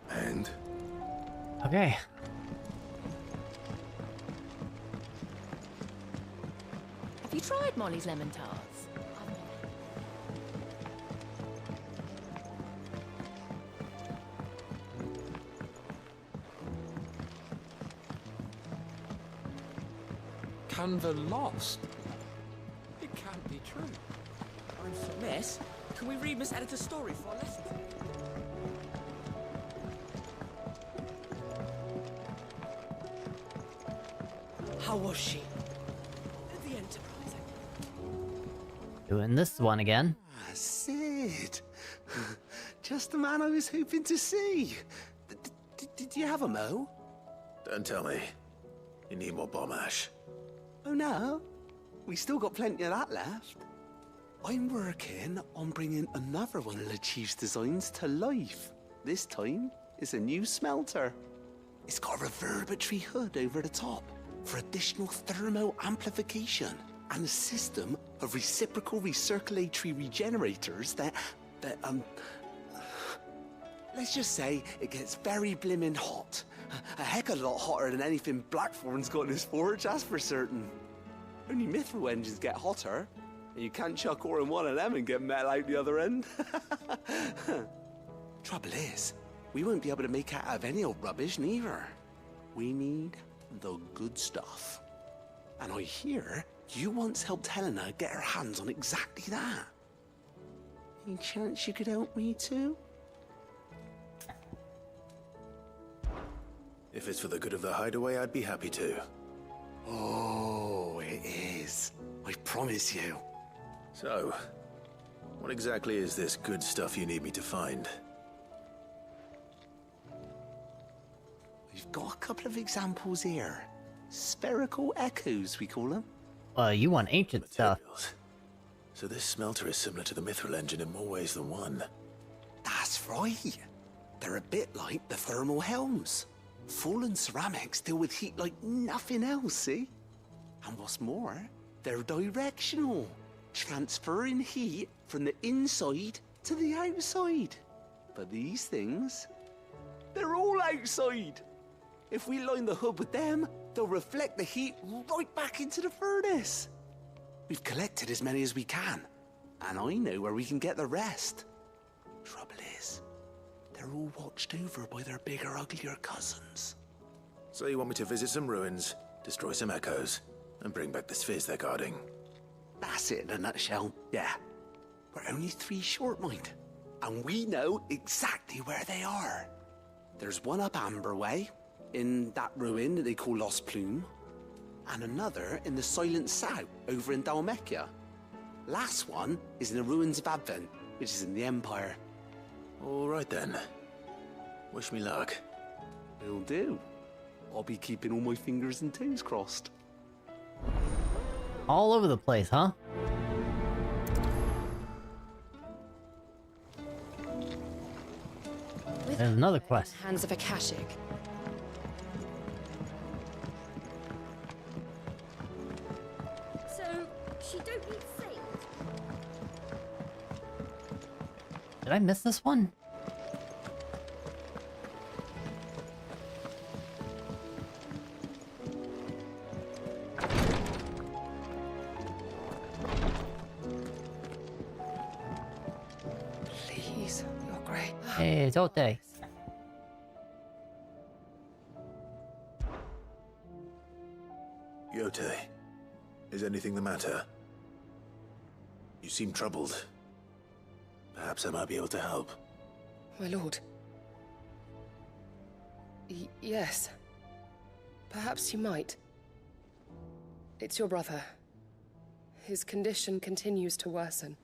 And? Okay. Have you tried Molly's lemon tarts? Canva lost? It can't be true. Miss, can we read Miss Editor's story for our lesson? How was she? At the Enterprise. Doing this one again. Ah, Sid. Just the man I was hoping to see. Did you have a mo? Don't tell me. You need more bomb ash. Oh no, we still got plenty of that left. I'm working on bringing another one of the Chief's designs to life. This time, it's a new smelter. It's got a reverberatory hood over the top for additional thermo amplification and a system of reciprocal recirculatory regenerators that Let's just say it gets very blimmin' hot. A heck of a lot hotter than anything Blackthorn's got in his forge, that's for certain. Only mithril engines get hotter, and you can't chuck ore in one of them and get metal out the other end. Trouble is, we won't be able to make out of any old rubbish, neither. We need the good stuff. And I hear you once helped Helena get her hands on exactly that. Any chance you could help me too? If it's for the good of the hideaway, I'd be happy to. Oh, it is. I promise you. So, what exactly is this good stuff you need me to find? We've got a couple of examples here. Spherical echoes, we call them. You want ancient stuff. So this smelter is similar to the mithril engine in more ways than one. That's right. They're a bit like the thermal helms. Fallen ceramics deal with heat like nothing else, see? And what's more, they're directional, transferring heat from the inside to the outside. But these things, they're all outside. If we line the hood with them, they'll reflect the heat right back into the furnace. We've collected as many as we can, and I know where we can get the rest. Trouble is, they're all watched over by their bigger, uglier cousins. So you want me to visit some ruins, destroy some echoes, and bring back the spheres they're guarding? That's it in a nutshell, yeah. We're only 3 short, mind, and we know exactly where they are. There's one up Amber Way, in that ruin that they call Lost Plume, and another in the Silent South, over in Dalmekia. Last one is in the ruins of Advent, which is in the Empire. All right then. Wish me luck. Will do. I'll be keeping all my fingers and toes crossed. All over the place, huh? There's another quest. Hands of Akashic. So, she don't need saved? Did I miss this one? Please, you're great. Hey, Zote. Yote, is anything the matter? You seem troubled. Perhaps I might be able to help. My lord. Yes. Perhaps you might. It's your brother. His condition continues to worsen,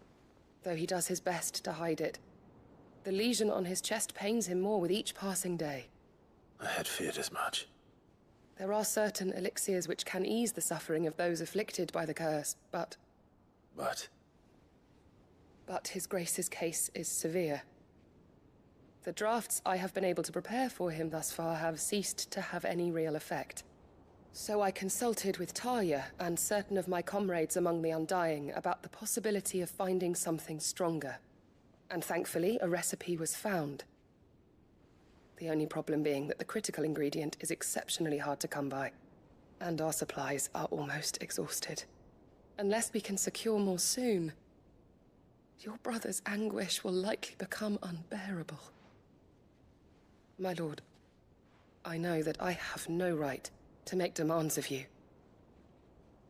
though he does his best to hide it. The lesion on his chest pains him more with each passing day. I had feared as much. There are certain elixirs which can ease the suffering of those afflicted by the curse, but... But His Grace's case is severe. The drafts I have been able to prepare for him thus far have ceased to have any real effect. So I consulted with Talia and certain of my comrades among the Undying about the possibility of finding something stronger. And thankfully, a recipe was found. The only problem being that the critical ingredient is exceptionally hard to come by, and our supplies are almost exhausted. Unless we can secure more soon, your brother's anguish will likely become unbearable. My lord, I know that I have no right to make demands of you.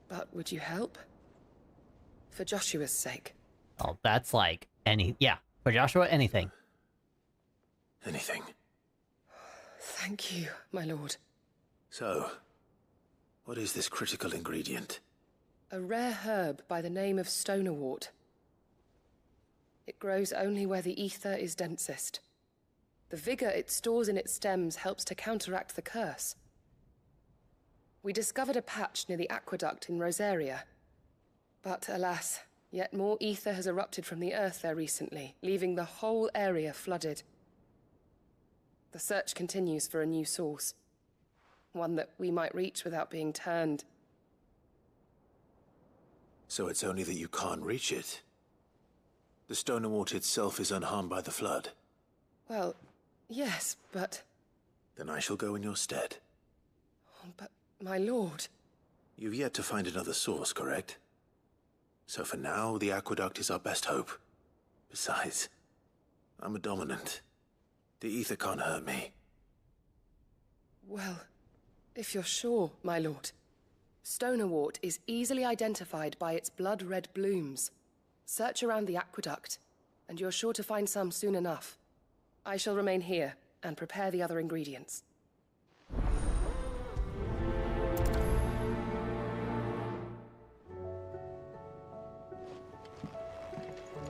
But would you help? For Joshua's sake. Oh, that's like yeah, for Joshua, anything. Anything. Thank you, my lord. So, what is this critical ingredient? A rare herb by the name of stonerwort. It grows only where the ether is densest. The vigor it stores in its stems helps to counteract the curse. We discovered a patch near the aqueduct in Rosaria. But alas, yet more ether has erupted from the earth there recently, leaving the whole area flooded. The search continues for a new source. One that we might reach without being turned. So it's only that you can't reach it? The Stonerwort itself is unharmed by the flood? Well, Yes, but... Then I shall go in your stead. But, my lord... You've yet to find another source, correct? So for now, the aqueduct is our best hope. Besides, I'm a dominant. The ether can't hurt me. Well, if you're sure, my lord. Stonerwort is easily identified by its blood-red blooms. Search around the aqueduct, and you're sure to find some soon enough. I shall remain here and prepare the other ingredients.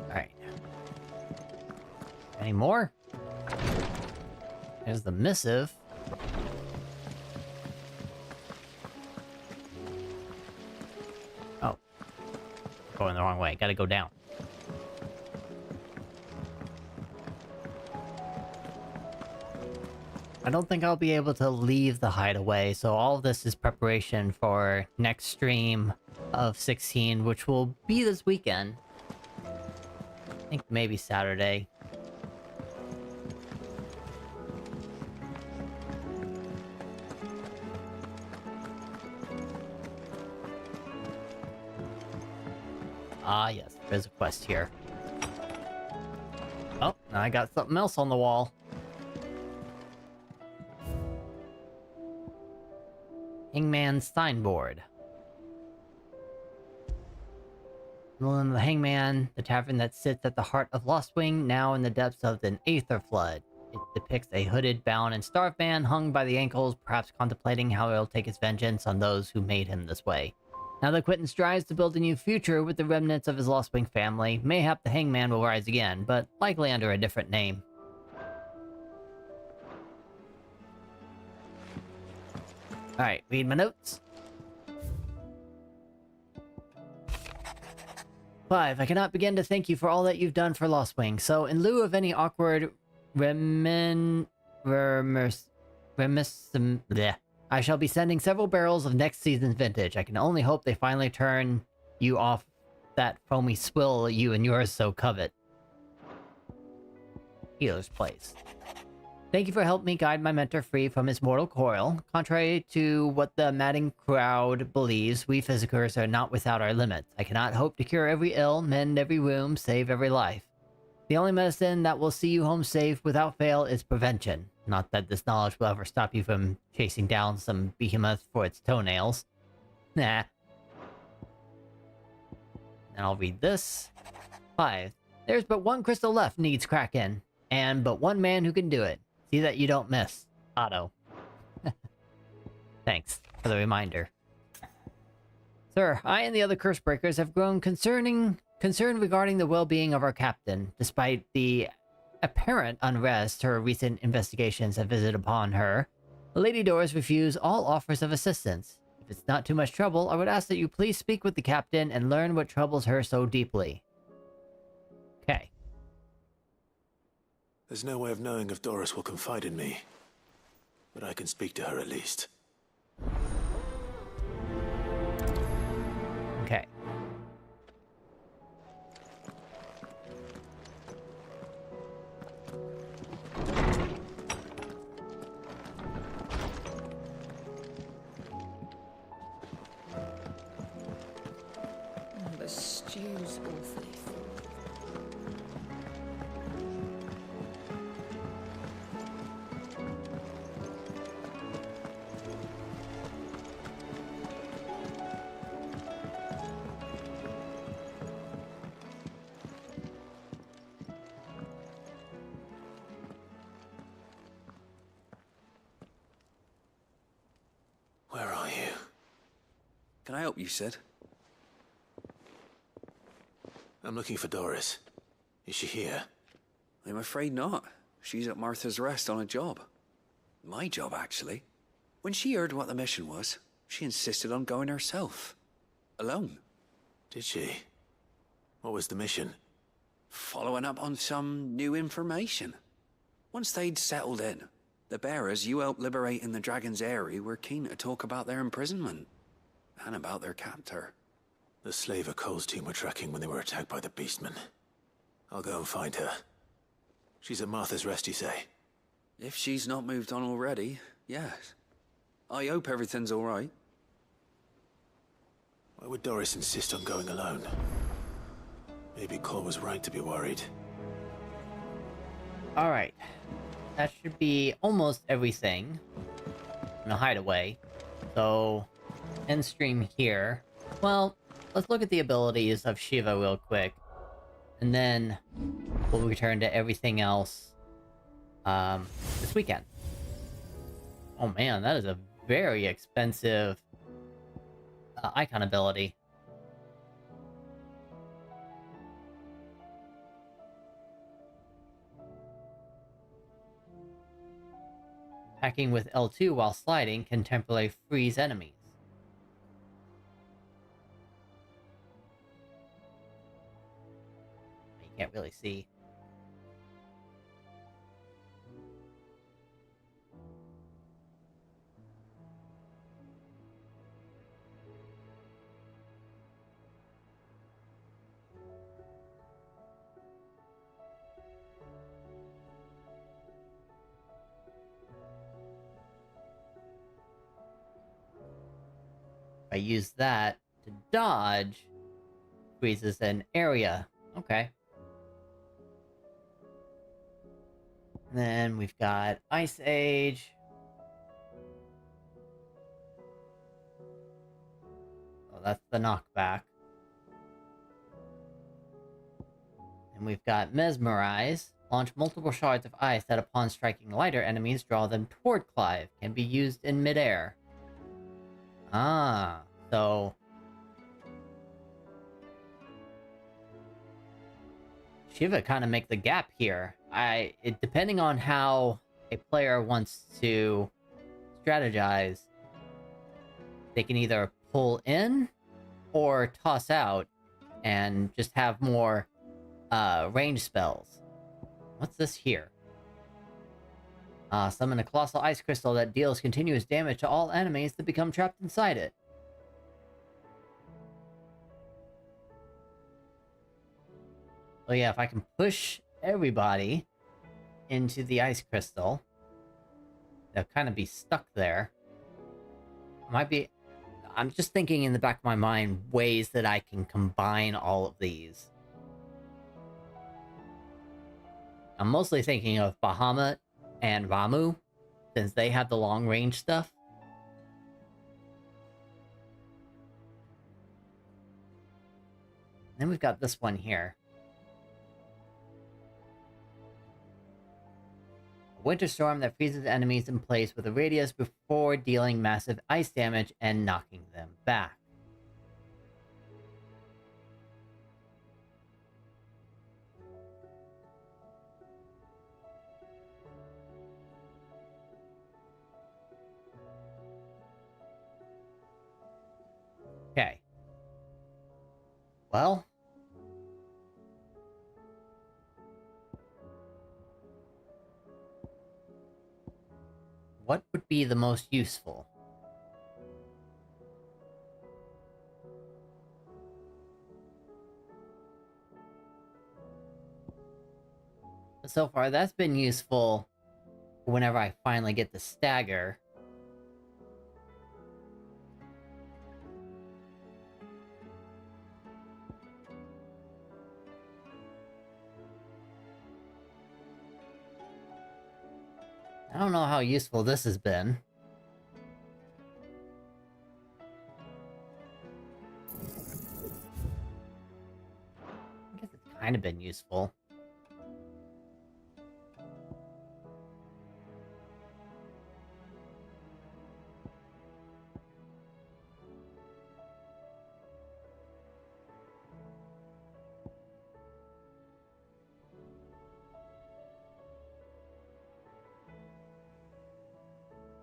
Alright. Any more? There's the missive. Oh. Going the wrong way. Gotta go down. I don't think I'll be able to leave the hideaway, so all of this is preparation for next stream of 16, which will be this weekend. I think maybe Saturday. Ah, yes, there's a quest here. Oh, now I got something else on the wall. Hangman's signboard. Well, the Hangman, the tavern that sits at the heart of Lostwing, now in the depths of an aether flood. It depicts a hooded, bound, and starved man hung by the ankles, perhaps contemplating how he'll take his vengeance on those who made him this way. Now that Quentin strives to build a new future with the remnants of his Lostwing family, mayhap the Hangman will rise again, but likely under a different name. Alright, read my notes. 5. I cannot begin to thank you for all that you've done for Lostwing, so in lieu of any awkward I shall be sending several barrels of next season's vintage. I can only hope they finally turn you off that foamy swill you and yours so covet. Healer's Place. Thank you for helping me guide my mentor free from his mortal coil. Contrary to what the madding crowd believes, we physicers are not without our limits. I cannot hope to cure every ill, mend every wound, save every life. The only medicine that will see you home safe without fail is prevention. Not that this knowledge will ever stop you from chasing down some behemoth for its toenails. Nah. And I'll read this. 5. There's but one crystal left needs Kraken, and but one man who can do it. See that you don't miss. Otto. Thanks for the reminder. Sir, I and the other Cursebreakers have grown concerned regarding the well-being of our captain. Despite the apparent unrest her recent investigations have visited upon her, Lady Doris refused all offers of assistance. If it's not too much trouble, I would ask that you please speak with the captain and learn what troubles her so deeply. Okay. There's no way of knowing if Doris will confide in me, but I can speak to her at least. Okay. The stew's awfully full. Where are you? Can I help you, Sid? I'm looking for Doris. Is she here? I'm afraid not. She's at Martha's Rest on a job. My job, actually. When she heard what the mission was, she insisted on going herself. Alone. Did she? What was the mission? Following up on some new information. Once they'd settled in, the bearers you helped liberate in the Dragon's Eyrie were keen to talk about their imprisonment. And about their captor. The slaver Cole's team were tracking when they were attacked by the Beastmen. I'll go and find her. She's at Martha's Rest, you say? If she's not moved on already, yes. I hope everything's all right. Why would Doris insist on going alone? Maybe Cole was right to be worried. Alright. That should be almost everything in a hideaway. So, end stream here. Well, let's look at the abilities of Shiva real quick. And then we'll return to everything else this weekend. Oh man, that is a very expensive icon ability. Attacking with L2 while sliding can temporarily freeze enemies. You can't really see. If I use that to dodge, freezes an area. Okay. And then we've got Ice Age. Oh, that's the knockback. And we've got Mesmerize. Launch multiple shards of ice that upon striking lighter enemies draw them toward Clive. Can be used in midair. Ah, so Shiva kind of makes the gap here. Depending on how a player wants to strategize, they can either pull in or toss out and just have more range spells. What's this here? Summon a colossal ice crystal that deals continuous damage to all enemies that become trapped inside it. So yeah, if I can push everybody into the ice crystal, they'll kind of be stuck there. I'm just thinking in the back of my mind ways that I can combine all of these. I'm mostly thinking of Bahamut and Ramu, since they have the long-range stuff. Then we've got this one here. A winter storm that freezes enemies in place with a radius before dealing massive ice damage and knocking them back. Okay. Well. What would be the most useful? So far, that's been useful whenever I finally get the stagger. I don't know how useful this has been. I guess it's kind of been useful.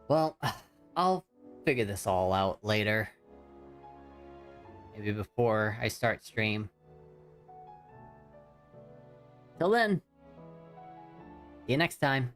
Well, I'll figure this all out later. Maybe before I start stream. Till then, see you next time.